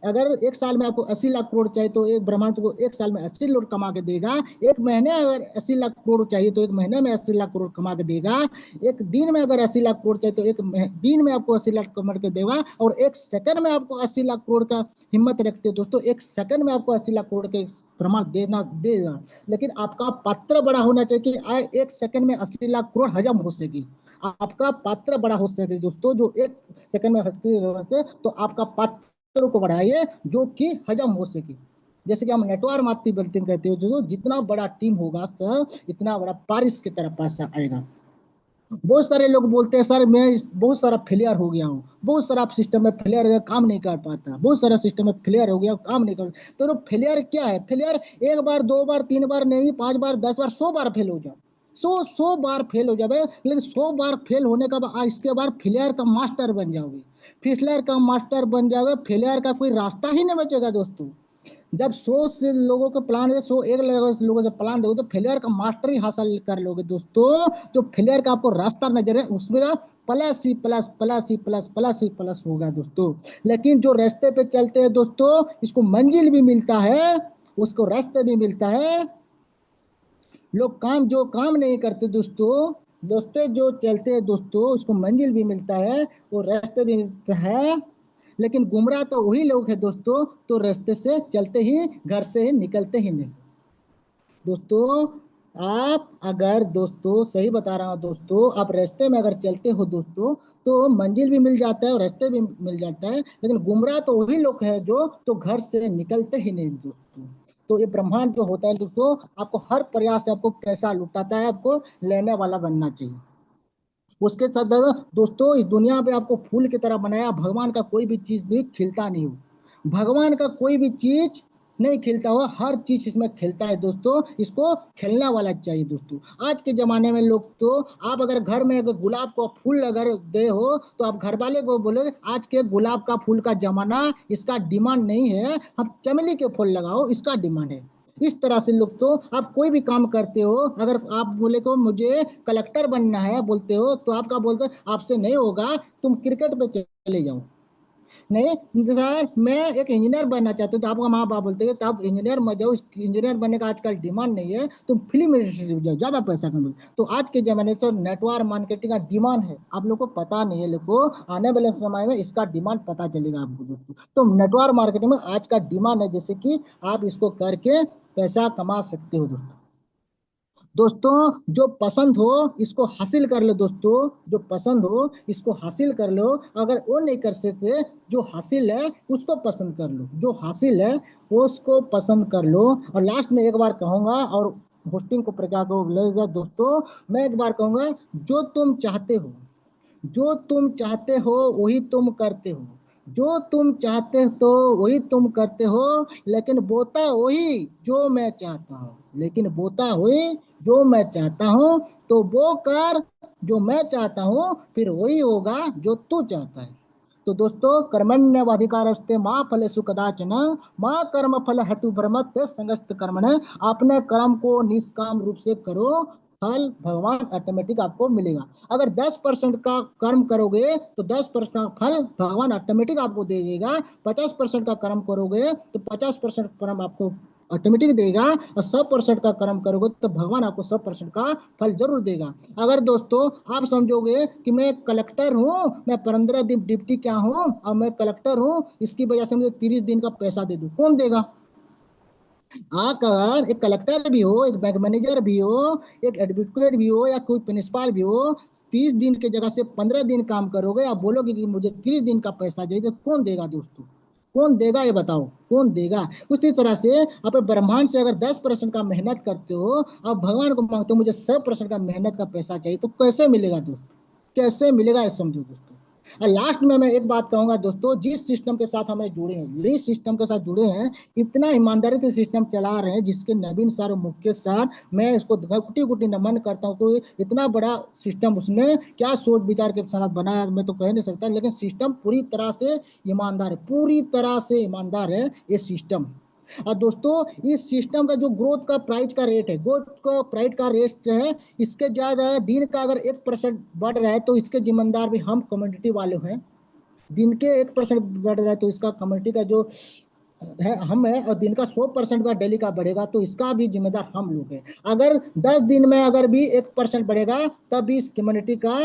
अगर 1 साल में आपको 80 लाख करोड़ चाहिए, तो एक ब्रह्मांड को 1 साल में 80 लाख कमा के देगा। एक महीने अगर 80 लाख करोड़ चाहिए, तो एक महीने में 80 लाख करोड़ कमा के देगा। एक दिन में अगर 80 लाख करोड़ चाहिए, तो एक दिन में आपको 80 लाख कमा के देगा। और एक सेकंड में आपको 80 लाख करोड़ का हिम्मत रखते हो दोस्तों, एक सेकंड में आपको 80 लाख करोड़ के ब्रह्मांड देगा। लेकिन आपका पात्र बड़ा होना चाहिए कि एक सेकंड में 80 लाख करोड़ हजम हो सके। आपका पात्र बड़ा हो सके दोस्तों, जो एक सेकंड में हंसते से, तो आपका पात्र को बढ़ाइए जो कि हजम हो सके। जैसे कि हम नेटवर्क माती बलती कहते हो, जो जितना बड़ा टीम होगा सर, इतना बड़ा बारिश की तरह पैसा आएगा। बहुत सारे लोग बोलते हैं सर मैं बहुत सारा फेलियर हो गया हूँ, बहुत सारा सिस्टम में फेलियर है, काम नहीं कर पाता, बहुत सारा सिस्टम में फेलियर हो गया, काम नहीं कर। तो फेलियर क्या है? फेलियर 1 बार 2 बार 3 बार नहीं, 5 बार 10 बार 100 बार फेल हो जाओ, सौ बार फेल हो जाओगे, लेकिन 100 बार फेल होने का बाद इसके बाद फेलियर का मास्टर बन जाओगे। फेलियर का मास्टर बन जाओगे, फेलियर का कोई रास्ता ही नहीं बचेगा दोस्तों। जब 100 से लोगों का प्लान है, 101 लोगों से प्लान दोगे तो फेलियर का मास्टर ही हासिल कर लोगे दोस्तों। जो फेलियर का आपको रास्ता नजर है उसमें प्लस ही प्लस, प्लस ही प्लस, प्लस ही प्लस होगा दोस्तों। लेकिन जो रास्ते पे चलते हैं दोस्तों, इसको मंजिल भी मिलता है, उसको रास्ते भी मिलता है। लोग जो काम नहीं करते दोस्तों, दोस्तों जो चलते हैं दोस्तों, उसको मंजिल भी मिलता है और रास्ते भी मिलता है। लेकिन गुमराह तो वही लोग हैं दोस्तों, तो रास्ते से चलते ही घर से ही निकलते ही नहीं दोस्तों। आप अगर दोस्तों, सही बता रहा हूँ दोस्तों, आप रास्ते में अगर चलते हो दोस्तों तो मंजिल भी मिल जाता है और रास्ते भी मिल जाता है। लेकिन गुमराह तो वही लोग हैं जो तो घर से निकलते ही नहीं दोस्तों। तो ये ब्रह्मांड जो होता है दोस्तों, आपको हर प्रयास से आपको पैसा लुटाता है, आपको लेने वाला बनना चाहिए। उसके साथ दोस्तों, इस दुनिया पे आपको फूल की तरह बनाया, भगवान का कोई भी चीज भी खिलता नहीं हो, भगवान का कोई भी चीज नहीं खिलता हुआ, हर चीज इसमें खिलता है दोस्तों। इसको खिलने वाला चाहिए दोस्तों। आज के जमाने में लोग तो, आप अगर घर में अगर गुलाब का फूल अगर दे हो तो आप घर वाले को बोले आज के गुलाब का फूल का जमाना, इसका डिमांड नहीं है, आप चमेली के फूल लगाओ, इसका डिमांड है। इस तरह से लोग तो, आप कोई भी काम करते हो, अगर आप बोले को मुझे कलेक्टर बनना है बोलते हो, तो आपका बोलते आपसे नहीं होगा, तुम क्रिकेट पे चले जाओ। नहीं सर मैं एक इंजीनियर बनना चाहता हूँ, तो आपका माँ बाप बोलते हैं तो आप इंजीनियर मत जाओ, इंजीनियर बनने का आजकल डिमांड नहीं है, तुम फिल्म इंडस्ट्री में जाओ, ज्यादा पैसा कमाओ। तो आज के जमाने से नेटवर्क मार्केटिंग का डिमांड है, आप लोग को पता नहीं है, लोग को आने वाले समय में इसका डिमांड पता चलेगा आपको दोस्तों। तो नेटवर्क मार्केटिंग में आज का डिमांड है, जैसे कि आप इसको करके पैसा कमा सकते हो दोस्तों। दोस्तों जो पसंद हो इसको हासिल कर लो दोस्तों, जो पसंद हो इसको हासिल कर लो। अगर वो नहीं कर सकते, जो हासिल है उसको पसंद कर लो, जो हासिल है उसको पसंद कर लो। और लास्ट में एक बार कहूंगा, और होस्टिंग को प्रकार को लेगा दोस्तों, मैं एक बार कहूंगा, जो तुम चाहते हो, जो तुम चाहते हो वही तुम करते हो, जो तुम चाहते हो तो वही तुम करते हो, लेकिन बोता वही जो मैं चाहता हूँ, लेकिन बोता वही जो मैं चाहता हूँ। तो वो कर जो मैं चाहता हूँ, फिर वही होगा जो तू चाहता है। तो दोस्तों, कर्मण्यवाधिकारस्ते माँ फलेषु कदाचन माँ कर्म फल हेतु भ्रमत संगस्त कर्मण। अपने कर्म को निष्काम रूप से करो, फल भगवान ऑटोमेटिक आपको मिलेगा। अगर 10% का कर्म करोगे तो 10% का फल भगवान ऑटोमेटिक आपको दे देगा। 50% का कर्म करोगे तो 50% कर्म आपको ऑटोमेटिक देगा, और 100% का कर्म करोगे तो भगवान आपको 100% का फल जरूर देगा। अगर दोस्तों आप समझोगे कि मैं कलेक्टर हूँ, मैं 15 दिन डिप्टी क्या हूँ और मैं कलेक्टर हूँ, इसकी वजह से मुझे 30 दिन का पैसा दे दो, कौन देगा? आकर एक कलेक्टर भी हो, एक बैंक मैनेजर भी हो, एक एडवोकेट भी हो, या कोई प्रिंसिपल भी हो, 30 दिन की जगह से 15 दिन काम करोगे, आप बोलोगे कि मुझे 30 दिन का पैसा चाहिए, तो कौन देगा दोस्तों? कौन देगा ये बताओ, कौन देगा? उसी तरह से आप ब्रह्मांड से अगर 10% का मेहनत करते हो, आप भगवान को मांगते हो मुझे 100% का मेहनत का पैसा चाहिए, तो कैसे मिलेगा दोस्तों? कैसे मिलेगा ये समझो दोस्तों। और लास्ट में मैं एक बात कहूंगा दोस्तों, जिस सिस्टम के साथ हमें जुड़े हैं, जिस सिस्टम के साथ जुड़े हैं, इतना ईमानदारी से सिस्टम चला रहे हैं, जिसके नवीन सर और मुकेश सर, मैं इसको गुटी गुटी नमन करता हूँ। कोई इतना बड़ा सिस्टम उसने क्या सोच विचार के साथ बनाया, मैं तो कह नहीं सकता, लेकिन सिस्टम पूरी तरह से ईमानदार है, पूरी तरह से ईमानदार है ये सिस्टम। और दोस्तों इस सिस्टम का जो ग्रोथ का प्राइस का रेट है, ग्रोथ का प्राइस का रेट है, इसके ज्यादा दिन का अगर 1% बढ़ रहा है तो इसके जिम्मेदार भी हम कम्युनिटी वाले हैं। दिन के 1% बढ़ रहा है तो इसका कम्युनिटी का जो है हम है, और दिन का 100% का डेली का बढ़ेगा तो इसका भी जिम्मेदार हम लोग हैं। अगर 10 दिन में अगर भी 1% बढ़ेगा तब भी इस कम्युनिटी का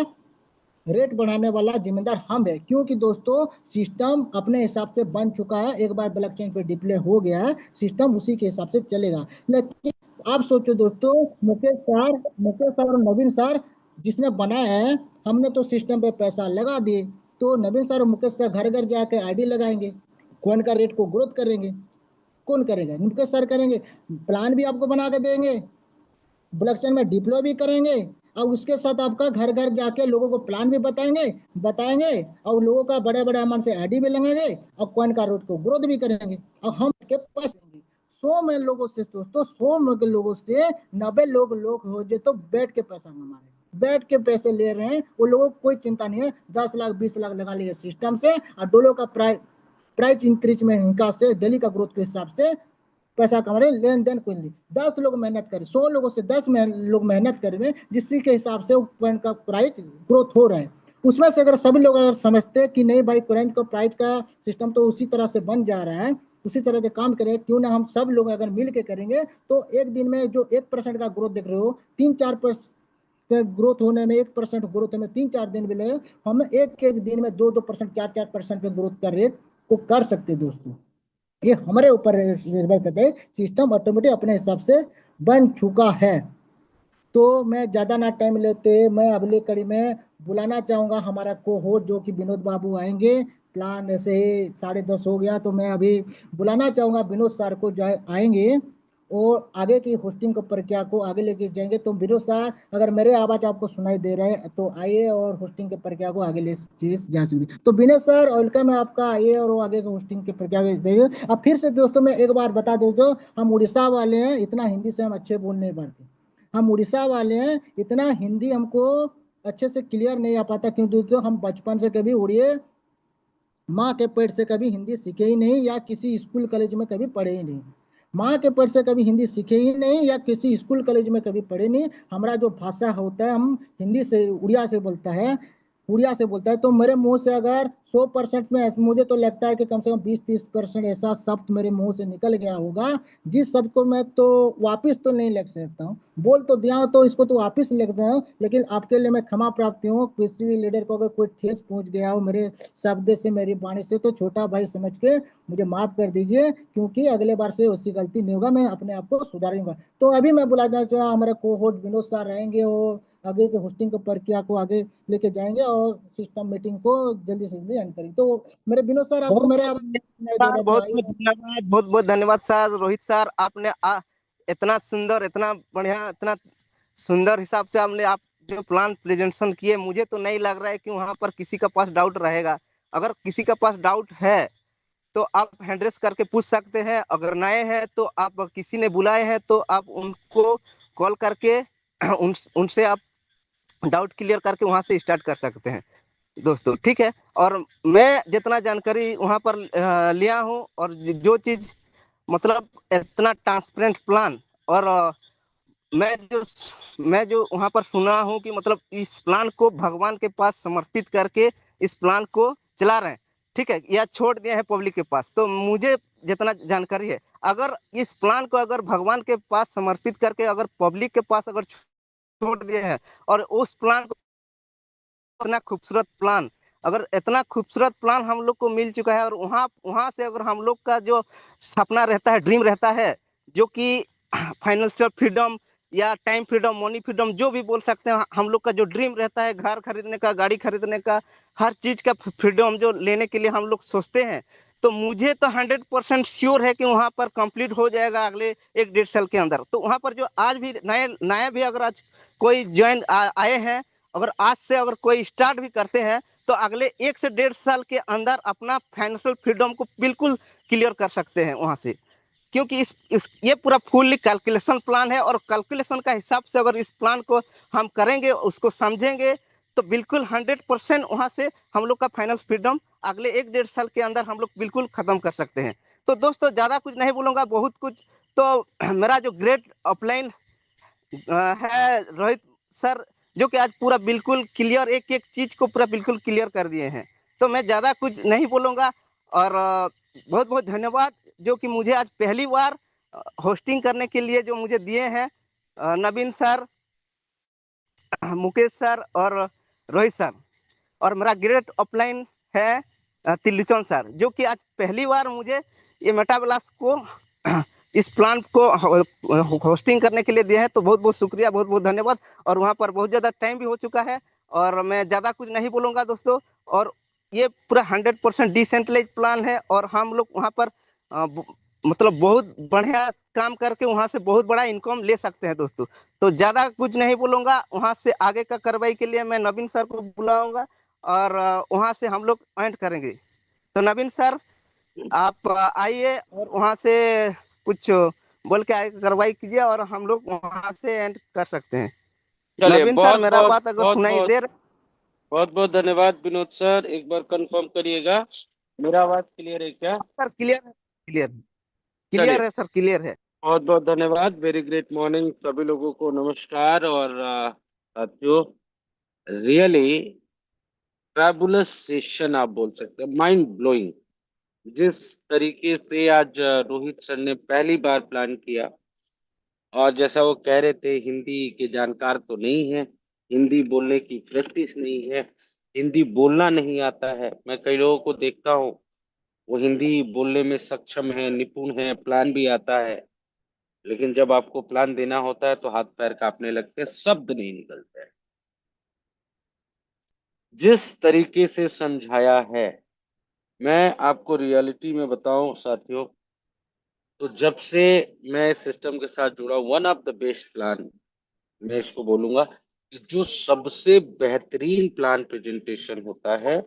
रेट बढ़ाने वाला जिम्मेदार हम है, क्योंकि दोस्तों सिस्टम अपने हिसाब से बन चुका है, एक बार ब्लॉकचेन पे डिप्लॉय हो गया है, सिस्टम उसी के हिसाब से चलेगा। लेकिन आप सोचो दोस्तों, मुकेश सर और नवीन सर जिसने बनाया है, हमने तो सिस्टम पे पैसा लगा दिए, तो नवीन सर और मुकेश सर घर घर जाके आईडी लगाएंगे, कौन का रेट को ग्रोथ करेंगे? कौन करेगा? मुकेश सर करेंगे, प्लान भी आपको बना के देंगे, ब्लॉकचेन में डिप्लॉय भी करेंगे, और उसके साथ आपका घर घर जाके लोगों को प्लान भी बताएंगे और लोगों का बड़े बड़े अमाउंट से आईडी भी लगाएंगे और कॉइन का रोड को ग्रोथ भी करेंगे, और हम के पास 100 में लोगों से दोस्तों 100 में के लोगों से 90 लोग हो जो तो बैठ के पैसा कमा रहे हैं, बैठ के पैसे ले रहे हैं। वो लोगों को कोई चिंता नहीं है, 10 लाख 20 लाख लगा लिए सिस्टम से, और डॉलर का प्राइस इंक्रीज में इनका से डेली का ग्रोथ के हिसाब से पैसा कमा रहे, लेन देन कोई नहीं। 10 लोग मेहनत करें, 100 लोगों से 10 लोग मेहनत करें, जिसके के हिसाब से कॉइन का प्राइस ग्रोथ हो रहा है। उसमें से अगर सभी लोग अगर समझते कि नहीं भाई कॉइन का प्राइस का सिस्टम तो उसी तरह से बन जा रहा है, उसी तरह से काम करें, क्यों ना हम सब लोग अगर मिल के करेंगे तो एक दिन में जो 1% का ग्रोथ देख रहे हो, 3-4% ग्रोथ होने में, 1% ग्रोथ में 3-4 दिन भी लगे, हम एक एक दिन में 2-2%, 4-4% पे ग्रोथ का रेट को कर सकते दोस्तों। ये हमारे ऊपर निर्भर करता है, सिस्टम ऑटोमेटिक अपने हिसाब से बन चुका है। तो मैं ज्यादा ना टाइम लेते, मैं अगली कड़ी में बुलाना चाहूंगा हमारा कोहोस्ट जो कि विनोद बाबू आएंगे। प्लान ऐसे ही 10:30 हो गया, तो मैं अभी बुलाना चाहूंगा विनोद सर को, जो आएंगे और आगे की होस्टिंग को प्रक्रिया को आगे लेके जाएंगे। तो विनोद सर, अगर मेरे आवाज आपको सुनाई दे रहे हैं तो आइए और होस्टिंग की प्रक्रिया को आगे ले जा सकते। तो विनोद सर वेलकम है आपका, आइए और वो आगे की होस्टिंग की प्रक्रिया जाइए। अब फिर से दोस्तों मैं एक बात बता दूं, तो हम उड़ीसा वाले हैं, इतना हिंदी से हम अच्छे बोल नहीं पाते। हम उड़ीसा वाले हैं, इतना हिंदी हमको अच्छे से क्लियर नहीं आ पाता, क्योंकि तो हम बचपन से कभी उड़िए माँ के पेट से कभी हिंदी सीखे ही नहीं, या किसी स्कूल कॉलेज में कभी पढ़े ही नहीं। माँ के पेट से कभी हिंदी सीखे ही नहीं, या किसी स्कूल कॉलेज में कभी पढ़े नहीं। हमारा जो भाषा होता है, हम हिंदी से उड़िया से बोलता है। तो मेरे मुंह से अगर 100% में, मुझे तो लगता है कि कम से कम 20-30% ऐसा शब्द मेरे मुंह से निकल गया होगा, जिस शब्द को मैं तो वापिस तो नहीं लिख सकता हूँ। बोल तो दिया तो इसको तो वापिस लिख दे हूँ, लेकिन आपके लिए मैं क्षमा प्राप्ति हूँ। किसी भी लीडर को अगर कोई ठेस पहुंच गया हो मेरे शब्द से, मेरी वाणी से, तो छोटा भाई समझ के मुझे माफ कर दीजिए, क्योंकि अगले बार से उसकी गलती नहीं होगा, मैं अपने आप को सुधारूंगा। तो अभी मैं बुलाना चाहूँ हमारे कोहोस्ट विनोद सर रहेंगे, और आगे के होस्टिंग की प्रक्रिया को आगे लेके जाएंगे और सिस्टम मीटिंग को जल्दी से जल्दी एंड करेंगे। तो मेरे विनोद सर, आपको बहुत मेरे बहुत आवाज सुनाई दे सर, रहा है तो बहुत बहुत आइए। धन्यवाद, बहुत बहुत धन्यवाद सर। रोहित सर, आपने इतना सुंदर, इतना बढ़िया, इतना सुंदर हिसाब से आपने आप जो प्लान प्रेजेंटेशन किए, मुझे तो नहीं लग रहा है कि वहां पर किसी का पास डाउट रहेगा। अगर किसी का पास डाउट है तो आप हैंड रेस करके पूछ सकते हैं। अगर नए हैं तो आप, किसी ने बुलाए हैं तो आप उनको कॉल करके उनसे आप डाउट क्लियर करके वहां से स्टार्ट कर सकते हैं दोस्तों, ठीक है। और मैं जितना जानकारी वहां पर लिया हूँ, और जो चीज मतलब इतना ट्रांसपेरेंट प्लान, और मैं जो वहां पर सुना हूँ कि मतलब इस प्लान को भगवान के पास समर्पित करके इस प्लान को चला रहे हैं, ठीक है, या छोड़ दिए हैं पब्लिक के पास। तो मुझे जितना जानकारी है, अगर इस प्लान को अगर भगवान के पास समर्पित करके अगर पब्लिक के पास अगर छोड़ दिए हैं, और उस प्लान को, इतना खूबसूरत प्लान, अगर इतना खूबसूरत प्लान हम लोग को मिल चुका है, और वहां वहां से अगर हम लोग का जो सपना रहता है, ड्रीम रहता है, जो कि फाइनेंशियल फ्रीडम या टाइम फ्रीडम, मनी फ्रीडम, जो भी बोल सकते हैं, हम लोग का जो ड्रीम रहता है, घर खरीदने का, गाड़ी खरीदने का, हर चीज का फ्रीडम जो लेने के लिए हम लोग सोचते हैं, तो मुझे तो 100% श्योर है कि वहां पर कंप्लीट हो जाएगा अगले 1-1.5 साल के अंदर। तो वहां पर जो आज भी नए नए भी अगर आज कोई ज्वाइन आए हैं, अगर आज से अगर कोई स्टार्ट भी करते हैं, तो अगले 1 से 1.5 साल के अंदर अपना फाइनेंशियल फ्रीडम को बिल्कुल क्लियर कर सकते हैं वहां से। क्योंकि ये पूरा फुल्ली कैलकुलेशन प्लान है, और कैलकुलेशन का हिसाब से अगर इस प्लान को हम करेंगे, उसको समझेंगे, तो बिल्कुल 100% वहां से हम लोग का फाइनेंस फ्रीडम अगले 1-1.5 साल के अंदर हम लोग बिल्कुल खत्म कर सकते हैं। तो दोस्तों, ज्यादा कुछ नहीं बोलूंगा, बहुत कुछ तो मेरा जो ग्रेट अपलाइन है रोहित सर, जो कि आज पूरा बिल्कुल क्लियर, एक एक चीज को पूरा बिल्कुल क्लियर कर दिए हैं। तो मैं ज्यादा कुछ नहीं बोलूंगा, और बहुत बहुत धन्यवाद जो कि मुझे आज पहली बार होस्टिंग करने के लिए जो मुझे दिए हैं, नवीन सर, मुकेश सर और रोहित सर। और मेरा ग्रेट अपलाइन है तिल्लुचन सर, जो कि आज पहली बार मुझे ये मेटाबलास को इस प्लान को होस्टिंग करने के लिए दिया है। तो बहुत बहुत शुक्रिया, बहुत बहुत धन्यवाद। और वहाँ पर बहुत ज़्यादा टाइम भी हो चुका है, और मैं ज़्यादा कुछ नहीं बोलूँगा दोस्तों। और ये पूरा 100% डिसेंट्रलाइज प्लान है, और हम लोग वहाँ पर मतलब बहुत बढ़िया काम करके वहाँ से बहुत बड़ा इनकम ले सकते हैं दोस्तों। तो ज़्यादा कुछ नहीं बोलूँगा, वहाँ से आगे का कार्रवाई के लिए मैं नवीन सर को बुलाऊंगा, और वहां से हम लोग एंड करेंगे। तो नवीन सर, आप आइए और वहां से कुछ बोल के आगे कार्रवाई कीजिए और हम लोग वहां से एंड कर सकते हैं। चलिए, नवीन सर, बहुत मेरा बहुत बात अगर बहुत सुनाई बहुत दे रहा। बहुत बहुत धन्यवाद विनोद सर। एक बार कंफर्म करिएगा मेरा आवाज क्लियर है क्या? सर क्लियर है, क्लियर है, चलिए, क्लियर है सर, क्लियर है। बहुत बहुत धन्यवाद। वेरी ग्रेट मॉर्निंग सभी लोगों को, नमस्कार। और साथियों, रियली फैबुलस सेशन आप बोल सकते हैं, माइंड ब्लोइंग। जिस तरीके से आज रोहित सर ने पहली बार प्लान किया, और जैसा वो कह रहे थे, हिंदी के जानकार तो नहीं है, हिंदी बोलने की प्रैक्टिस नहीं है, हिंदी बोलना नहीं आता है। मैं कई लोगों को देखता हूँ, वो हिंदी बोलने में सक्षम है, निपुण है, प्लान भी आता है, लेकिन जब आपको प्लान देना होता है तो हाथ पैर कांपने लगते हैं, शब्द नहीं निकलते हैं। जिस तरीके से समझाया है, मैं आपको रियलिटी में बताऊं साथियों, तो जब से मैं इस सिस्टम के साथ जुड़ा, one of the best plan मैं इसको बोलूंगा कि जो सबसे बेहतरीन प्लान प्रेजेंटेशन होता है,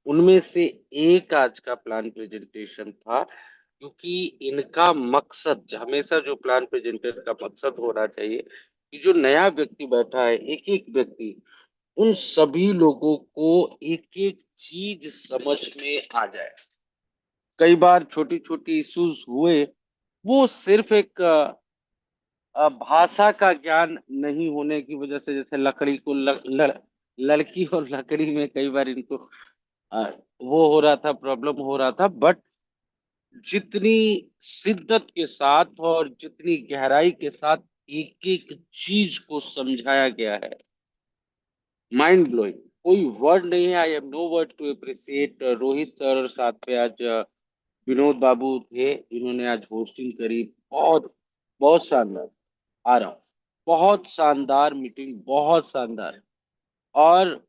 उनमें से एक आज का प्लान प्रेजेंटेशन था। क्योंकि इनका मकसद, हमेशा जो प्लान प्रेजेंटर का मकसद होना चाहिए कि जो नया व्यक्ति बैठा है, एक एक व्यक्ति, उन सभी लोगों को एक एक चीज समझ में आ जाए। कई बार छोटी छोटी इश्यूज हुए, वो सिर्फ एक भाषा का ज्ञान नहीं होने की वजह से, जैसे लकड़ी को लड़की और लकड़ी में कई बार इनको अ, वो हो रहा था, प्रॉब्लम हो रहा था। बट जितनी शिद्दत के साथ और जितनी गहराई के साथ एक एक चीज को समझाया गया है, माइंड ब्लोइंग, कोई वर्ड नहीं है। I have no word to appreciate Rohit sir, और साथ पे आज विनोद बाबू थे, इन्होंने आज होस्टिंग करी। बहुत बहुत शानदार आ रहा हूँ, बहुत शानदार मीटिंग, बहुत शानदार। और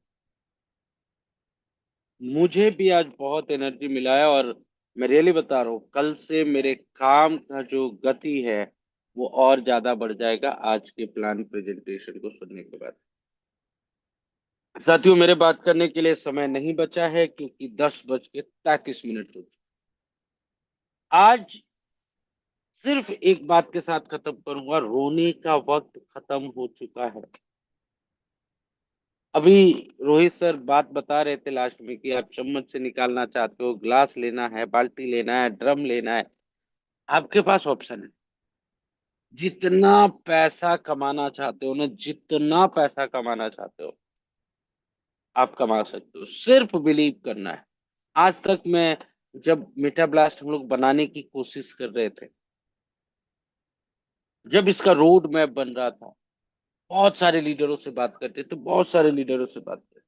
मुझे भी आज बहुत एनर्जी मिला है, और मैं रियली बता रहा हूँ, कल से मेरे काम का जो गति है वो और ज्यादा बढ़ जाएगा आज के प्लान प्रेजेंटेशन को सुनने के बाद। साथियों, मेरे बात करने के लिए समय नहीं बचा है, क्योंकि 10:33 हो चुके। आज सिर्फ एक बात के साथ खत्म करूंगा, रोने का वक्त खत्म हो चुका है। अभी रोहित सर बात बता रहे थे लास्ट में कि आप चम्मच से निकालना चाहते हो, ग्लास लेना है, बाल्टी लेना है, ड्रम लेना है, आपके पास ऑप्शन है। जितना पैसा कमाना चाहते हो ना, जितना पैसा कमाना चाहते हो आप कमा सकते हो, सिर्फ बिलीव करना है। आज तक मैं, जब मीठा ब्लास्ट हम लोग बनाने की कोशिश कर रहे थे, जब इसका रोड मैप बन रहा था, बहुत सारे लीडरों से बात करते थे, बहुत सारे लीडरों से बात करते,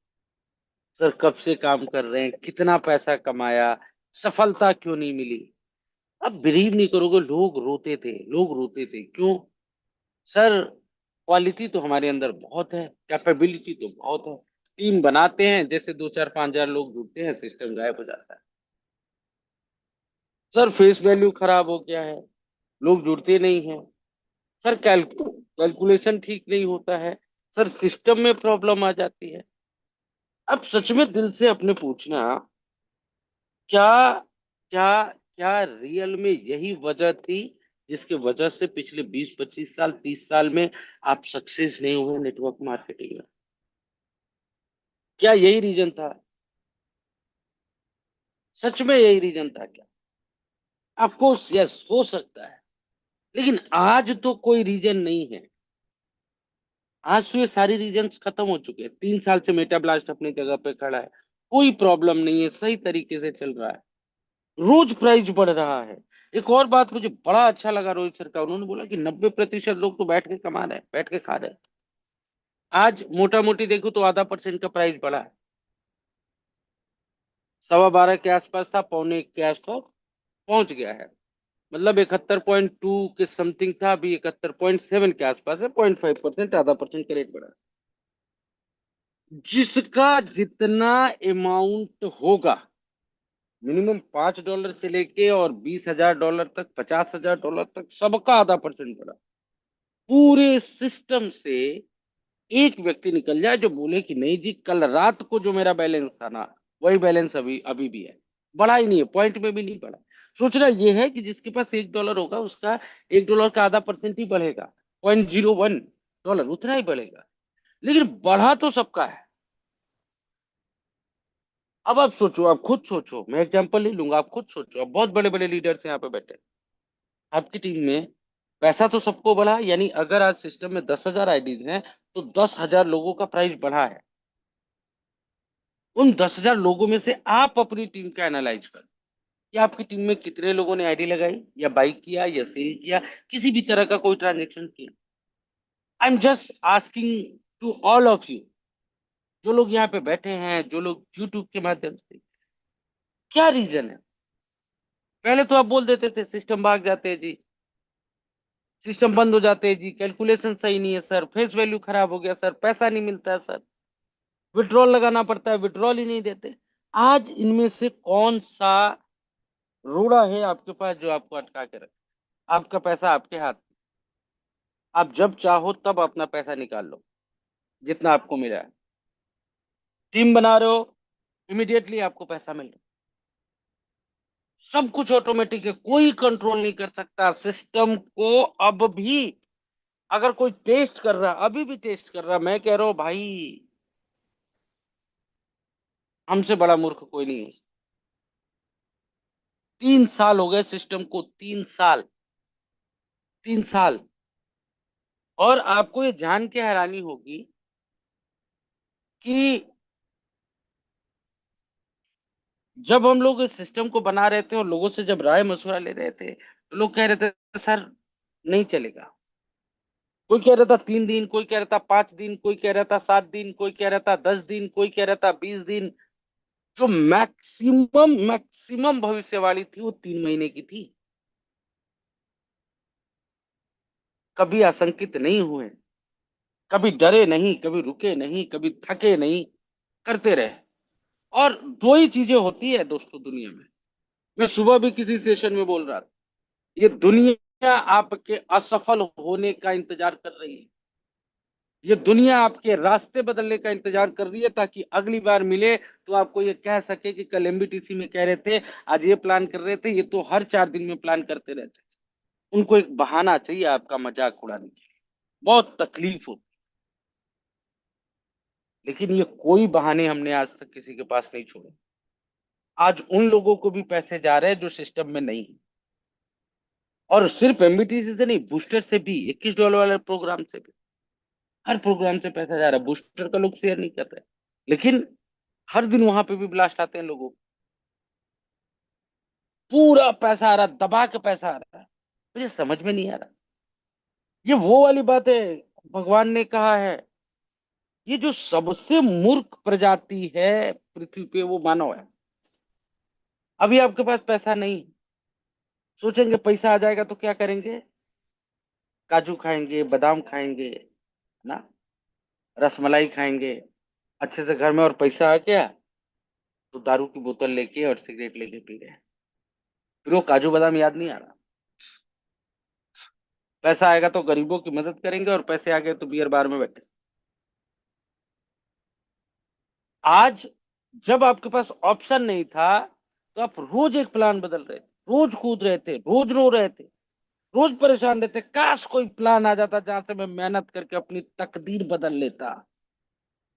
सर कब से काम कर रहे हैं, कितना पैसा कमाया, सफलता क्यों नहीं मिली। अब बिलीव नहीं करोगे, लोग रोते थे, लोग रोते थे। क्यों सर? क्वालिटी तो हमारे अंदर बहुत है, कैपेबिलिटी तो बहुत है, टीम बनाते हैं, जैसे 2 4 5 हजार लोग जुड़ते हैं, सिस्टम गायब हो जाता है। सर फेस वैल्यू खराब हो गया है, लोग जुड़ते नहीं हैं। सर कैलकुलेशन ठीक नहीं होता है। सर सिस्टम में प्रॉब्लम आ जाती है। अब सच में दिल से अपने पूछना, क्या क्या क्या रियल में यही वजह थी जिसके वजह से पिछले 20 25 साल 30 साल में आप सक्सेस नहीं हुए नेटवर्क मार्केटिंग में? क्या यही रीजन था? सच में यही रीजन था क्या? आपको यस हो सकता है, लेकिन आज तो कोई रीजन नहीं है। आज तो ये सारी रीजंस खत्म हो चुके हैं। 3 साल से मेटा ब्लास्ट अपनी जगह पे खड़ा है, कोई प्रॉब्लम नहीं है, सही तरीके से चल रहा है, रोज प्राइस बढ़ रहा है। एक और बात मुझे बड़ा अच्छा लगा रोहित सर का, उन्होंने बोला कि 90% लोग तो बैठ के कमा रहे हैं, बैठ के खा रहे हैं। आज मोटा मोटी देखो तो ½ % का प्राइस बढ़ा है। 12.15 के आसपास था, 1:45 के आसपास पहुंच गया है। मतलब 71.2 के समथिंग था, अभी 71.7 के आसपास है, 0.5%, ½ % का रेट बढ़ा है। जिसका जितना अमाउंट होगा, मिनिमम $5 से लेके और $20,000 तक, $50,000 तक, सबका ½ % बढ़ा। पूरे सिस्टम से एक व्यक्ति निकल जाए जो बोले कि नहीं जी, कल रात को जो मेरा बैलेंस था ना, वही बैलेंस अभी अभी भी है, बढ़ा ही नहीं है, पॉइंट में भी नहीं बढ़ा। सोचना ये है कि जिसके पास $1 होगा उसका $1 का आधा परसेंट ही बढ़ेगा, $0.01 उतना ही बढ़ेगा, लेकिन बढ़ा तो सबका है। अब आप सोचो, आप खुद सोचो, मैं एग्जांपल नहीं लूंगा, आप खुद सोचो, अब बहुत बड़े बड़े लीडर्स यहाँ पे बैठे, आपकी टीम में पैसा तो सबको बढ़ा, यानी अगर आज सिस्टम में 10,000 आईडीज हैं तो 10,000 लोगों का प्राइस बढ़ा है। उन 10,000 लोगों में से आप अपनी टीम का एनालाइज कर कि आपकी टीम में कितने लोगों ने आईडी लगाई या बाई किया या सेल किया, किसी भी तरह का कोई ट्रांजेक्शन किया। I am just asking to all of you, जो लोग यहाँ पे बैठे हैं, जो लोग यूट्यूब के माध्यम से, क्या रीजन है? पहले तो आप बोल देते थे सिस्टम भाग जाते हैं जी, सिस्टम बंद हो जाते हैं जी, कैलकुलेशन सही नहीं है सर, फेस वैल्यू खराब हो गया सर, पैसा नहीं मिलता है सर, विड्रॉल लगाना पड़ता है, विड्रॉल ही नहीं देते। आज इनमें से कौन सा रोड़ा है आपके पास जो आपको अटका के रखे? आपका पैसा आपके हाथ में, आप जब चाहो तब अपना पैसा निकाल लो, जितना आपको मिला है। टीम बना रहे हो, इमीडिएटली आपको पैसा मिल रहा है। सब कुछ ऑटोमेटिक है, कोई कंट्रोल नहीं कर सकता सिस्टम को। अब भी अगर कोई टेस्ट कर रहा, अभी भी टेस्ट कर रहा, मैं कह रहा हूं भाई, हमसे बड़ा मूर्ख कोई नहीं है। 3 साल हो गए सिस्टम को, 3 साल, 3 साल। और आपको ये जान के हैरानी होगी कि जब हम लोग इस सिस्टम को बना रहे थे और लोगों से जब राय मशवरा ले रहे थे, तो लोग कह रहे थे सर नहीं चलेगा। कोई कह रहा था 3 दिन, कोई कह रहा था 5 दिन, कोई कह रहा था 7 दिन, कोई कह रहा था 10 दिन, कोई कह रहा था 20 दिन। जो मैक्सिमम मैक्सिमम भविष्यवाणी थी वो 3 महीने की थी। कभी आशंकित नहीं हुए, कभी डरे नहीं, कभी रुके नहीं, कभी थके नहीं, करते रहे। और दो ही चीजें होती है दोस्तों दुनिया में, मैं सुबह भी किसी सेशन में बोल रहा था, ये दुनिया आपके असफल होने का इंतजार कर रही है। ये दुनिया आपके रास्ते बदलने का इंतजार कर रही है, ताकि अगली बार मिले तो आपको ये कह सके कि कल एमबीटीसी में कह रहे थे, आज ये प्लान कर रहे थे, ये तो हर 4 दिन में प्लान करते रहते। उनको एक बहाना चाहिए आपका मजाक उड़ाने के लिए, बहुत तकलीफ होती। लेकिन ये कोई बहाने हमने आज तक किसी के पास नहीं छोड़े। आज उन लोगों को भी पैसे जा रहे हैं जो सिस्टम में नहीं है। और सिर्फ एमबीटीसी से नहीं, बूस्टर से भी, $21 वाले प्रोग्राम से भी, हर प्रोग्राम से पैसा जा रहा है। बूस्टर का लोग शेयर नहीं कर रहे, लेकिन हर दिन वहां पे भी ब्लास्ट आते हैं लोगों को, पूरा पैसा आ रहा, दबा के पैसा आ रहा है। मुझे समझ में नहीं आ रहा। ये वो वाली बात है, भगवान ने कहा है ये जो सबसे मूर्ख प्रजाति है पृथ्वी पे वो मानव है। अभी आपके पास पैसा नहीं, सोचेंगे पैसा आ जाएगा तो क्या करेंगे? काजू खाएंगे, बादाम खाएंगे, ना, रसमलाई खाएंगे अच्छे से घर में, और पैसा आ गया तो दारू की बोतल लेके और सिगरेट लेके पी रहे हैं। फिर वो काजू बादाम याद नहीं आ रहा। पैसा आएगा तो गरीबों की मदद करेंगे, और पैसे आ गए तो बियर बार में बैठे। आज जब आपके पास ऑप्शन नहीं था तो आप रोज एक प्लान बदल रहे थे, रोज कूद रहे थे, रोज रो रहे थे, रोज परेशान रहते, काश कोई प्लान आ जाता जहां से मैं मेहनत करके अपनी तकदीर बदल लेता।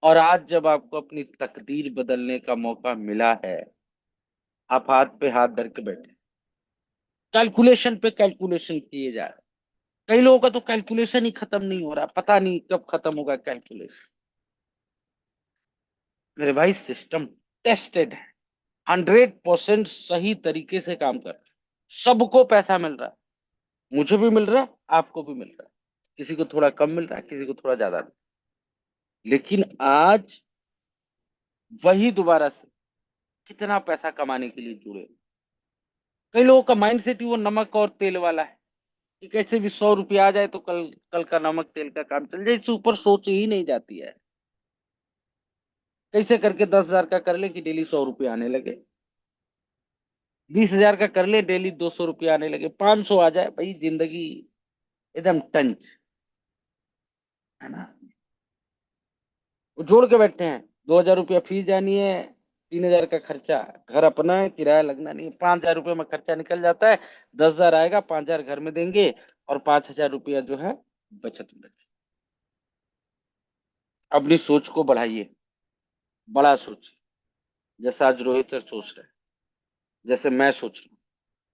और आज जब आपको अपनी तकदीर बदलने का मौका मिला है, आप हाथ पे हाथ धर के बैठे, कैलकुलेशन पे कैलकुलेशन किए जा रहे। कई लोगों का तो कैलकुलेशन ही खत्म नहीं हो रहा, पता नहीं कब खत्म होगा कैलकुलेशन। मेरे भाई सिस्टम टेस्टेड है, 100% सही तरीके से काम कर रहा है, सबको पैसा मिल रहा है, मुझे भी मिल रहा है, आपको भी मिल रहा है, किसी को थोड़ा कम मिल रहा है, किसी को थोड़ा ज्यादा मिल रहा है। लेकिन आज वही दोबारा से कितना पैसा कमाने के लिए जुड़े। कई लोगों का माइंड सेट ही वो नमक और तेल वाला है कि कैसे भी 100 रुपया आ जाए तो कल कल का नमक तेल का काम चल जाए, इससे ऊपर सोच ही नहीं जाती है। कैसे करके 10,000 का कर ले कि डेली 100 रुपया आने लगे, 20,000 का कर ले डेली 200 रुपया आने लगे, 500 आ जाए, भाई जिंदगी एकदम टंच, है ना। वो जोड़ के बैठे हैं, 2,000 रुपया फीस जानी है, 3,000 का खर्चा, घर अपना है, किराया लगना नहीं है, 5,000 रुपये में खर्चा निकल जाता है। 10,000 आएगा, 5,000 घर में देंगे और 5,000 रुपया जो है बचत में रखें। अपनी सोच को बढ़ाइए, बड़ा सोचिए, जैसा आज रोहित सर सोच रहे हैं, जैसे मैं सोच रहा हूँ,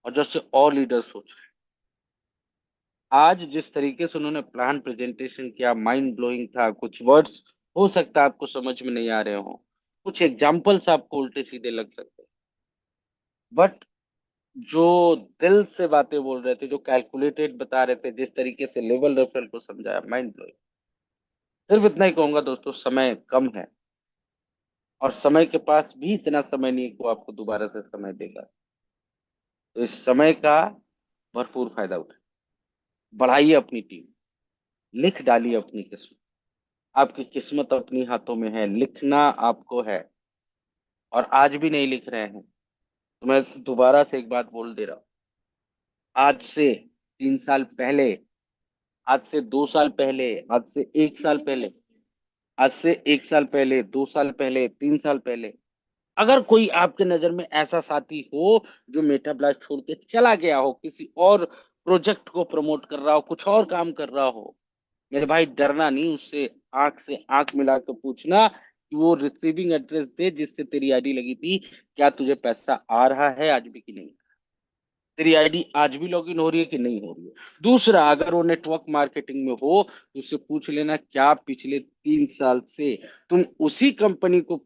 और जैसे और लीडर सोच रहे हैं। आज जिस तरीके से उन्होंने प्लान प्रेजेंटेशन किया, माइंड ब्लोइंग था। कुछ वर्ड्स हो सकता है आपको समझ में नहीं आ रहे हो, कुछ एग्जाम्पल्स आपको उल्टे सीधे लग सकते हैं, बट जो दिल से बातें बोल रहे थे, जो कैलकुलेटेड बता रहे थे, जिस तरीके से लेवल रेफरल को समझाया, माइंड ब्लोइंग। सिर्फ इतना ही कहूंगा दोस्तों, समय कम है और समय के पास भी इतना समय नहीं है कि वो आपको दोबारा से समय देगा। तो इस समय का भरपूर फायदा उठाए, बढ़ाइए अपनी टीम, लिख डालिए अपनी किस्मत। आपकी किस्मत अपनी हाथों में है, लिखना आपको है। और आज भी नहीं लिख रहे हैं तो मैं दोबारा से एक बात बोल दे रहा हूं। आज से 3 साल पहले, आज से 2 साल पहले, आज से 1 साल पहले, आज से 1 साल पहले, 2 साल पहले, 3 साल पहले, अगर कोई आपके नजर में ऐसा साथी हो जो मेटा ब्लास्ट छोड़ के चला गया हो, किसी और प्रोजेक्ट को प्रमोट कर रहा हो, कुछ और काम कर रहा हो, मेरे भाई डरना नहीं, उससे आंख से आंख मिला के पूछना कि वो रिसीविंग एड्रेस दे जिससे तेरी आईडी लगी थी, क्या तुझे पैसा आ रहा है आज भी कि नहीं, तेरी आईडी आज भी लॉगिन हो रही है कि नहीं हो रही है। दूसरा, अगर वो नेटवर्क मार्केटिंग में हो तो उससे पूछ लेना, क्या पिछले 3 साल से तुम उसी कंपनी को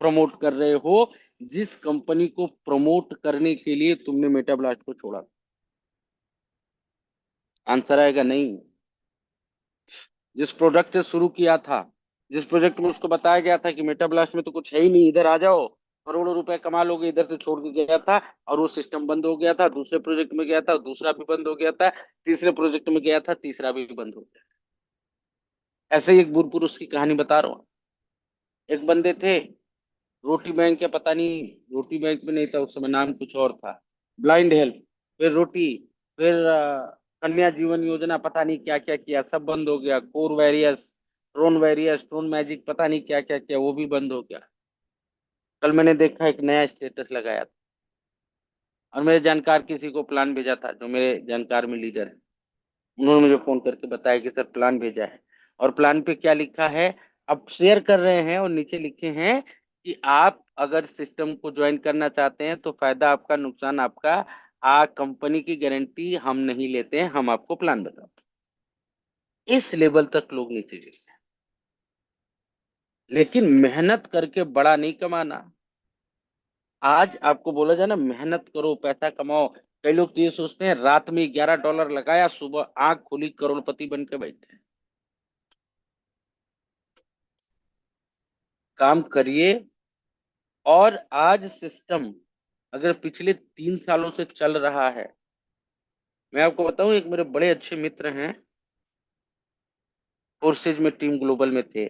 प्रमोट कर रहे हो जिस कंपनी को प्रमोट करने के लिए तुमने मेटा ब्लास्ट को छोड़ा। आंसर आएगा नहीं। जिस प्रोडक्ट से शुरू किया था, जिस प्रोजेक्ट में उसको बताया गया था कि मेटा ब्लास्ट में तो कुछ है ही नहीं, इधर आ जाओ करोड़ों रुपए कमा लोगे, इधर से छोड़ के गया था और वो सिस्टम बंद हो गया था। दूसरे प्रोजेक्ट में गया था, दूसरा भी बंद हो गया था। तीसरे प्रोजेक्ट में गया था, तीसरा भी बंद हो गया। ऐसे ही एक बुर पुरुष की कहानी बता रहा हूँ। एक बंदे थे, रोटी बैंक या पता नहीं, रोटी बैंक में नहीं था उस समय, नाम कुछ और था। ब्लाइंड हेल्प, फिर रोटी, फिर कन्या जीवन योजना, पता नहीं क्या क्या किया, सब बंद हो गया। कोर वेरियस, ट्रोन मैजिक, पता नहीं क्या क्या किया, वो भी बंद हो गया। कल मैंने देखा एक नया स्टेटस लगाया था और मेरे जानकार किसी को प्लान भेजा था, जो मेरे जानकार में लीडर है। उन्होंने मुझे फोन करके बताया कि सर प्लान भेजा है, और प्लान पे क्या लिखा है अब शेयर कर रहे हैं, और नीचे लिखे हैं कि आप अगर सिस्टम को ज्वाइन करना चाहते हैं तो फायदा आपका, नुकसान आपका, कंपनी की गारंटी हम नहीं लेते हैं, हम आपको प्लान बताते हैं। इस लेवल तक लोग नीचे गिरते हैं। लेकिन मेहनत करके बड़ा नहीं कमाना। आज आपको बोला जाए ना, मेहनत करो पैसा कमाओ, कई लोग तो ये सोचते हैं रात में $11 लगाया, सुबह आंख खुली करोड़पति बन के बैठे। काम करिए। और आज सिस्टम अगर पिछले 3 सालों से चल रहा है, मैं आपको बताऊं, एक मेरे बड़े अच्छे मित्र हैं, फोर्सेज में टीम ग्लोबल में थे,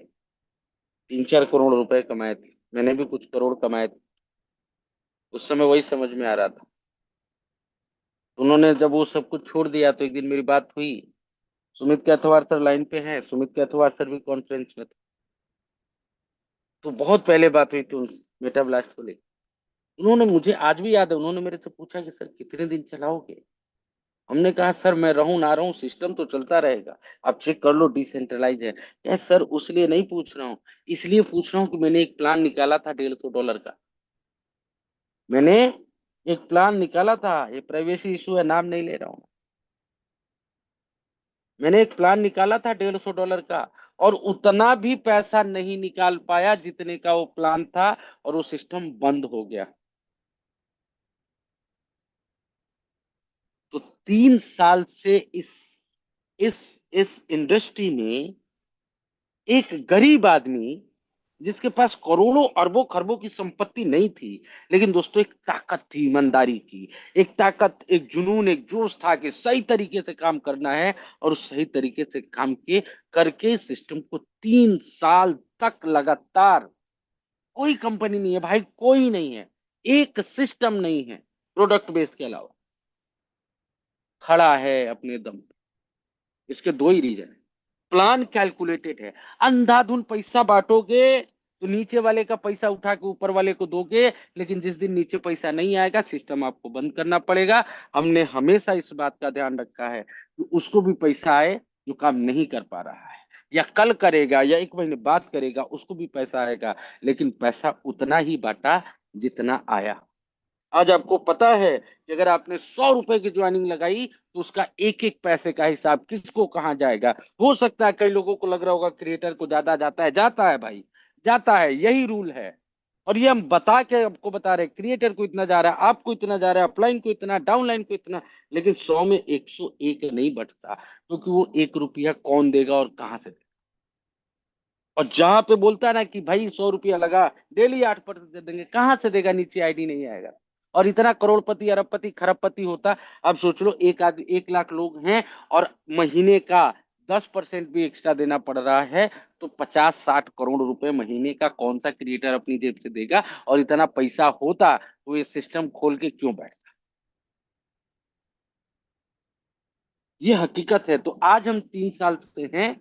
3-4 करोड़ रुपए कमाए थे, मैंने भी कुछ करोड़ कमाए थे। उस समय वही समझ में आ रहा था। उन्होंने जब वो सब कुछ छोड़ दिया तो एक दिन मेरी बात हुई। सुमित के अथवार सर लाइन पे हैं, सुमित के अथवार सर भी कॉन्फ्रेंस में थे। तो बहुत पहले बात हुई थी उनसे मेटा ब्लास्ट को लेकर। उन्होंने, मुझे आज भी याद है, उन्होंने मेरे से पूछा कि सर कितने दिन चलाओगे। हमने कहा सर मैं रहूं ना रहूं सिस्टम तो चलता रहेगा, आप चेक कर लो डिसेंट्रलाइज है। क्या सर, उस लिए नहीं पूछ रहा हूँ, इसलिए पूछ रहा हूँ कि मैंने एक प्लान निकाला था $150 का। मैंने एक प्लान निकाला था, ये प्राइवेसी इशू है, नाम नहीं ले रहा हूँ। मैंने एक प्लान निकाला था $150 का, और उतना भी पैसा नहीं निकाल पाया जितने का वो प्लान था, और वो सिस्टम बंद हो गया। तो 3 साल से इस इस इंडस्ट्री में एक गरीब आदमी, जिसके पास करोड़ों अरबों खरबों की संपत्ति नहीं थी, लेकिन दोस्तों एक ताकत थी ईमानदारी की, एक ताकत, एक जुनून, एक जोश था कि सही तरीके से काम करना है, और उस सही तरीके से काम के करके सिस्टम को 3 साल तक लगातार, कोई कंपनी नहीं है भाई, कोई नहीं है, एक सिस्टम नहीं है प्रोडक्ट बेस के अलावा, खड़ा है अपने दम पे। इसके दो ही रीजन है। प्लान कैलकुलेटेड है, अंधाधुन पैसा बांटोगे तो नीचे वाले का पैसा उठा के ऊपर वाले को दोगे, लेकिन जिस दिन नीचे पैसा नहीं आएगा सिस्टम आपको बंद करना पड़ेगा। हमने हमेशा इस बात का ध्यान रखा है कि उसको भी पैसा आए जो काम नहीं कर पा रहा है, या कल करेगा या 1 महीने बाद करेगा, उसको भी पैसा आएगा, लेकिन पैसा उतना ही बांटा जितना आया। आज आपको पता है कि अगर आपने 100 रुपए की ज्वाइनिंग लगाई तो उसका एक एक पैसे का हिसाब किसको कहाँ जाएगा। हो सकता है कई लोगों को लग रहा होगा क्रिएटर को ज्यादा जाता है, जाता है भाई, जाता है, यही रूल है। और ये हम बता के आपको बता रहे हैं, क्रिएटर को इतना जा रहा है, आपको इतना जा रहा है, अपलाइन को इतना, डाउनलाइन को इतना, लेकिन 100 में 101 नहीं बचता, क्योंकि वो 1 रुपया कौन देगा और कहां से देगा। और जहां पे बोलता है ना कि भाई 100 रुपया लगा, डेली 8% दे देंगे, कहां से देगा, नीचे आईडी नहीं आएगा। और इतना करोड़पति, अरबपति, खरबपति होता। अब सोच लो, एक आदमी 1 लाख लोग हैं और महीने का 10% भी एक्स्ट्रा देना पड़ रहा है, तो 50-60 करोड़ रुपए महीने का कौन सा क्रिएटर अपनी जेब से देगा। और इतना पैसा होता तो ये सिस्टम खोल के क्यों बैठता। ये हकीकत है। तो आज हम 3 साल से हैं,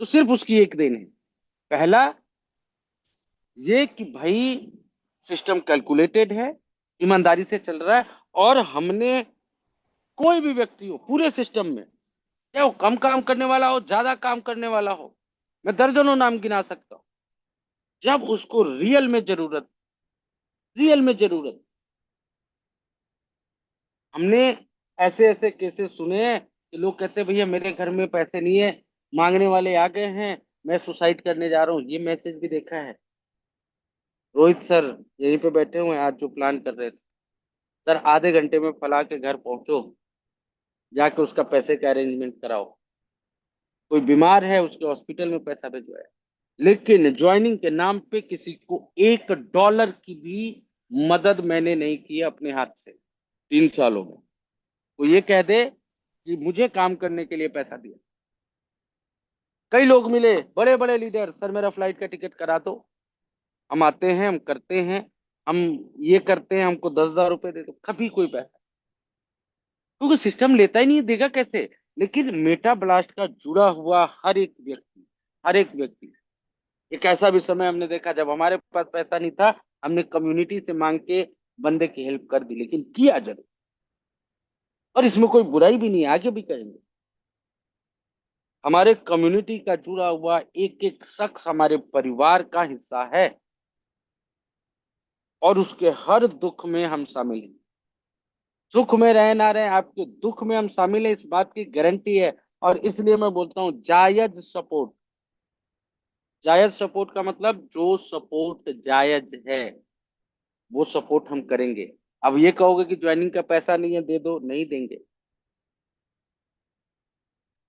तो सिर्फ उसकी एक देन है। पहला ये कि भाई सिस्टम कैलकुलेटेड है, ईमानदारी से चल रहा है, और हमने, कोई भी व्यक्ति हो पूरे सिस्टम में, चाहे वो कम काम करने वाला हो, ज्यादा काम करने वाला हो, मैं दर्जनों नाम गिना सकता हूं, जब उसको रियल में जरूरत, हमने ऐसे ऐसे केसेस सुने हैं कि लोग कहते हैं भैया मेरे घर में पैसे नहीं है, मांगने वाले आ गए हैं, मैं सुसाइड करने जा रहा हूँ, ये मैसेज भी देखा है। रोहित सर यहीं पे बैठे हुए हैं, आज जो प्लान कर रहे थे, सर आधे घंटे में फला के घर पहुंचो, जाके उसका पैसे का अरेंजमेंट कराओ, कोई बीमार है उसके हॉस्पिटल में पैसा भिजवाए। लेकिन ज्वाइनिंग के नाम पे किसी को $1 की भी मदद मैंने नहीं की है अपने हाथ से 3 सालों में। वो ये कह दे कि मुझे काम करने के लिए पैसा दिया। कई लोग मिले, बड़े बड़े लीडर, सर मेरा फ्लाइट का टिकट करा दो, हम आते हैं, हम करते हैं, हम ये करते हैं, हमको 10,000 रुपए दे दो, कभी कोई पैसा, क्योंकि सिस्टम लेता ही नहीं, देगा कैसे। लेकिन मेटा ब्लास्ट का जुड़ा हुआ हर एक व्यक्ति, एक ऐसा भी समय हमने देखा जब हमारे पास पैसा नहीं था, हमने कम्युनिटी से मांग के बंदे की हेल्प कर दी, लेकिन किया जरूर। और इसमें कोई बुराई भी नहीं है, आगे भी करेंगे। हमारे कम्युनिटी का जुड़ा हुआ एक एक शख्स हमारे परिवार का हिस्सा है, और उसके हर दुख में हम शामिल हैं। सुख में रहे ना रहे, आपके दुख में हम शामिल हैं, इस बात की गारंटी है। और इसलिए मैं बोलता हूं, जायज सपोर्ट। जायज सपोर्ट का मतलब जो सपोर्ट जायज है वो सपोर्ट हम करेंगे। अब ये कहोगे कि ज्वाइनिंग का पैसा नहीं है, दे दो, नहीं देंगे।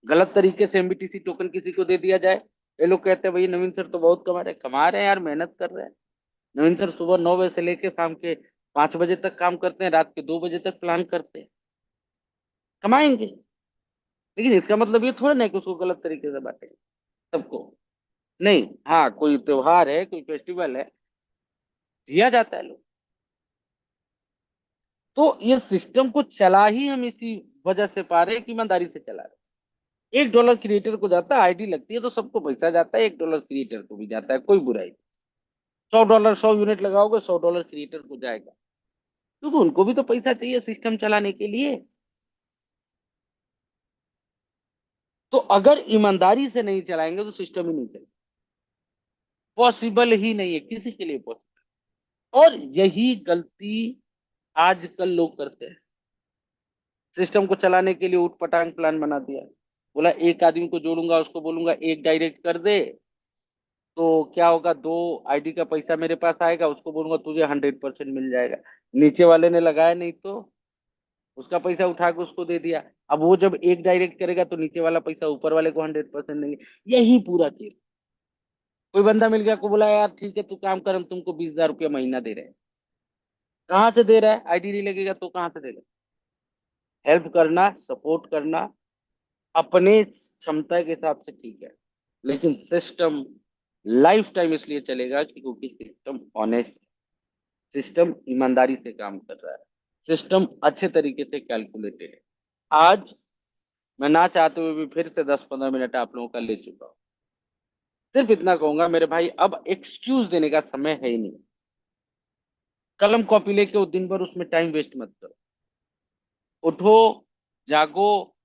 गलत तरीके से एमबीटीसी टोकन किसी को दे दिया जाए, ये लोग कहते हैं भाई नवीन सर तो बहुत कमा रहे हैं यार, मेहनत कर रहे हैं। नवीन सर सुबह 9 बजे से लेके शाम के 5 बजे तक काम करते हैं, रात के 2 बजे तक प्लान करते हैं, कमाएंगे। लेकिन इसका मतलब ये थोड़ा ना कि उसको गलत तरीके से बांटेंगे सबको। नहीं, हाँ कोई त्योहार है, कोई फेस्टिवल है, दिया जाता है लोग। तो ये सिस्टम को चला ही हम इसी वजह से पा रहे हैं कि ईमानदारी से चला रहे हैं। $1 क्रिएटर को जाता है, आईडी लगती है तो सबको पैसा जाता है, $1 क्रिएटर को भी जाता है, कोई बुराई नहीं। $100, 100 यूनिट लगाओगे, $100 क्रिएटर को जाएगा, क्योंकि उनको भी तो पैसा चाहिए सिस्टम चलाने के लिए। तो अगर ईमानदारी से नहीं चलाएंगे तो सिस्टम ही नहीं चलेगा, पॉसिबल ही नहीं है किसी के लिए पॉसिबल। और यही गलती आजकल लोग करते हैं। सिस्टम को चलाने के लिए उटपटांग प्लान बना दिया, बोला एक आदमी को जोड़ूंगा, उसको बोलूंगा एक डायरेक्ट कर दे, तो क्या होगा, 2 आईडी का पैसा मेरे पास आएगा, उसको बोलूंगा तुझे 100% मिल जाएगा। नीचे वाले ने लगाया नहीं तो उसका पैसा उठा के उसको दे दिया। अब वो जब एक डायरेक्ट करेगा तो नीचे वाला पैसा ऊपर वाले को 100% देंगे। यही पूरा केस। कोई बंदा मिल गया को बोला यार ठीक है तू काम कर, हम तुमको 20,000 रुपया महीना दे रहे हैं। कहाँ से दे रहा है, आईडी नहीं लगेगा तो कहाँ से देगा। हेल्प करना, सपोर्ट करना अपने क्षमता के हिसाब से ठीक है, लेकिन सिस्टम लाइफ टाइम इसलिए चलेगा कि क्योंकि सिस्टम ऑनेस्ट, सिस्टम ईमानदारी से काम कर रहा है, सिस्टम अच्छे तरीके से कैलकुलेटेड है। आज मैं ना चाहते हुए भी फिर से 10-15 मिनट आप लोगों का ले चुका हूं। सिर्फ इतना कहूंगा मेरे भाई, अब एक्सक्यूज देने का समय है ही नहीं। कलम कॉपी लेके वो दिन भर उसमें टाइम वेस्ट मत करो। उठो, जागो,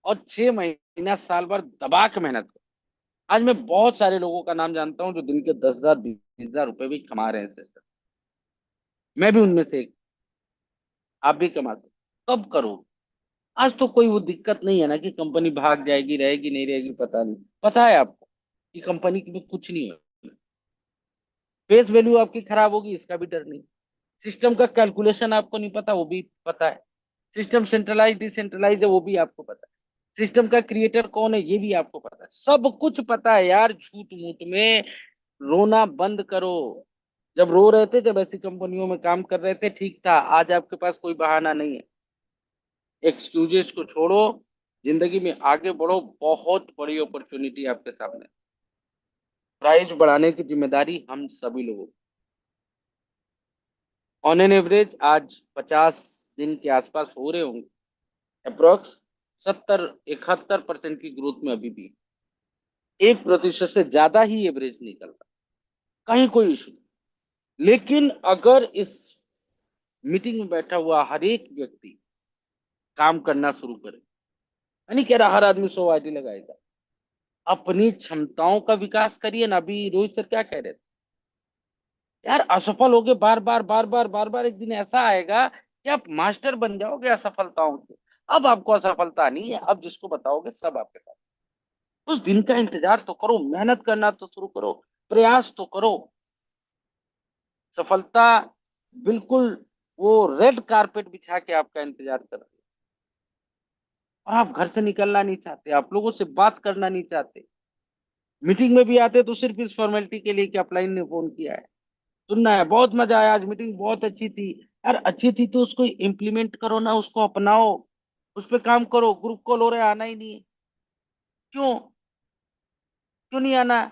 और 6 महीना साल भर दबा के मेहनत करो। आज मैं बहुत सारे लोगों का नाम जानता हूं जो दिन के 10,000 20,000 रुपए भी कमा रहे हैं सिस्टम। मैं भी उनमें से एक। आप भी कमा सकते, कब करो। आज तो कोई वो दिक्कत नहीं है ना कि कंपनी भाग जाएगी, रहेगी नहीं रहेगी पता नहीं। पता है आपको कि कंपनी में कुछ नहीं हो, फेस वैल्यू आपकी खराब होगी इसका भी डर नहीं। सिस्टम का कैलकुलेशन आपको नहीं पता वो भी पता है। सिस्टम सेंट्रलाइज डिसेंट्रलाइज है वो भी आपको पता है। सिस्टम का क्रिएटर कौन है ये भी आपको पता है। सब कुछ पता है यार। झूठ मूठ में रोना बंद करो। जब रो रहे थे, जब ऐसी कंपनियों में काम कर रहे थे, ठीक था। आज आपके पास कोई बहाना नहीं है। एक्सक्यूजेस को छोड़ो, जिंदगी में आगे बढ़ो। बहुत बड़ी अपॉर्चुनिटी आपके सामने। प्राइस बढ़ाने की जिम्मेदारी हम सभी लोगों की। ऑन एन एवरेज आज 50 दिन के आसपास हो रहे होंगे अप्रोक्स। 70 71% की ग्रोथ में अभी भी 1% से ज्यादा ही एवरेज निकल रहा। कहीं कोई इशू नहीं। लेकिन अगर इस मीटिंग में बैठा हुआ हर एक व्यक्ति काम करना शुरू करे, मैं नहीं कह रहा हर आदमी 100 आईडी लगाएगा, अपनी क्षमताओं का विकास करिए ना। अभी रोहित सर क्या कह रहे थे यार, असफल होगे बार बार बार बार बार बार, एक दिन ऐसा आएगा कि आप मास्टर बन जाओगे असफलताओं के। अब आपको असफलता नहीं है, अब जिसको बताओगे सब आपके साथ। उस दिन का इंतजार तो करो, मेहनत करना तो शुरू करो, प्रयास तो करो। सफलता बिल्कुल वो रेड कारपेट बिछा के आपका इंतजार कर रही है। और आप घर से निकलना नहीं चाहते, आप लोगों से बात करना नहीं चाहते। मीटिंग में भी आते तो सिर्फ इस फॉर्मेलिटी के लिए कि अपलाइन ने फोन किया है। सुनना है, बहुत मजा आया आज, मीटिंग बहुत अच्छी थी। यार अच्छी थी तो उसको इम्प्लीमेंट करो ना, उसको अपनाओ, उस पर काम करो। ग्रुप कॉल हो रहा है, आना ही नहीं है। क्यों? क्यों नहीं आना?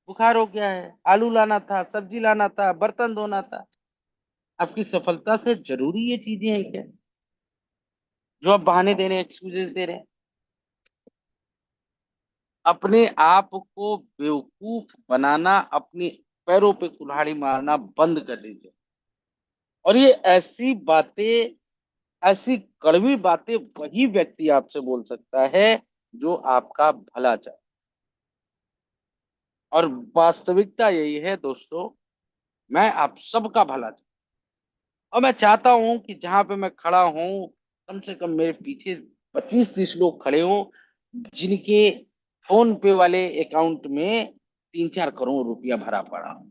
बुखार हो गया है, आलू लाना था, सब्जी लाना था, बर्तन धोना था। आपकी सफलता से जरूरी ये चीजें हैं क्या जो आप बहाने दे रहे हैं, एक्सक्यूजेस दे रहे हैं? अपने आप को बेवकूफ बनाना, अपने पैरों पे कुल्हाड़ी मारना बंद कर दीजिए। और ये ऐसी बातें, ऐसी कड़वी बातें वही व्यक्ति आपसे बोल सकता है जो आपका भला चाहे। और वास्तविकता यही है दोस्तों, मैं आप सबका भला चाहता हूं। और मैं चाहता हूं कि जहां पे मैं खड़ा हूं, कम से कम मेरे पीछे 25 30 लोग खड़े हों जिनके फोन पे वाले अकाउंट में 3 4 करोड़ रुपया भरा पड़ा हो।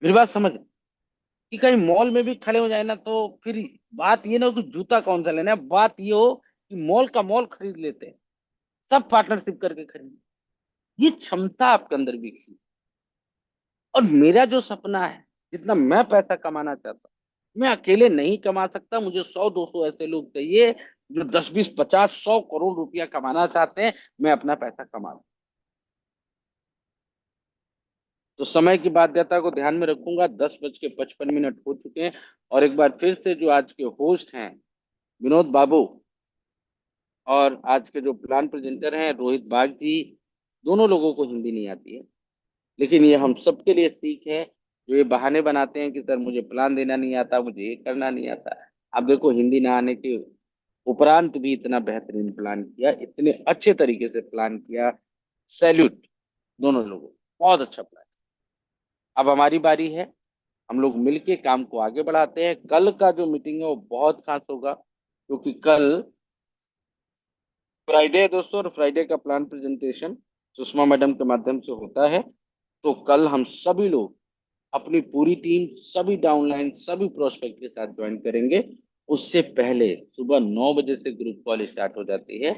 मेरी बात समझ, कि कहीं मॉल में भी खड़े हो जाए ना तो फिर बात ये ना हो कि जूता कौन सा लेना है, बात ये हो कि मॉल का मॉल खरीद लेते हैं, सब पार्टनरशिप करके खरीद। ये क्षमता आपके अंदर विकसित। और मेरा जो सपना है, जितना मैं पैसा कमाना चाहता हूं, मैं अकेले नहीं कमा सकता। मुझे 100 200 ऐसे लोग चाहिए जो 10 20 50 100 करोड़ रुपया कमाना चाहते हैं। मैं अपना पैसा कमा लूं। तो समय की बाध्यता को ध्यान में रखूंगा। 10:55 हो चुके हैं। और एक बार फिर से जो आज के होस्ट हैं विनोद बाबू, और आज के जो प्लान प्रेजेंटर हैं रोहित बाग जी, दोनों लोगों को हिंदी नहीं आती है। लेकिन ये हम सबके लिए सीख है। जो ये बहाने बनाते हैं कि सर मुझे प्लान देना नहीं आता, मुझे ये करना नहीं आता। आप देखो, हिंदी ना आने के उपरांत भी इतना बेहतरीन प्लान किया, इतने अच्छे तरीके से प्लान किया। सैल्यूट दोनों लोगों को, बहुत अच्छा प्लान। अब हमारी बारी है, हम लोग मिलके काम को आगे बढ़ाते हैं। कल का जो मीटिंग है वो बहुत खास होगा, क्योंकि कल फ्राइडे है दोस्तों, और फ्राइडे का प्लान प्रेजेंटेशन सुषमा मैडम के माध्यम से होता है। तो कल हम सभी लोग, अपनी पूरी टीम, सभी डाउनलाइन, सभी प्रोस्पेक्ट के साथ ज्वाइन करेंगे। उससे पहले सुबह 9 बजे से ग्रुप कॉल स्टार्ट हो जाती है।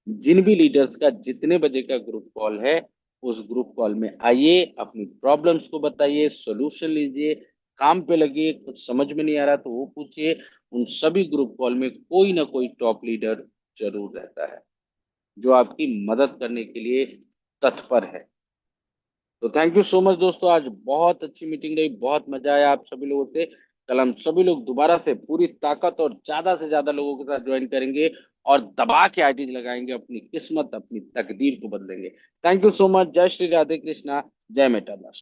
जिन भी लीडर्स का जितने बजे का ग्रुप कॉल है, उस ग्रुप कॉल में आइए, अपनी प्रॉब्लम्स को बताइए, सोल्यूशन लीजिए, काम पे लगिए। कुछ समझ में नहीं आ रहा तो वो पूछिए। उन सभी ग्रुप कॉल में कोई ना कोई टॉप लीडर जरूर रहता है जो आपकी मदद करने के लिए तत्पर है। तो थैंक यू सो मच दोस्तों, आज बहुत अच्छी मीटिंग रही, बहुत मजा आया आप सभी लोगों से। कल हम सभी लोग दोबारा से पूरी ताकत और ज्यादा से ज्यादा लोगों के साथ ज्वाइन करेंगे और दबा के आईटी लगाएंगे, अपनी किस्मत अपनी तकदीर को बदलेंगे। Thank you so much. जय श्री राधे कृष्णा, जय मेटाबॉस।